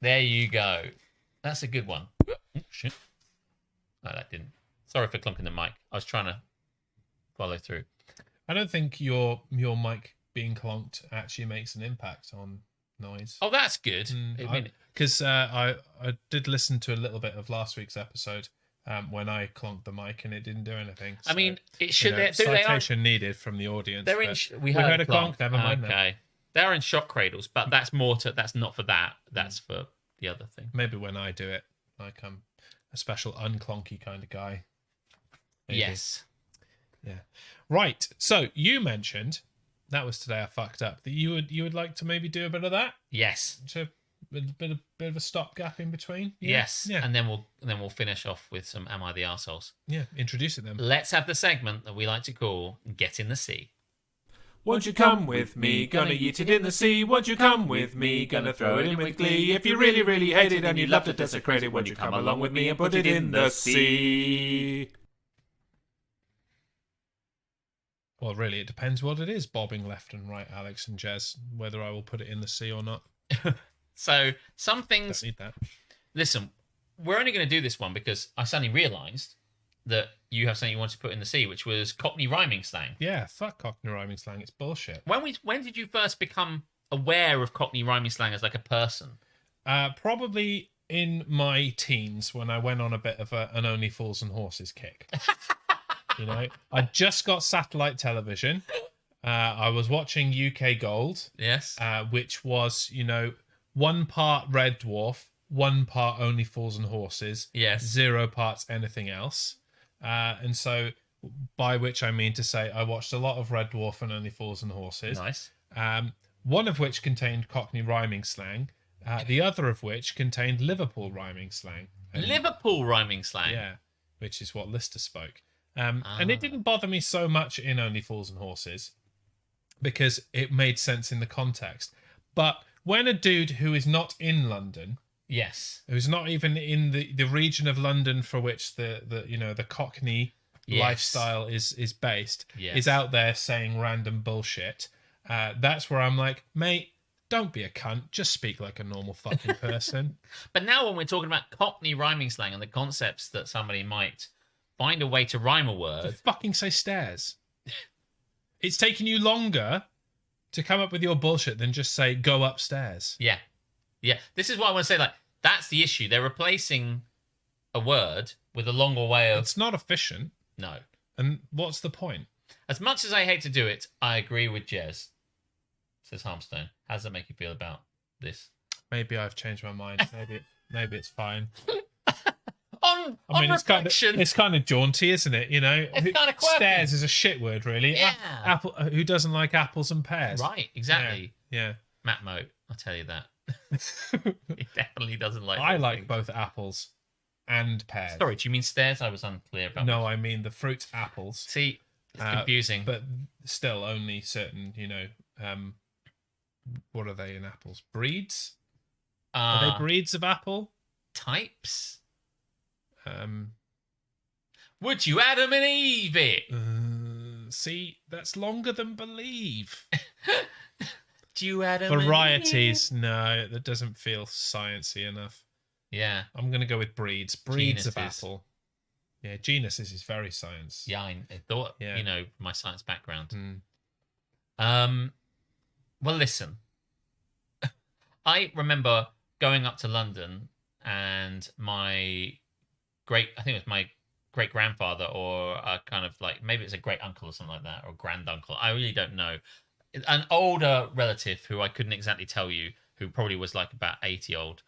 there you go. That's a good one. Oh, shit. No, that didn't. Sorry for clunking the mic. I was trying to follow through. I don't think your mic being clonked actually makes an impact on noise. Oh, that's good. Because I did listen to a little bit of last week's episode when I clonked the mic and it didn't do anything. So, I mean, it should... citation needed from the audience. They're in... but We heard a clonk. clonk. Never mind. Okay. They're in shock cradles, but that's more to... That's not for that. That's for the other thing. Maybe when I do it, like I'm a special unclonky kind of guy. Maybe. Yes. Yeah. Right. So you mentioned that was today I fucked up that you would like to maybe do a bit of that Yes. to a bit of a stopgap in between. Yeah. Yes. Yeah. And then we'll finish off with some Am I the Arseholes? Yeah. Introduce it then. Let's have the segment that we like to call Get in the Sea. Won't you come with me? Gonna eat it in the sea. Won't you come with me? Gonna throw it in with glee. If you really, really hate it and you'd love to desecrate it, won't you come along with me and put it in the sea? Well, really, it depends what it is, bobbing left and right, Alex and Jez, whether I will put it in the sea or not. So some Don't things... need that. Listen, we're only going to do this one because I suddenly realised that you have something you wanted to put in the sea, which was Cockney rhyming slang. Yeah, fuck Cockney rhyming slang. It's bullshit. When did you first become aware of Cockney rhyming slang as like a person? Probably in my teens when I went on a bit of an Only Fools and Horses kick. You know, I just got satellite television. I was watching UK Gold. Yes. Which was, 1 part Red Dwarf, 1 part Only Fools and Horses. Yes. 0 parts anything else. And so, by which I mean to say, I watched a lot of Red Dwarf and Only Fools and Horses. Nice. One of which contained Cockney rhyming slang. The other of which contained Liverpool rhyming slang. Liverpool rhyming slang. Yeah, which is what Lister spoke. And it didn't bother me so much in Only Fools and Horses because it made sense in the context. But when a dude who is not in London, Yes. who's not even in the region of London for which the Cockney Yes. lifestyle is based, Yes. is out there saying random bullshit, that's where I'm like, mate, don't be a cunt. Just speak like a normal fucking person. But now when we're talking about Cockney rhyming slang and the concepts that somebody might find a way to rhyme a word... Just fucking say stairs. It's taking you longer to come up with your bullshit than just say go upstairs. Yeah. Yeah. This is what I want to say. Like, that's the issue. They're replacing a word with a longer way of... It's not efficient. No. And what's the point? As much as I hate to do it, I agree with Jez, says Harmstone. How does that make you feel about this? Maybe I've changed my mind. Maybe it's fine. On reflection... It's kind of jaunty, isn't it? It's kind of quirky. Stairs is a shit word, really. Yeah. Apple. Who doesn't like apples and pears? Right, exactly. Yeah. Matt Moat, I'll tell you that. He definitely doesn't like I those like things. both apples and pears. Sorry, do you mean stairs? I was unclear about No, I mean the fruit apples. See, it's confusing. But still, only certain, what are they in apples? Breeds? Are they breeds of apple? Types? Um, Would you Adam and Eve it? See, that's longer than believe. Do you Adam and Eve? Varieties, no, that doesn't feel sciencey enough. Yeah. I'm going to go with breeds. Breeds of Genuses. apple. Yeah, genuses is very science. Yeah, I thought, Yeah. My science background. Mm. Well, listen. I remember going up to London and I think it was my great grandfather or a kind of like maybe it's a great uncle or something like that, or grand uncle. I really don't know. An older relative who I couldn't exactly tell you, who probably was like about 80 old,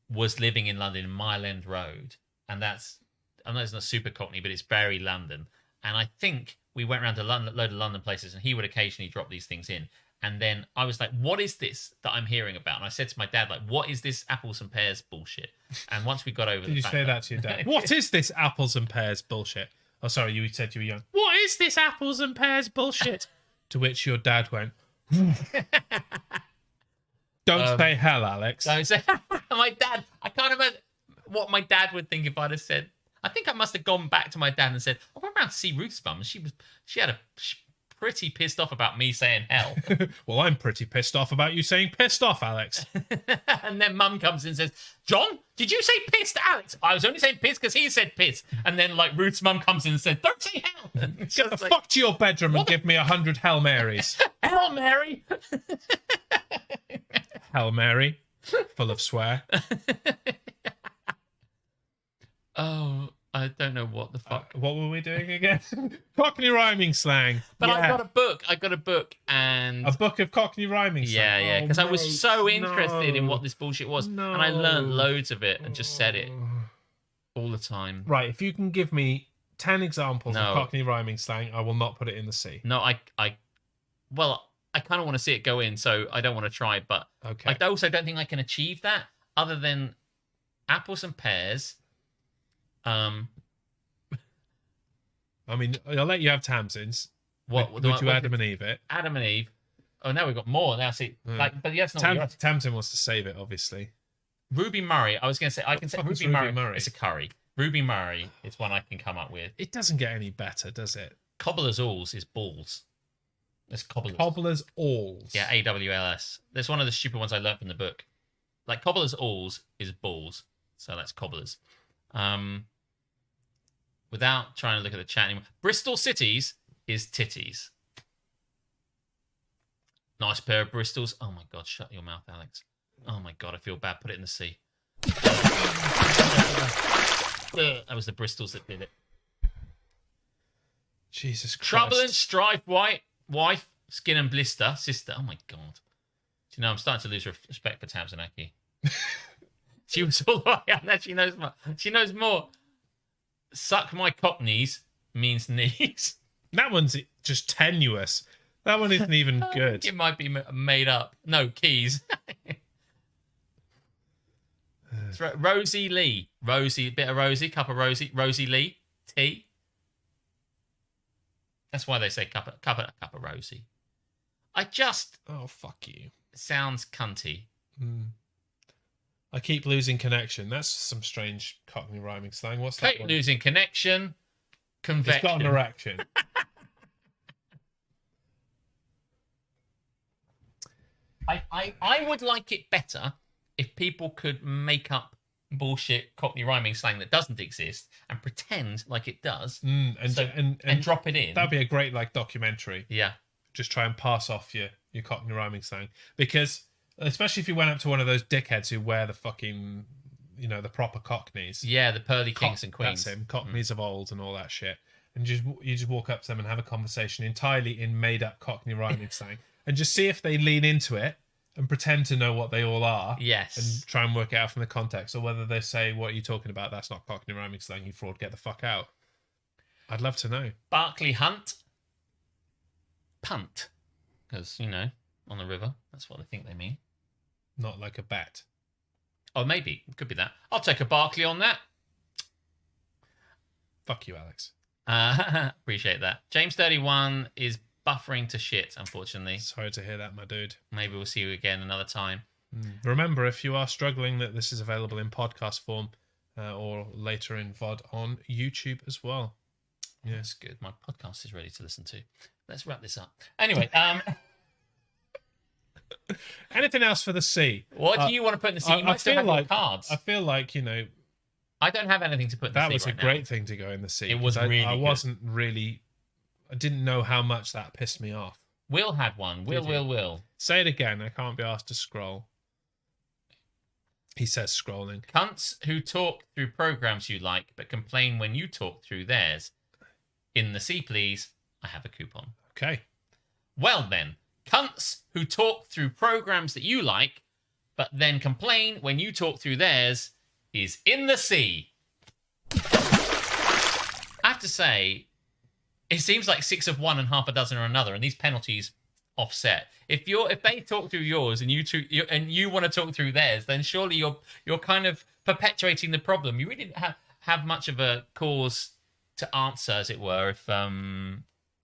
was living in London, Mile End Road, and that's, I know it's not super Cockney, but it's very London. And I think we went around to a load of London places, and he would occasionally drop these things in. And then I was like, what is this that I'm hearing about? And I said to my dad, like, what is this apples and pears bullshit? And once we got over Did you say that to your dad? What is this apples and pears bullshit? Oh, sorry, you said you were young. What is this apples and pears bullshit? To which your dad went, don't say hell, Alex. Don't say my dad. I can't imagine what my dad would think if I'd have said. I think I must have gone back to my dad and said, I went round to see Ruth's mum, and she had pretty pissed off about me saying hell. Well, I'm pretty pissed off about you saying pissed off, Alex. And then mum comes in and says, John, did you say pissed, Alex? I was only saying piss because he said piss. And then like Ruth's mum comes in and said, don't say hell. Get the fuck to your bedroom and give me 100 Hail Marys. Hail Mary. Hail Mary, full of swear. Oh, I don't know what the fuck. What were we doing again? Cockney rhyming slang. But yeah. I got a book and... A book of Cockney rhyming slang? Yeah, because I was so interested in what this bullshit was. No. And I learned loads of it and just said it all the time. Right, if you can give me 10 examples of Cockney rhyming slang, I will not put it in the sea. No, I kind of want to see it go in, so I don't want to try, but okay. I also don't think I can achieve that other than apples and pears. I mean, I'll let you have Tamsins. Would you Adam and Eve it? Adam and Eve. Oh, now we've got more. Now see, but yes, not Tamsin wants to save it, obviously. Ruby Murray. I was going to say I can say Ruby Murray. It's a curry. Ruby Murray is one I can come up with. It doesn't get any better, does it? Cobbler's Alls is balls. It's cobblers. Cobbler's Alls. Yeah, AWLS. That's one of the stupid ones I learned from the book. Like Cobbler's Alls is balls, so that's cobblers. Without trying to look at the chat anymore, Bristol Cities is titties. Nice pair of Bristols. Oh my god, shut your mouth, Alex. Oh my god, I feel bad. Put it in the sea. That was the Bristols that did it. Jesus Christ. Trouble and strife, wife, skin and blister, sister. Oh my god. Do you know, I'm starting to lose respect for Tamsinaki. She was all the way up there. She knows more. She knows more. Suck my cockneys means knees. That one's just tenuous. That one isn't even good. It might be made up. No, keys. Rosie Lee. Rosie, bit of Rosie, cup of Rosie. Rosie Lee. Tea. That's why they say cup of Rosie. Oh, fuck you. Sounds cunty. I keep losing connection. That's some strange Cockney rhyming slang. What's that one? Losing connection. Convection. It's got an erection. I would like it better if people could make up bullshit Cockney rhyming slang that doesn't exist and pretend like it does, and drop it in. That'd be a great documentary. Yeah, just try and pass off your Cockney rhyming slang, because especially if you went up to one of those dickheads who wear the fucking, the proper Cockneys. Yeah, the pearly kings and queens. That's him, Cockneys of old and all that shit. And you just walk up to them and have a conversation entirely in made up Cockney rhyming slang, and just see if they lean into it and pretend to know what they all are. Yes. And try and work it out from the context, or whether they say, what are you talking about? That's not Cockney rhyming slang, you fraud, get the fuck out. I'd love to know. Barclay Hunt. Punt. Because, on the river. That's what I think they mean. Not like a bet. Oh, maybe. It could be that. I'll take a Barclay on that. Fuck you, Alex. Appreciate that. James 31 is buffering to shit, unfortunately. Sorry to hear that, my dude. Maybe we'll see you again another time. Remember, if you are struggling, that this is available in podcast form or later in VOD on YouTube as well. Yeah, that's good. My podcast is ready to listen to. Let's wrap this up. Anyway, anything else for the sea? What do you want to put in the sea? You might still have your cards. I feel like, I don't have anything to put in the sea. That was right a great thing to go in the sea. It was really good. I didn't know how much that pissed me off. Will had one. Will. Say it again. I can't be asked to scroll. He says scrolling. Cunts who talk through programs you like but complain when you talk through theirs. In the sea, please. I have a coupon. Okay. Well then, cunts who talk through programs that you like but then complain when you talk through theirs is in the sea. I have to say, it seems like 6 of one and half a dozen or another, and these penalties offset. If they talk through yours and you want to talk through theirs, then surely you're kind of perpetuating the problem. You really don't have much of a cause to answer, as it were,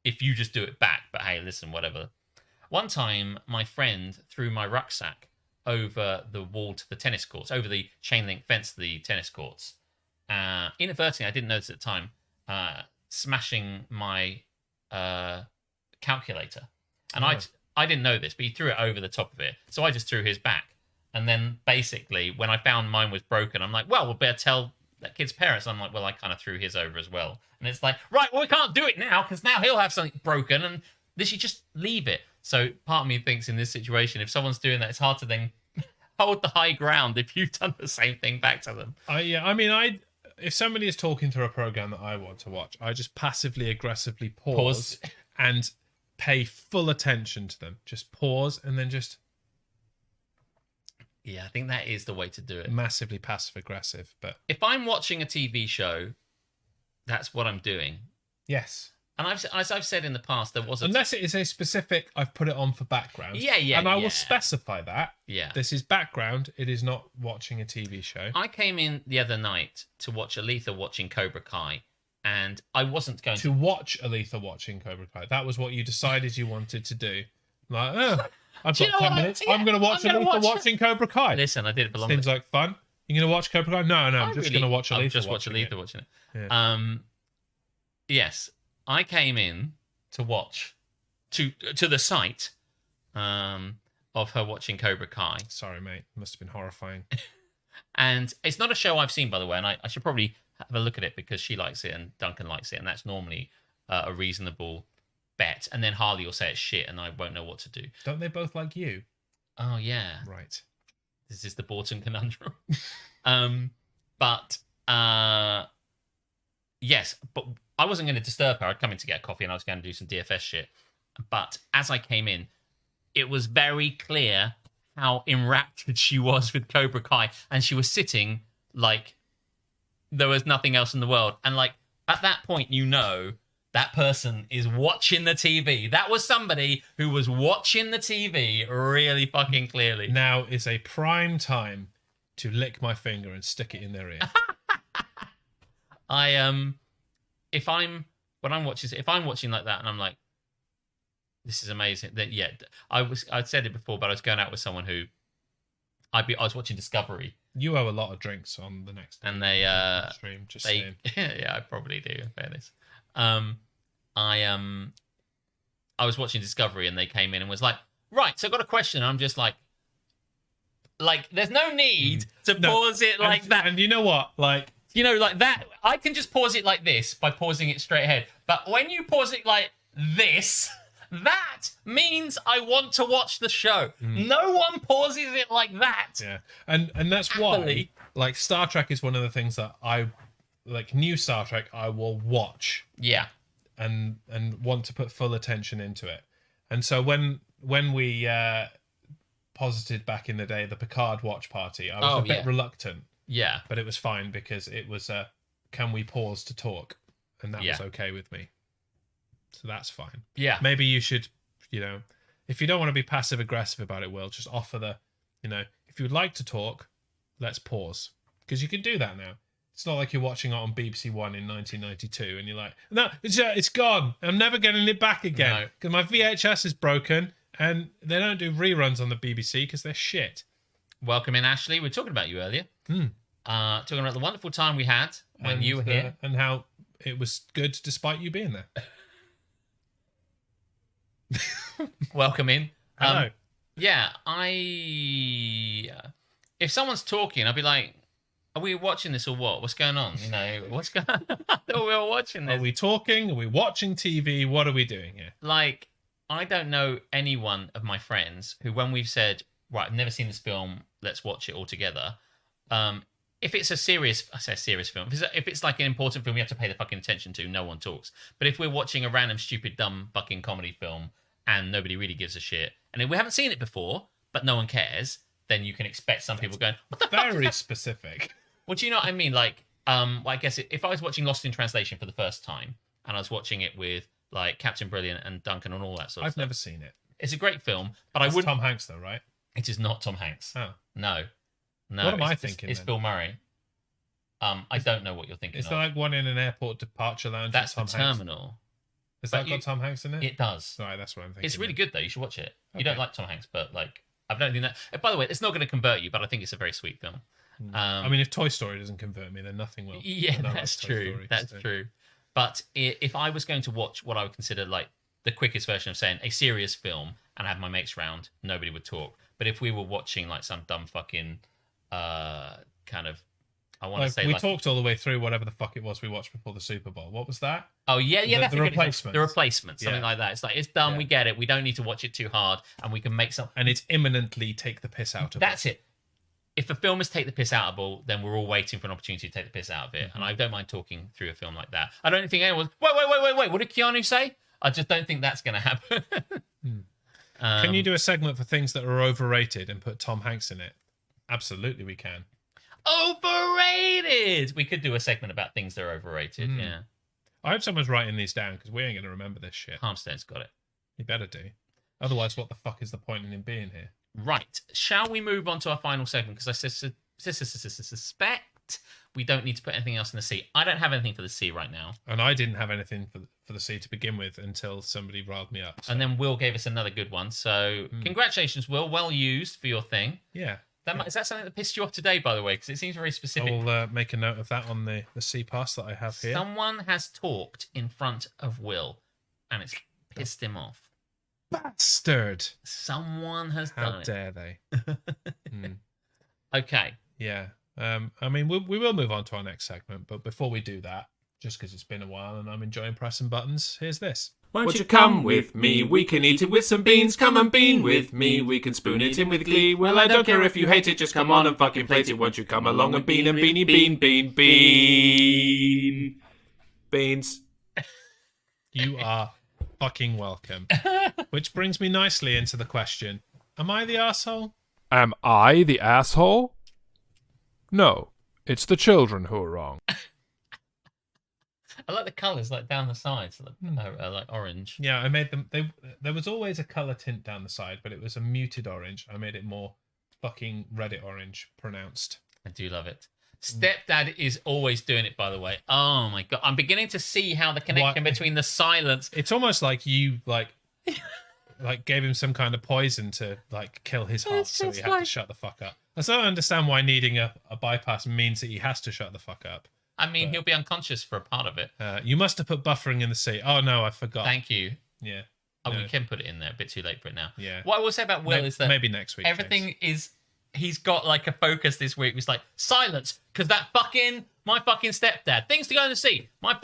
if you just do it back. But hey, listen, whatever. One time, my friend threw my rucksack over the wall to the tennis courts, over the chain link fence to the tennis courts. Inadvertently, I didn't notice at the time, smashing my calculator. And I didn't know this, but he threw it over the top of it. So I just threw his back. And then basically, when I found mine was broken, I'm like, well, we'll better tell that kid's parents. I'm like, well, I kind of threw his over as well. And it's like, right, well, we can't do it now because now he'll have something broken and they should just leave it. So part of me thinks in this situation, if someone's doing that, it's hard to then hold the high ground if you've done the same thing back to them. If somebody is talking through a program that I want to watch, I just passively aggressively pause. And pay full attention to them. Just pause and then just... Yeah, I think that is the way to do it. Massively passive-aggressive, but... If I'm watching a TV show, that's what I'm doing. Yes. And as I've said in the past, there was unless it is a specific, I've put it on for background. Yeah. And I will specify that. Yeah. This is background. It is not watching a TV show. I came in the other night to watch Aletha watching Cobra Kai. And I wasn't going to watch Aletha watching Cobra Kai. That was what you decided you wanted to do. Like, I've got 10 minutes. I'm going to watch Aletha watching Cobra Kai. Listen, I did it for longer. Seems like fun. You're going to watch Cobra Kai? No, I'm just going to watch Aletha. Just watch Aletha watching it. Yeah. Yes, I came in to watch to the site of her watching Cobra Kai. Sorry, mate. Must have been horrifying. And it's not a show I've seen, by the way, and I should probably have a look at it because she likes it and Duncan likes it, and that's normally a reasonable bet. And then Harley will say it's shit, and I won't know what to do. Don't they both like you? Oh yeah, right. This is the Borton conundrum. Yes, but I wasn't going to disturb her. I'd come in to get a coffee, and I was going to do some DFS shit. But as I came in, it was very clear how enraptured she was with Cobra Kai, and she was sitting like there was nothing else in the world. And like at that point, you know that person is watching the TV. That was somebody who was watching the TV really fucking clearly. Now is a prime time to lick my finger and stick it in their ear. If I'm watching like that and I'm like, this is amazing. Then yeah, I'd said it before, but I was going out with someone who I was watching Discovery. You owe a lot of drinks on the next and they stream. Just saying. Yeah, I probably do. In fairness, I was watching Discovery and they came in and was like, right, so I've got a question. And I'm just like there's no need to pause it like that. And you know what? Like that. I can just pause it like this by pausing it straight ahead. But when you pause it like this, that means I want to watch the show. No one pauses it like that. Yeah, and that's Happily. why, like, Star Trek is one of the things that I like. New Star Trek, I will watch. Yeah, and want to put full attention into it. And so when we posited back in the day the Picard watch party, I was a bit reluctant. Yeah, but it was fine because it was can we pause to talk, and that was okay with me. So that's fine. Yeah. Maybe you should, if you don't want to be passive aggressive about it, Will, just offer if you would like to talk, let's pause. Because you can do that now. It's not like you're watching it on BBC One in 1992 and you're like, no, it's gone. I'm never getting it back again. Because my VHS is broken and they don't do reruns on the BBC because they're shit. Welcome in, Ashley. We were talking about you earlier. Talking about the wonderful time we had when you were here. And how it was good despite you being there. Welcome in. Hello. Yeah, if someone's talking, I'll be like, are we watching this or what? What's going on? What's going on? I thought we were watching this. Are we talking? Are we watching TV? What are we doing here? Like, I don't know anyone of my friends who, when we've said, right, I've never seen this film, let's watch it all together, if it's a serious, I say a serious film, if it's like an important film you have to pay the fucking attention to, no one talks. But if we're watching a random, stupid, dumb fucking comedy film and nobody really gives a shit, and if we haven't seen it before, but no one cares, then you can expect some people going, what the fuck? Very specific. Well, do you know what I mean? Like, I guess if I was watching Lost in Translation for the first time, and I was watching it with like Captain Brilliant and Duncan and all that sort of stuff. I've never seen it. It's a great film, but It's I wouldn't. Tom Hanks though, right? It is not Tom Hanks. Oh. No. What am I thinking? It's then? Bill Murray. I don't know what you're thinking Is of. there like one in an airport departure lounge? That's with the Tom Hanks? terminal. Has that got Tom Hanks in it? It does. Right, that's what I'm thinking. It's really good though. You should watch it. You Okay. don't like Tom Hanks, but like I don't think that. By the way, it's not going to convert you, but I think it's a very sweet film. I mean, if Toy Story doesn't convert me, then nothing will. Yeah, And I that's like Toy true. Story, That's so- true. But if I was going to watch what I would consider like the quickest version of saying a serious film and have my mates round, nobody would talk. But if we were watching like some dumb fucking kind of, I want to say we like, talked all the way through whatever the fuck it was we watched before the Super Bowl. What was that? oh yeah, The- that's the a good example. Replacements. The Replacements, something Yeah. like that. It's like it's done. Yeah. We get it. We don't need to watch it too hard, and we can make some. And it's imminently take the piss out of That's it. If a film is take the piss out of, then we're all waiting for an opportunity to take the piss out of it. Mm-hmm. And I don't mind talking through a film like that. I don't think anyone. Wait. What did Keanu say? I just don't think that's going to happen. Can you do a segment for things that are overrated and put Tom Hanks in it? Absolutely, we can. Overrated. We could do a segment about things that are overrated. Yeah. I hope someone's writing these down because we ain't going to remember this shit. Harmstone's got it. You better do. Otherwise, what the fuck is the point in him being here? Right. Shall we move on to our final segment? Because I suspect we don't need to put anything else in the sea. I don't have anything for the sea right now. And I didn't have anything for the sea to begin with until somebody riled me up. So. And then Will gave us another good one. So congratulations, Will. Well used for your thing. Yeah. Is that something that pissed you off today, by the way? Because it seems very specific. I'll make a note of that on the sea pass that I have here. Someone has talked in front of Will, and it's pissed him off. Bastard! Someone has How done it. dare they? Okay. Yeah. I mean, we will move on to our next segment, but before we do that, just because it's been a while and I'm enjoying pressing buttons, here's this. Won't you come with me? We can eat it with some beans. Come and bean with me. We can spoon it in with glee. Well, I don't care if you hate it. Just come on and fucking plate it. Won't you come along and bean and beanie bean bean bean beans? You are fucking welcome. Which brings me nicely into the question: am I the arsehole? Am I the asshole? No, it's the children who are wrong. I like the colours, like down the sides, like orange. Yeah, I made them. There was always a color tint down the side, but it was a muted orange. I made it more fucking Reddit orange pronounced. I do love it. Stepdad is always doing it, by the way. Oh my god, I'm beginning to see how the connection between the silence. It's almost like you like gave him some kind of poison to like kill his heart, so he had to shut the fuck up. I still don't understand why needing a bypass means that he has to shut the fuck up. I mean, he'll be unconscious for a part of it. You must have put buffering in the sea. Oh no, I forgot. Thank you. Yeah. Oh, No. we can put it in there. A bit too late for it now. Yeah. What I will say about Will is that maybe next week. everything is. He's got like a focus this week. It's like silence because my fucking stepdad. Things to go and see. My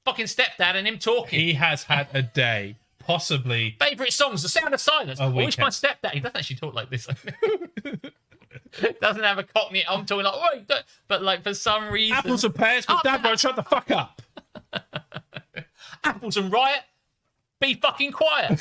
fucking stepdad and him talking. He has had a day, possibly. Favorite songs: The Sound of Silence. I wish my stepdad. He doesn't actually talk like this. Doesn't have a cockney. I'm talking like, wait, but like for some reason, Apples and pears, but Dad won't shut the fuck up. Apples and riot. Be fucking quiet.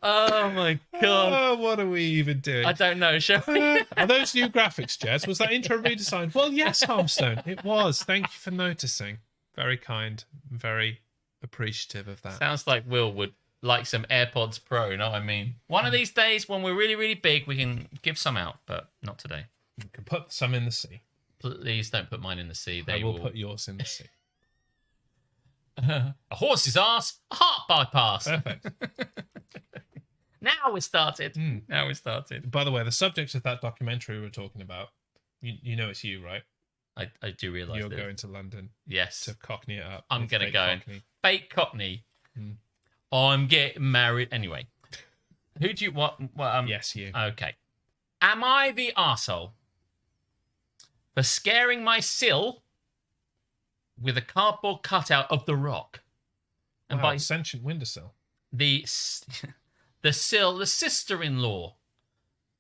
Oh my god. Oh, what are we even doing? I don't know. Shall we? Are those new graphics, Jez? Was that intro redesigned? Well, yes, Harmstone. It was. Thank you for noticing. Very kind. Very appreciative of that. Sounds like Will would like some AirPods Pro. Know what I mean? One of these days, when we're really, really big, we can give some out, but not today. You can put some in the sea. Please don't put mine in the sea. I will put yours in the sea. A horse's ass, a heart bypass. Perfect. Now we started. Now we started. By the way, the subject of that documentary we were talking about, you know it's you, right? I do realise You're this. going to London Yes. to Cockney it up. I'm with going to fake go and Cockney. fake Cockney. I'm getting married. Anyway. Who do you... What? Yes, you. Okay. Am I the arsehole for scaring my sill with a cardboard cutout of The Rock? And Wow, by sentient windowsill. the The sister-in-law.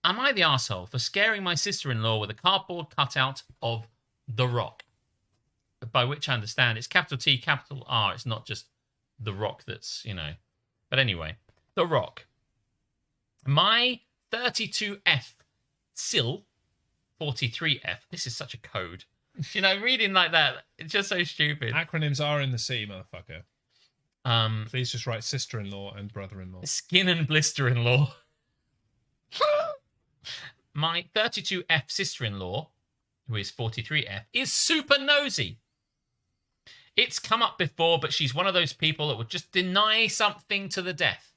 Am I the arsehole for scaring my sister-in-law with a cardboard cutout of The Rock? By which I understand it's capital T, capital R. It's not just The Rock that's, you know. But anyway, The Rock. My 32F SIL 43F. This is such a code. You know, reading like that, it's just so stupid. Acronyms are in the sea, motherfucker. Please just write sister-in-law and brother-in-law. Skin and blister-in-law. My 32F sister-in-law, who is 43F, is super nosy. It's come up before, but she's one of those people that would just deny something to the death.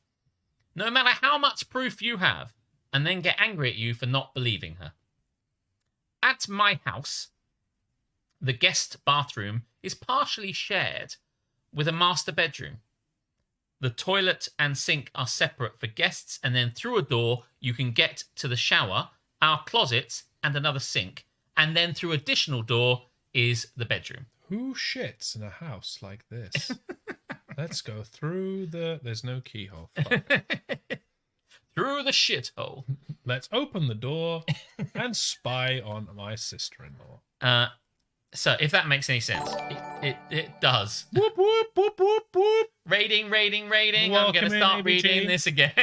No matter how much proof you have, and then get angry at you for not believing her. At my house, the guest bathroom is partially shared with a master bedroom. The toilet and sink are separate for guests, and then through a door, you can get to the shower, our closets, and another sink. And then through additional door is the bedroom. Who shits in a house like this? Let's go through the... There's no keyhole. Fuck. Through the shithole. Let's open the door and spy on my sister-in-law. So, if that makes any sense, it does. Whoop, whoop, whoop, whoop, whoop. Rating. Welcome I'm going to start in, reading this again.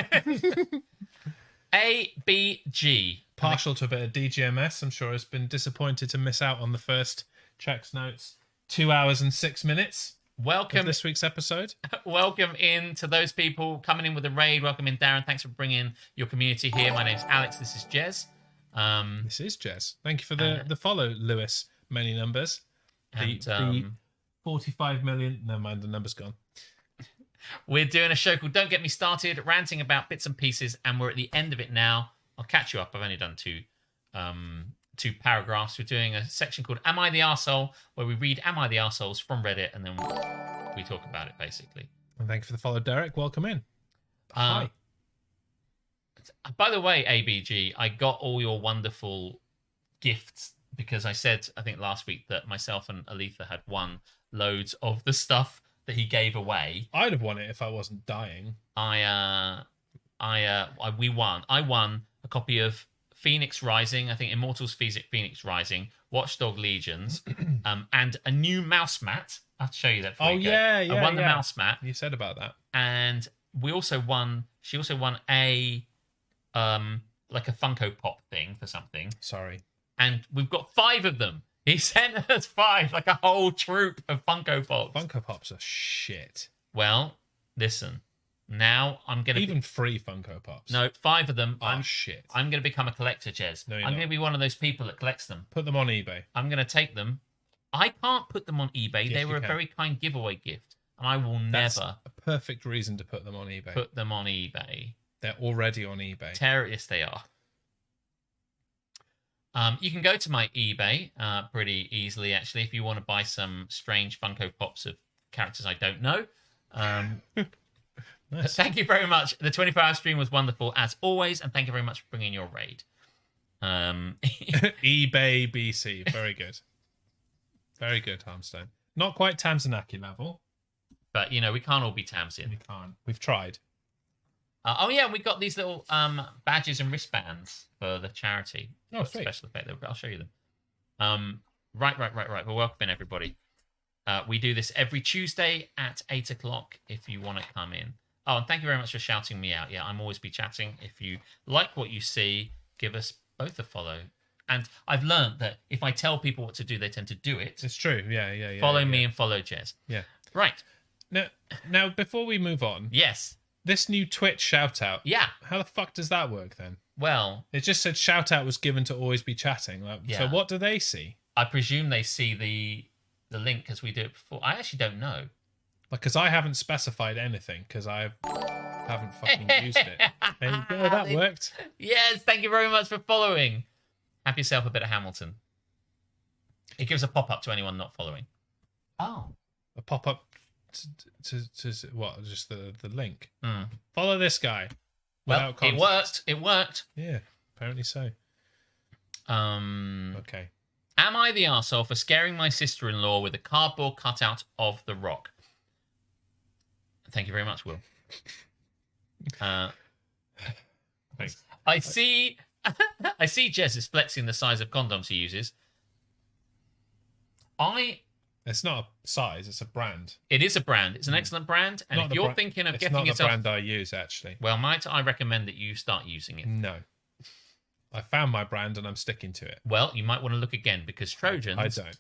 ABG. Partial to a bit of DGMS. I'm sure has been disappointed to miss out on the first checks notes 2 hours and 6 minutes. Welcome this week's episode. Welcome in to those people coming in with a raid. Welcome in, Darren. Thanks for bringing your community here. My name's Alex. This is Jez. This is Jez. Thank you for the follow, Lewis. Many numbers. The 45 million. Never mind, the number's gone. We're doing a show called Don't Get Me Started, ranting about bits and pieces, and we're at the end of it now. I'll catch you up. I've only done two paragraphs. We're doing a section called Am I the Arsehole, where we read Am I the Arseholes from Reddit, and then we talk about it, basically. And thank you for the follow, Derek. Welcome in. Hi. By the way, ABG, I got all your wonderful gifts because I said, I think last week, that myself and Aletha had won loads of the stuff that he gave away. I'd have won it if I wasn't dying. We won. I won a copy of Phoenix Rising, I think Immortals Phoenix Rising, Watchdog Legions, and a new mouse mat. I'll show you that. I won the mouse mat. You said about that. And we also won. She also won a like a Funko Pop thing for something. Sorry. And we've got 5 of them. He sent us 5, like a whole troop of Funko Pops. Funko Pops are shit. Well, listen. Now I'm gonna even free Funko Pops. No, 5 of them. Shit. I'm gonna become a collector, Jez. No, I'm gonna be one of those people that collects them. Put them on eBay. I'm gonna take them. I can't put them on eBay. Yes, they were a can. very kind giveaway gift, and I will That's never a perfect reason to put them on eBay. put them on eBay. They're already on eBay. Yes, they are. You can go to my eBay pretty easily, actually, if you want to buy some strange Funko Pops of characters I don't know. Nice. Thank you very much. The 24-hour stream was wonderful, as always, and thank you very much for bringing your raid. eBay BC. Very good. Very good, Harmstone. Not quite Tamsinaki level. But, you know, we can't all be Tamsin. We can't. We've tried. We got these little badges and wristbands for the charity. Oh, sweet. Special effect. I'll show you them. Right. Well, welcome in, everybody. We do this every Tuesday at 8 o'clock if you want to come in. Oh, and thank you very much for shouting me out. Yeah, I'm always be chatting. If you like what you see, give us both a follow. And I've learned that if I tell people what to do, they tend to do it. It's true. Yeah. Follow me and follow Jez. Yeah. Right. Now, before we move on. Yes. This new Twitch shout out. Yeah. How the fuck does that work then? Well, it just said shout out was given to always be chatting. So what do they see? I presume they see the link as we do it before. I actually don't know. Because I haven't specified anything because I haven't fucking used it. There you go. That worked. Yes. Thank you very much for following. Have yourself a bit of Hamilton. It gives a pop-up to anyone not following. Oh. A pop-up to what? Just the link. Mm. Follow this guy. Well, it worked. It worked. Yeah, apparently so. Okay. Am I the arsehole for scaring my sister-in-law with a cardboard cutout of The Rock? Thank you very much, Will. Thanks. I see Jez is flexing the size of condoms he uses. It's not a size, it's a brand. It is a brand. It's an excellent brand. And if you're thinking of getting yourself... It's not the brand I use, actually. Well, might I recommend that you start using it? No. I found my brand and I'm sticking to it. Well, you might want to look again because Trojans... I don't.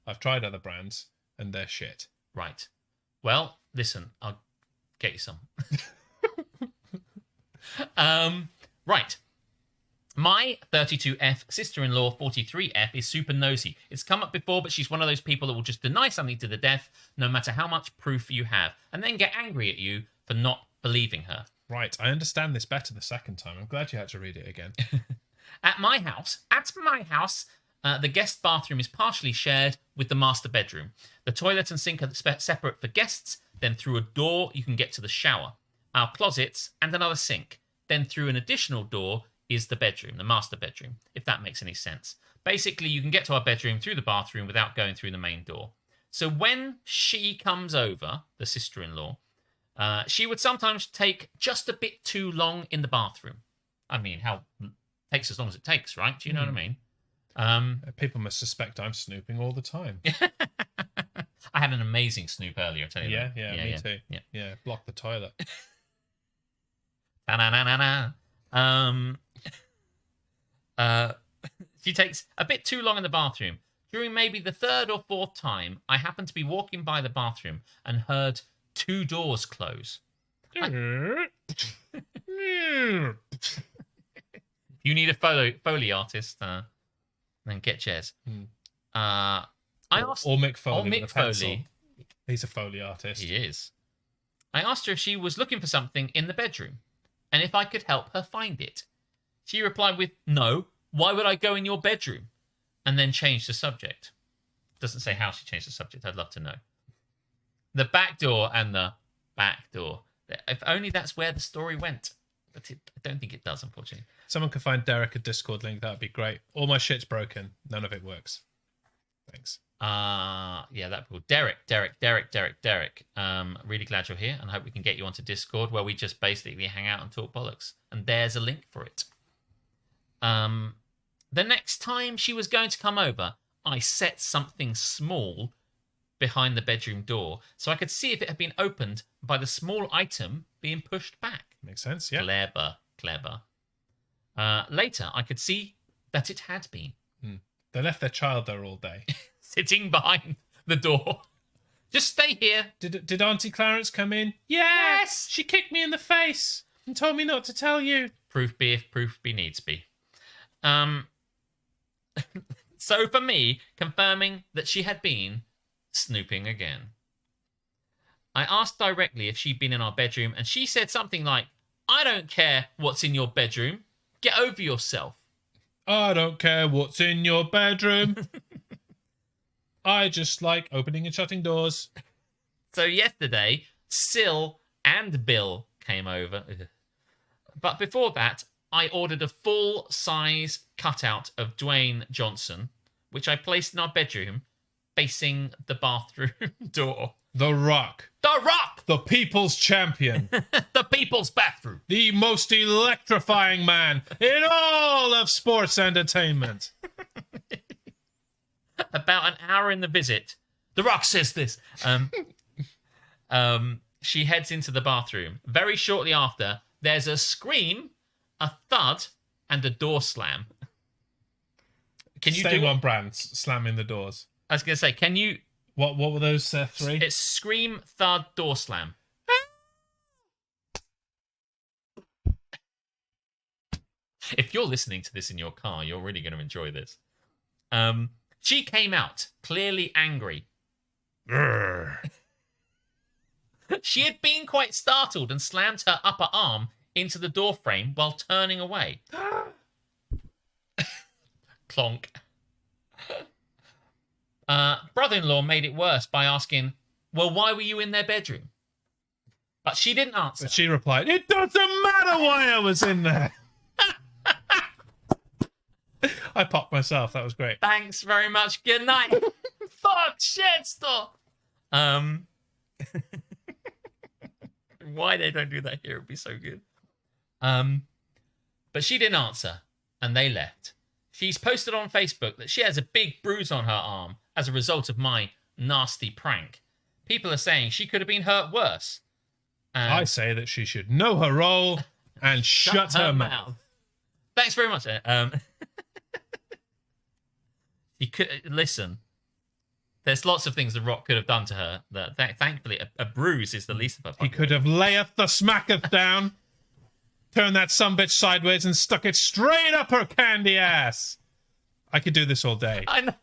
I've tried other brands and they're shit. Right. Well, listen, I'll get you some. Right. My 32F sister-in-law 43F is super nosy. It's come up before, but she's one of those people that will just deny something to the death, no matter how much proof you have, and then get angry at you for not believing her. Right, I understand this better the second time. I'm glad you had to read it again. At my house, the guest bathroom is partially shared with the master bedroom. The toilet and sink are separate for guests, then through a door you can get to the shower, our closets, and another sink. Then through an additional door is the bedroom, the master bedroom, if that makes any sense. Basically, you can get to our bedroom through the bathroom without going through the main door. So when she comes over, the sister-in-law, she would sometimes take just a bit too long in the bathroom. I mean, takes as long as it takes, right? Do you know what I mean? People must suspect I'm snooping all the time. I had an amazing snoop earlier, I tell you that. Yeah, me too. Yeah, block the toilet. She takes a bit too long in the bathroom. During maybe the third or fourth time, I happened to be walking by the bathroom and heard 2 doors close. You need a Foley artist, then get Jez. I asked... Or Mick Foley. Mick Foley. He's a Foley artist. He is. I asked her if she was looking for something in the bedroom and if I could help her find it. She replied with, "No, why would I go in your bedroom?" And then changed the subject. Doesn't say how she changed the subject. I'd love to know. The back door and the back door. If only that's where the story went. But I don't think it does, unfortunately. Someone could find Derek a Discord link. That would be great. All my shit's broken. None of it works. Thanks. Yeah, that cool. Derek. Really glad you're here, and I hope we can get you onto Discord where we just basically hang out and talk bollocks. And there's a link for it. The next time she was going to come over, I set something small behind the bedroom door so I could see if it had been opened by the small item being pushed back. Makes sense, yeah. Clever. Later, I could see that it had been. They left their child there all day. Sitting behind the door. Just stay here. Did Auntie Clarence come in? Yes! She kicked me in the face and told me not to tell you. Proof be if proof be needs be. So for me, confirming that she had been snooping again. I asked directly if she'd been in our bedroom, and she said something like, "I don't care what's in your bedroom. Get over yourself." I don't care what's in your bedroom. I just like opening and shutting doors. So yesterday, Sil and Bill came over. But before that, I ordered a full-size cutout of Dwayne Johnson, which I placed in our bedroom, facing the bathroom door. The Rock. The Rock! The people's champion. The people's bathroom. The most electrifying man in all of sports entertainment. About an hour in the visit, The Rock says this. She heads into the bathroom. Very shortly after, there's a scream, a thud, and a door slam. Can you Staying do on brand, slamming the doors. I was going to say, can you... What were those 3? It's scream, thud, door slam. If you're listening to this in your car, you're really going to enjoy this. She came out, clearly angry. She had been quite startled and slammed her upper arm into the door frame while turning away. Clonk. Brother-in-law made it worse by asking, "Well, why were you in their bedroom?" But she didn't answer. But she replied, "It doesn't matter why I was in there." I popped myself. That was great. Thanks very much. Good night. Fuck, shit, stop. Why they don't do that here would be so good. But she didn't answer, and they left. She's posted on Facebook that she has a big bruise on her arm as a result of my nasty prank. People are saying she could have been hurt worse. I say that she should know her role and shut her mouth. Thanks very much. You could listen. There's lots of things The Rock could have done to her. That thankfully, a bruise is the least of her. He could have layeth the smacketh down, turned that sumbitch sideways, and stuck it straight up her candy ass. I could do this all day. I know.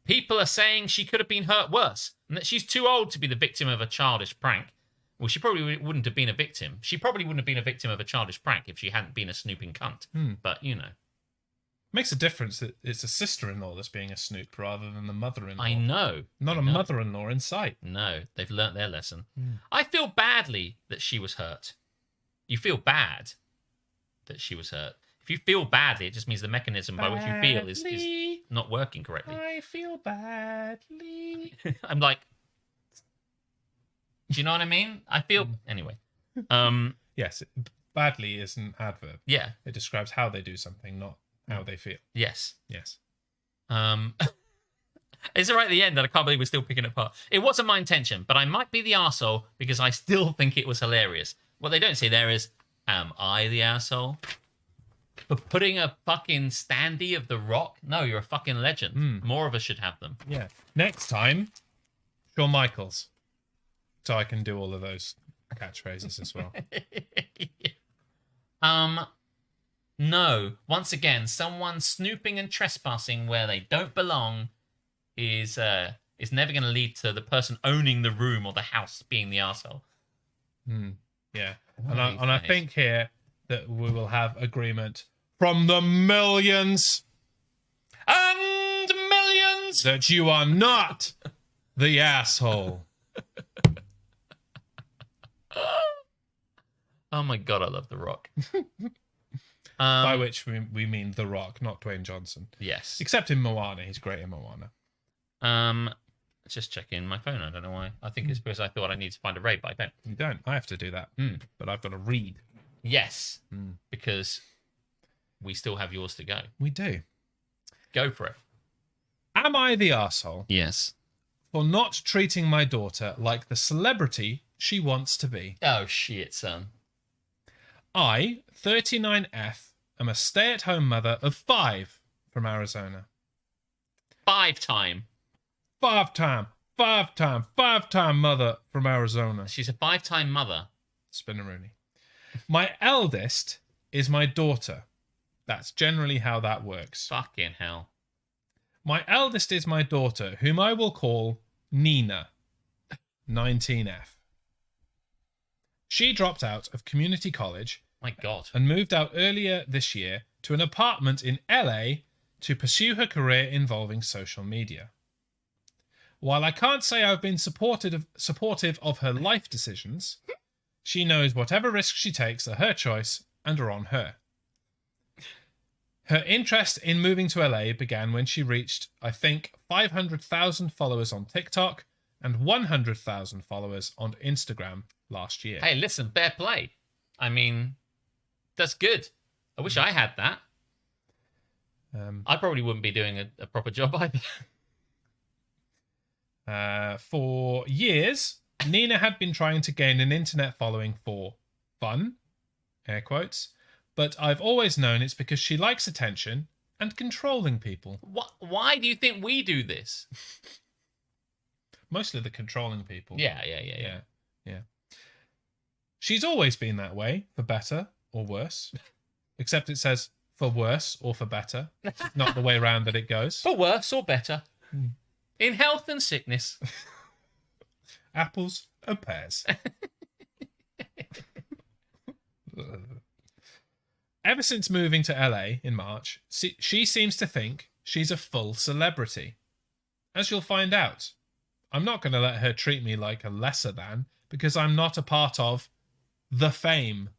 People are saying she could have been hurt worse, and that she's too old to be the victim of a childish prank. Well, she probably wouldn't have been a victim. She probably wouldn't have been a victim of a childish prank if she hadn't been a snooping cunt. But, you know. Makes a difference that it's a sister-in-law that's being a snoop rather than the mother-in-law. I know. Not a mother-in-law in sight. No, they've learnt their lesson. I feel badly that she was hurt. You feel bad that she was hurt. If you feel badly, it just means the mechanism by which you feel is not working correctly. I feel badly. I'm like, do you know what I mean? I feel... Anyway. Yes, badly is an adverb. Yeah. It describes how they do something, not how they feel. Yes. Yes. It's right at the end that I can't believe we're still picking it apart. It wasn't my intention, but I might be the arsehole because I still think it was hilarious. What they don't say there is, am I the arsehole? For putting a fucking standee of The Rock? No, you're a fucking legend. More of us should have them. Yeah. Next time, Shawn Michaels. So I can do all of those catchphrases as well. No. Once again, someone snooping and trespassing where they don't belong is never going to lead to the person owning the room or the house being the arsehole. Yeah. And I think here that we will have agreement from the millions and millions that you are not the asshole. Oh my God, I love The Rock. By which we mean The Rock, not Dwayne Johnson. Yes. Except in Moana. He's great in Moana. Let's just check in my phone. I don't know why. I think it's because I thought I need to find a raid, but I don't. You don't. I have to do that. But I've got to read. Yes. Because we still have yours to go. We do. Go for it. Am I the arsehole Yes. for not treating my daughter like the celebrity she wants to be? Oh, shit, son. I, 39F, am a stay-at-home mother of 5 from Arizona. 5-time. 5-time mother from Arizona. She's a 5-time mother. Spinneroonie. My eldest is my daughter. That's generally how that works. Fucking hell. My eldest is my daughter, whom I will call Nina, 19F. She dropped out of community college My God. and moved out earlier this year to an apartment in LA to pursue her career involving social media. While I can't say I've been supportive of her life decisions, she knows whatever risks she takes are her choice and are on her. Her interest in moving to LA began when she reached, I think, 500,000 followers on TikTok and 100,000 followers on Instagram last year. Hey, listen, fair play. I mean, that's good. I wish I had that. I probably wouldn't be doing a proper job either. For years, Nina had been trying to gain an internet following for fun, air quotes, but I've always known it's because she likes attention and controlling people. Why do you think we do this? Mostly the controlling people. Yeah. She's always been that way, for better or worse. Except it says for worse or for better. Not the way around that it goes. For worse or better. In health and sickness. Apples and pears. Ever since moving to LA in March, she seems to think she's a full celebrity. As you'll find out, I'm not going to let her treat me like a lesser than because I'm not a part of the fame.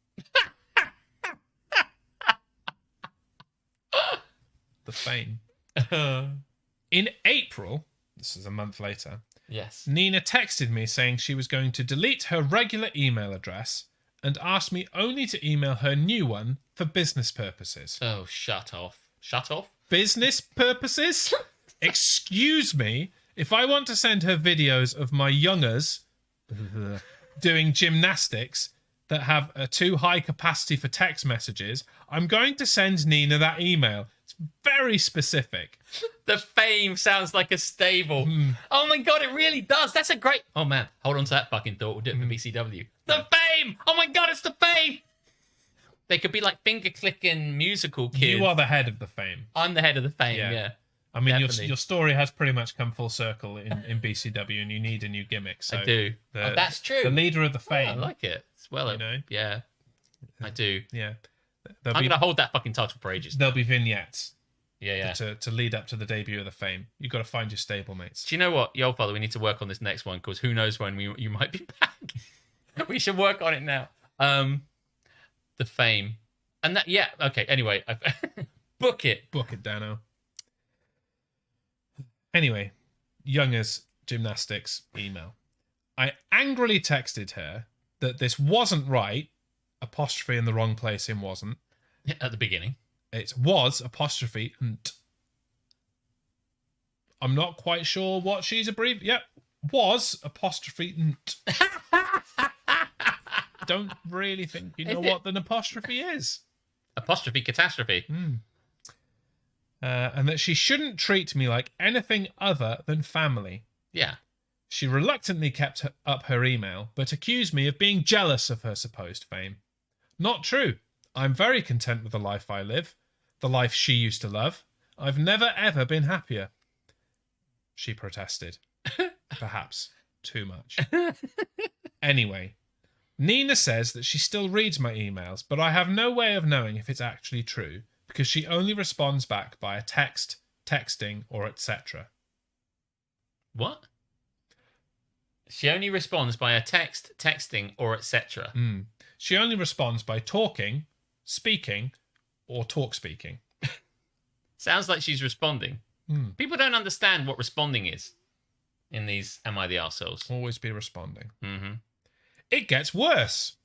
The fame. In April, this is a month later, Yes. Nina texted me saying she was going to delete her regular email address and asked me only to email her new one for business purposes. Oh, shut off. Shut off? Business purposes? Excuse me, if I want to send her videos of my youngers doing gymnastics that have a too high capacity for text messages, I'm going to send Nina that email. It's very specific. The Fame sounds like a stable. Oh my god, it really does. That's a great... Oh man, hold on to that fucking thought. We'll do it for BCW. The Fame! Oh my god, it's the Fame! They could be like finger-clicking musical kids. You are the head of the Fame. I'm the head of the Fame, yeah. I mean, Definitely. your story has pretty much come full circle in BCW, and you need a new gimmick. So I do. That's true. The leader of the Fame. I like it. It's well, you know? Yeah, I do. Yeah. I'm going to hold that fucking title for ages. There'll be vignettes. Yeah. To lead up to the debut of the Fame. You've got to find your stablemates. Do you know what, Yo Father? We need to work on this next one because who knows when you might be back. We should work on it now. The Fame, and that. Yeah. Okay. Anyway, book it, Dano. Anyway, Younger's gymnastics email. I angrily texted her that this wasn't right. Apostrophe in the wrong place in wasn't. At the beginning. It was apostrophe nt. I'm not quite sure what she's abbreviating. Yep. Was apostrophe nt. Don't really think you know what an apostrophe is. Apostrophe catastrophe. And that she shouldn't treat me like anything other than family. Yeah. She reluctantly kept up her email, but accused me of being jealous of her supposed fame. Not true. I'm very content with the life I live, the life she used to love. I've never ever been happier. She protested. Perhaps too much. Anyway, Nina says that she still reads my emails, but I have no way of knowing if it's actually true, because she only responds back by a text, texting, or etc. What? She only responds by a text, texting, or etc. She only responds by talking, speaking, or talk speaking. Sounds like she's responding. People don't understand what responding is in these Am I the Arseholes? Always be responding. Mm-hmm. It gets worse.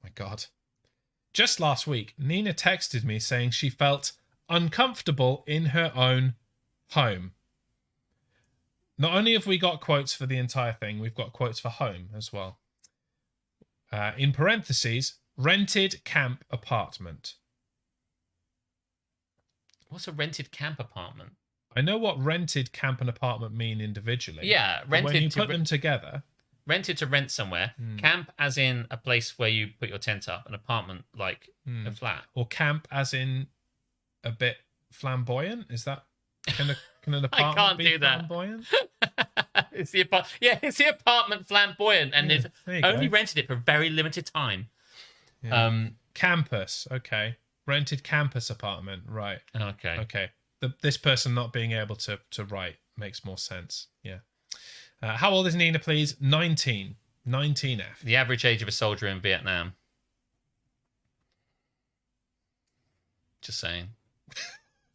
My God. Just last week, Nina texted me saying she felt uncomfortable in her own home. Not only have we got quotes for the entire thing, we've got quotes for home as well. In parentheses, rented camp apartment. What's a rented camp apartment? I know what rented camp and apartment mean individually. Yeah, but rented when you put them together. Rented to rent somewhere. Camp as in a place where you put your tent up. An apartment like a flat. Or camp as in a bit flamboyant. Is that can an apartment I can't be do that. flamboyant? It's the apartment flamboyant, and they've only rented it for a very limited time. Yeah. Campus, okay. Rented campus apartment, right. Okay. This person not being able to write makes more sense. Yeah. How old is Nina, please? 19. 19F. The average age of a soldier in Vietnam. Just saying.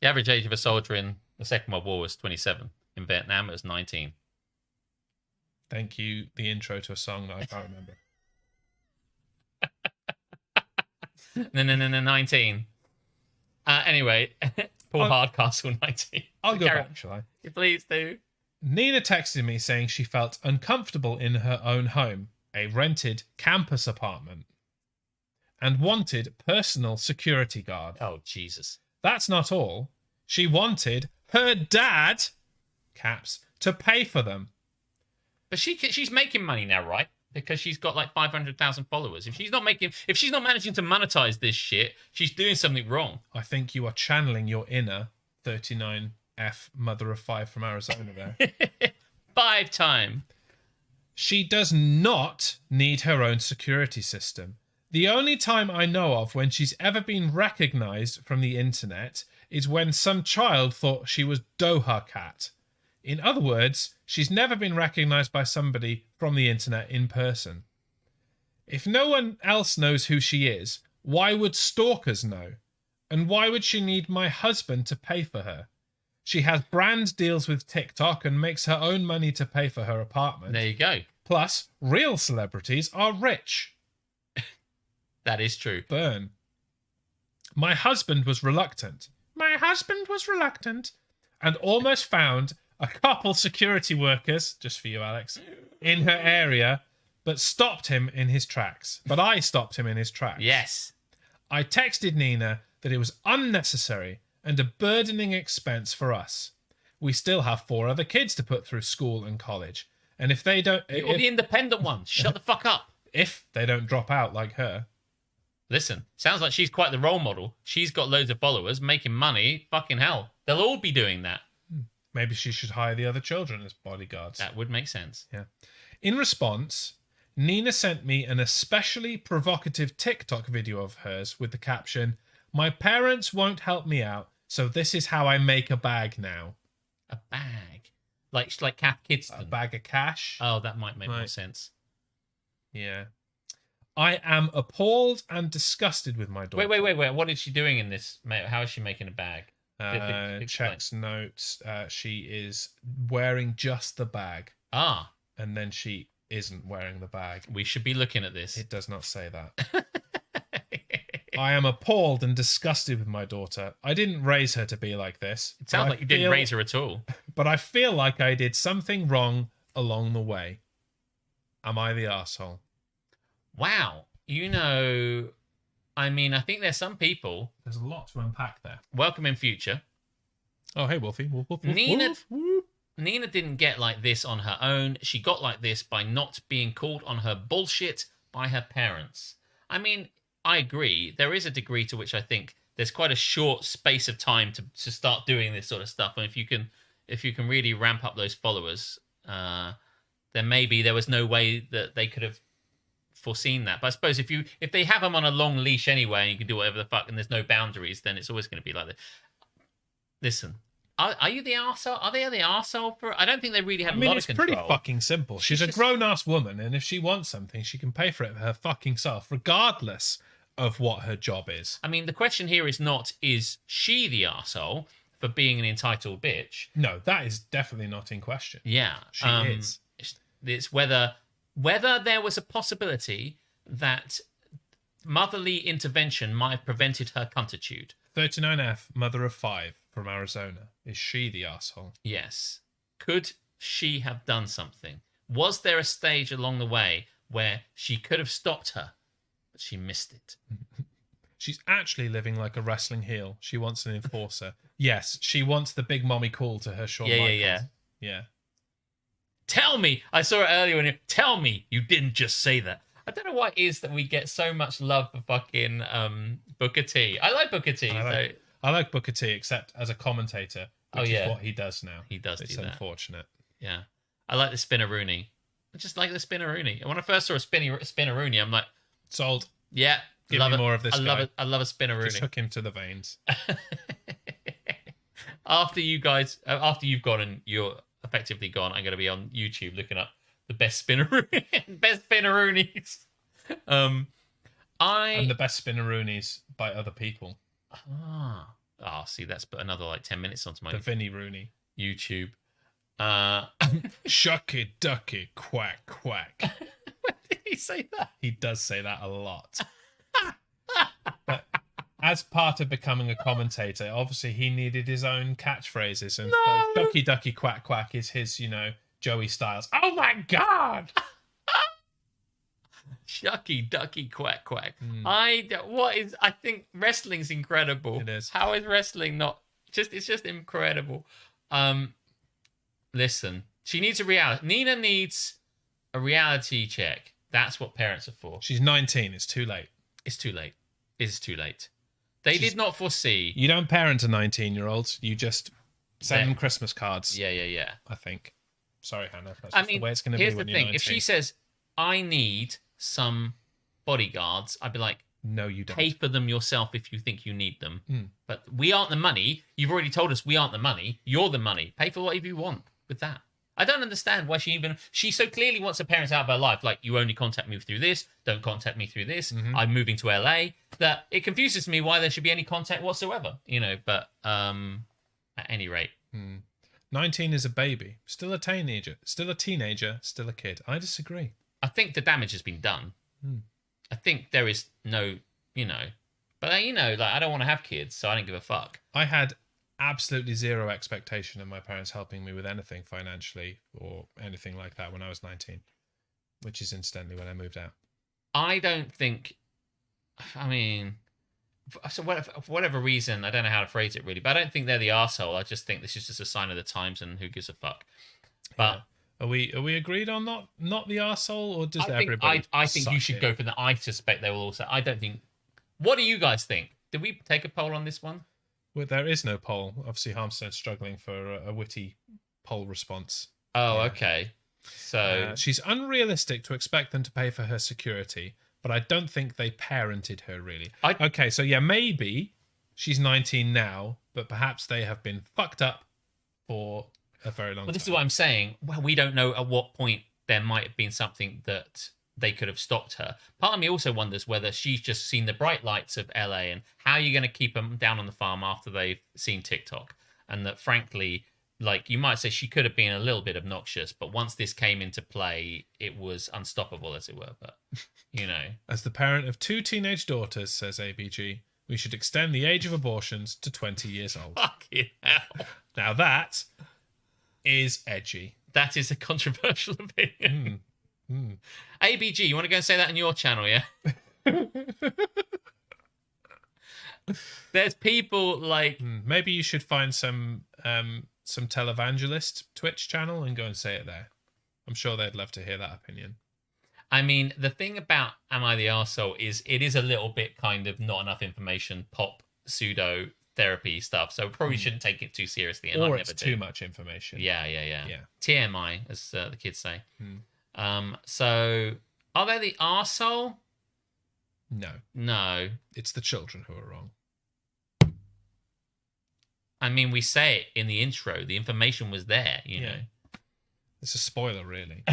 The average age of a soldier in the Second World War was 27. In Vietnam, it was 19. Thank you. The intro to a song that I can't remember. No, 19. Anyway, Paul Hardcastle, 19. I'll go back, shall I? Please do. Nina texted me saying she felt uncomfortable in her own home, a rented campus apartment, and wanted personal security guard. Oh, Jesus. That's not all. She wanted her dad, caps, to pay for them. But she's making money now, right? Because she's got like 500,000 followers. If she's not managing to monetize this shit, she's doing something wrong. I think you are channeling your inner 39F mother of five from Arizona there. 5 time. She does not need her own security system. The only time I know of when she's ever been recognized from the internet is when some child thought she was Doha Cat. In other words, she's never been recognized by somebody from the internet in person. If no one else knows who she is, why would stalkers know? And why would she need my husband to pay for her? She has brand deals with TikTok and makes her own money to pay for her apartment. There you go. Plus, real celebrities are rich. That is true. Burn. My husband was reluctant. And almost found a couple security workers, just for you, Alex, in her area, but stopped him in his tracks. But I stopped him in his tracks. Yes. I texted Nina that it was unnecessary and a burdening expense for us. We still have 4 other kids to put through school and college. And if they don't... You're the independent ones. Shut the fuck up. If they don't drop out like her. Listen, sounds like she's quite the role model. She's got loads of followers, making money. Fucking hell. They'll all be doing that. Maybe she should hire the other children as bodyguards. That would make sense. Yeah. In response, Nina sent me an especially provocative TikTok video of hers with the caption, "My parents won't help me out, so this is how I make a bag now." A bag? Like Kath Kidston? A bag of cash. Oh, that might make more Right. sense. Yeah. I am appalled and disgusted with my daughter. Wait. What is she doing in this? How is she making a bag? Checks notes. She is wearing just the bag. Ah. And then she isn't wearing the bag. We should be looking at this. It does not say that. I am appalled and disgusted with my daughter. I didn't raise her to be like this. It sounds like you didn't raise her at all. But I feel like I did something wrong along the way. Am I the arsehole? Wow. I mean, I think there's some people... There's a lot to unpack there. Welcome in future. Oh, hey, Wolfie. Wolf, Nina didn't get like this on her own. She got like this by not being called on her bullshit by her parents. I mean, I agree. There is a degree to which I think there's quite a short space of time to start doing this sort of stuff. And if you can really ramp up those followers, then maybe there was no way that they could have foreseen that. But I suppose if they have them on a long leash anyway and you can do whatever the fuck and there's no boundaries, then it's always going to be like that. Listen, are you the arsehole? Are they the arsehole for? I don't think they really have a lot of control. It's pretty fucking simple. She's a grown-ass woman, and if she wants something, she can pay for it her fucking self, regardless of what her job is. I mean, the question here is not, is she the arsehole for being an entitled bitch? No, that is definitely not in question. Yeah. She is. It's whether there was a possibility that motherly intervention might have prevented her cuntitude. 39F, mother of 5 from Arizona. Is she the arsehole? Yes. Could she have done something? Was there a stage along the way where she could have stopped her, but she missed it? She's actually living like a wrestling heel. She wants an enforcer. Yes, she wants the big mommy call to her Shawn Michaels. Yeah. Tell me, I saw it earlier when tell me you didn't just say that. I don't know why it is that we get so much love for fucking Booker T. I like Booker T. I like Booker T, except as a commentator, which is what he does now. He does It's do that. unfortunate. Yeah. I like the Spinneroonie. I just like the Spinneroonie. When I first saw a Spinneroonie, I'm like... Sold. Yeah. Give me more of this I guy. love it. I love a Spinneroonie. Just hook him to the veins. After you've gone and you're effectively gone, I'm going to be on YouTube looking up the best Spinneroonies. And the best Spinneroonies by other people. See, that's put another like 10 minutes onto my The Vinny Rooney. YouTube. Shucky ducky quack quack. When did he say that? He does say that a lot. But as part of becoming a commentator, obviously he needed his own catchphrases, and Ducky Ducky Quack Quack is his, Joey Styles. Oh my god! Shucky Ducky Quack Quack. I think wrestling's incredible. It is. How is wrestling not it's just incredible. Listen, she needs a reality. Nina needs a reality check. That's what parents are for. She's 19. It's too late. It's too late. It's too late. They did not foresee. You don't parent a 19-year-old. You just send them Christmas cards. Yeah. I think. Sorry, Hannah. That's just the way it's going to be when you're 19. Here's the thing. If she says, I need some bodyguards, I'd be like, no, you don't. Pay for them yourself if you think you need them. But we aren't the money. You've already told us we aren't the money. You're the money. Pay for whatever you want with that. I don't understand why she so clearly wants her parents out of her life. Like, you only contact me through this. Don't contact me through this. I'm moving to LA. That it confuses me why there should be any contact whatsoever. But at any rate, 19 is a baby. Still a teenager. Still a teenager. Still a kid. I disagree. I think the damage has been done. I think there is no, but like I don't want to have kids, so I don't give a fuck. I had absolutely zero expectation of my parents helping me with anything financially or anything like that when I was 19, which is incidentally when I moved out. I don't think, so for whatever reason, I don't know how to phrase it really, but I don't think they're the arsehole. I just think this is just a sign of the times and who gives a fuck. But Are we agreed on not the arsehole, or does everybody? I think you should go for the. I suspect they will also. I don't think. What do you guys think? Did we take a poll on this one? Well, there is no poll. Obviously, Harmstone's struggling for a witty poll response. Oh, yeah. Okay. So she's unrealistic to expect them to pay for her security, but I don't think they parented her really. Okay, so yeah, maybe she's 19 now, but perhaps they have been fucked up for a very long time. This is what I'm saying. Well, we don't know at what point there might have been something that they could have stopped her. Part of me also wonders whether she's just seen the bright lights of LA and how are you going to keep them down on the farm after they've seen TikTok. And that frankly, like you might say she could have been a little bit obnoxious, but once this came into play, it was unstoppable as it were. But, As the parent of 2 teenage daughters, says ABG, we should extend the age of abortions to 20 years old. Fucking hell. Now that is edgy. That is a controversial opinion. ABG, you want to go and say that on your channel, yeah? There's people like... Maybe you should find some televangelist Twitch channel and go and say it there. I'm sure they'd love to hear that opinion. I mean, the thing about Am I the Arsehole is it is a little bit kind of not enough information, pop, pseudo therapy stuff, so probably shouldn't take it too seriously. And or it's too much information. Yeah. TMI, as the kids say. So, are they the arsehole? No. It's the children who are wrong. I mean, we say it in the intro. The information was there, you know. It's a spoiler, really.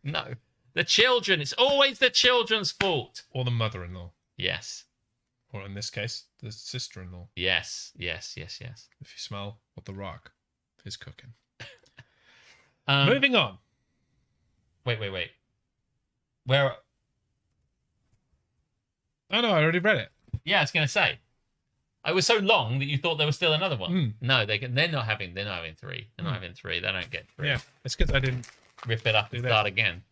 No. The children. It's always the children's fault. Or the mother-in-law. Yes. Or in this case, the sister-in-law. Yes. If you smell what the Rock is cooking. Moving on. Wait. Where? Oh, no, I already read it. Yeah, I was going to say. It was so long that you thought there was still another one. No, they're not having 3. They're not having 3. They don't get 3. Yeah, it's because I didn't rip it up and start again.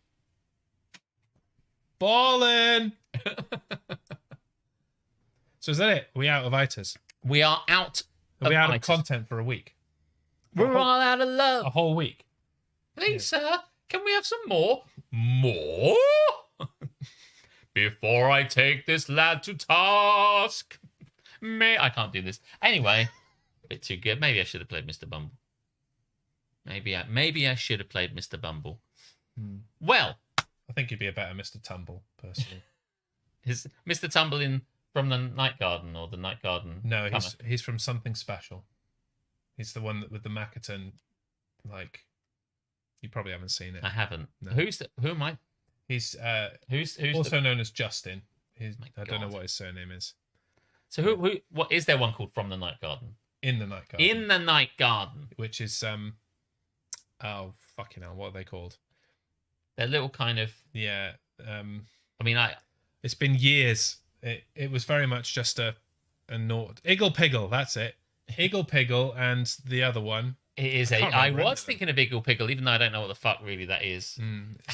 Ballin'! So is that it? Are we out of ITAs? We are out of content for a week? We're all out of love. A whole week? Please, sir, can we have some more? More? Before I take this lad to task. I can't do this. Anyway, a bit too good. Maybe I should have played Mr. Bumble. Maybe I should have played Mr. Bumble. Well, I think he'd be a better Mr. Tumble, personally. Is Mr. Tumble from the Night Garden or the Night Garden? No, he's from Something Special. He's the one with the Makaton, like, you probably haven't seen it. I haven't. No. Who am I? He's who's also known as Justin. I don't know what his surname is. So what is there one called From the Night Garden? In the Night Garden. In the Night Garden. Which is oh fucking hell, what are they called? They're little kind of it's been years. It was very much just a Iggle Piggle, that's it. Iggle Piggle and the other one. It is I was thinking of Iggle Piggle, even though I don't know what the fuck really that is.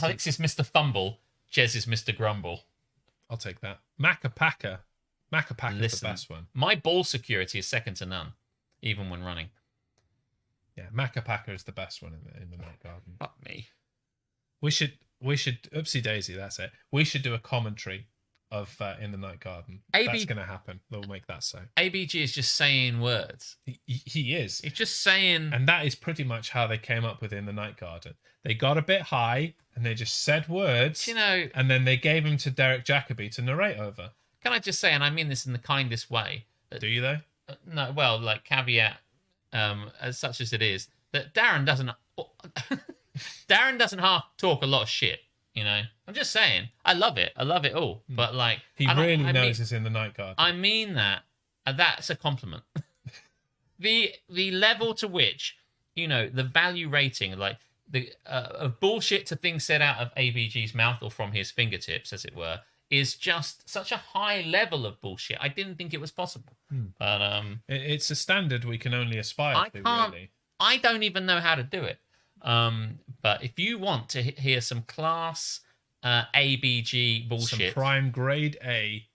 Alex is Mr. Fumble, Jez is Mr. Grumble. I'll take that. Macapaka is the best one. My ball security is second to none, even when running. Yeah, Macapaka is the best one in the Night Garden. Fuck me. We should oopsie daisy, that's it. We should do a commentary of In the Night Garden. That's going to happen. They'll make that so. ABG is just saying words. He is. He's just saying... And that is pretty much how they came up with In the Night Garden. They got a bit high, and they just said words, and then they gave him to Derek Jacobi to narrate over. Can I just say, and I mean this in the kindest way... Do you, though? No, well, like, caveat, as such as it is, that Darren doesn't... Darren doesn't half talk a lot of shit. I'm just saying. I love it all. But like, he really knows it's In the Night Garden. I mean that. That's a compliment. the level to which, you know, the value rating, like the of bullshit to things said out of ABG's mouth or from his fingertips, as it were, is just such a high level of bullshit. I didn't think it was possible. But it's a standard we can only aspire to. Really, I don't even know how to do it. But if you want to hear some class ABG bullshit, some prime grade A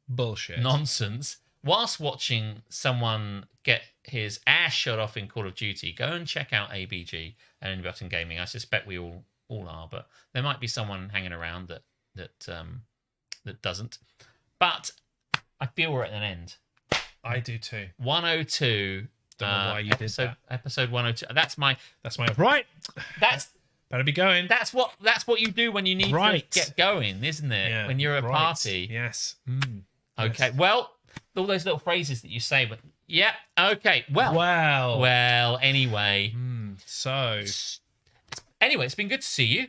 bullshit nonsense, whilst watching someone get his ass shot off in Call of Duty, go and check out ABG and In Button Gaming. I suspect we all are, but there might be someone hanging around that doesn't. But I feel we're at an end. I do too. 102. Don't know why you did that. Episode 102. That's my right. That's better be going. That's what you do when you need to get going, isn't it? Yeah, when you're at a party. Yes. Okay. Yes. Well, all those little phrases that you say, but yeah. Okay. Well. Wow. Well. Anyway. So. Anyway, it's been good to see you.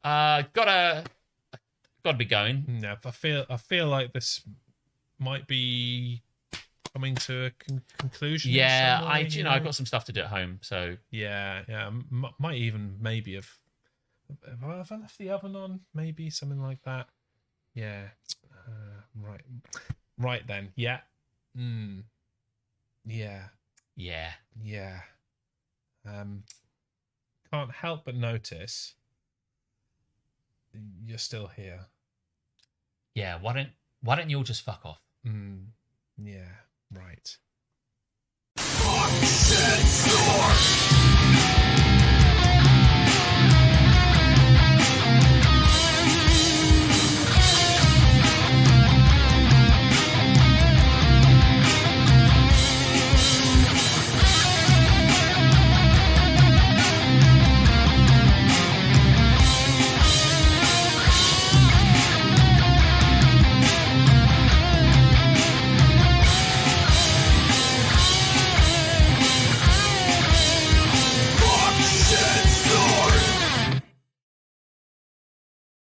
Gotta be going. Yeah. I feel like this might be coming to a conclusion. Yeah. I've got some stuff to do at home. So. Yeah. Might even maybe have I left the oven on? Maybe something like that. Yeah. Right then. Yeah. Yeah. Can't help but notice you're still here. Yeah. Why don't you all just fuck off? Yeah. Right.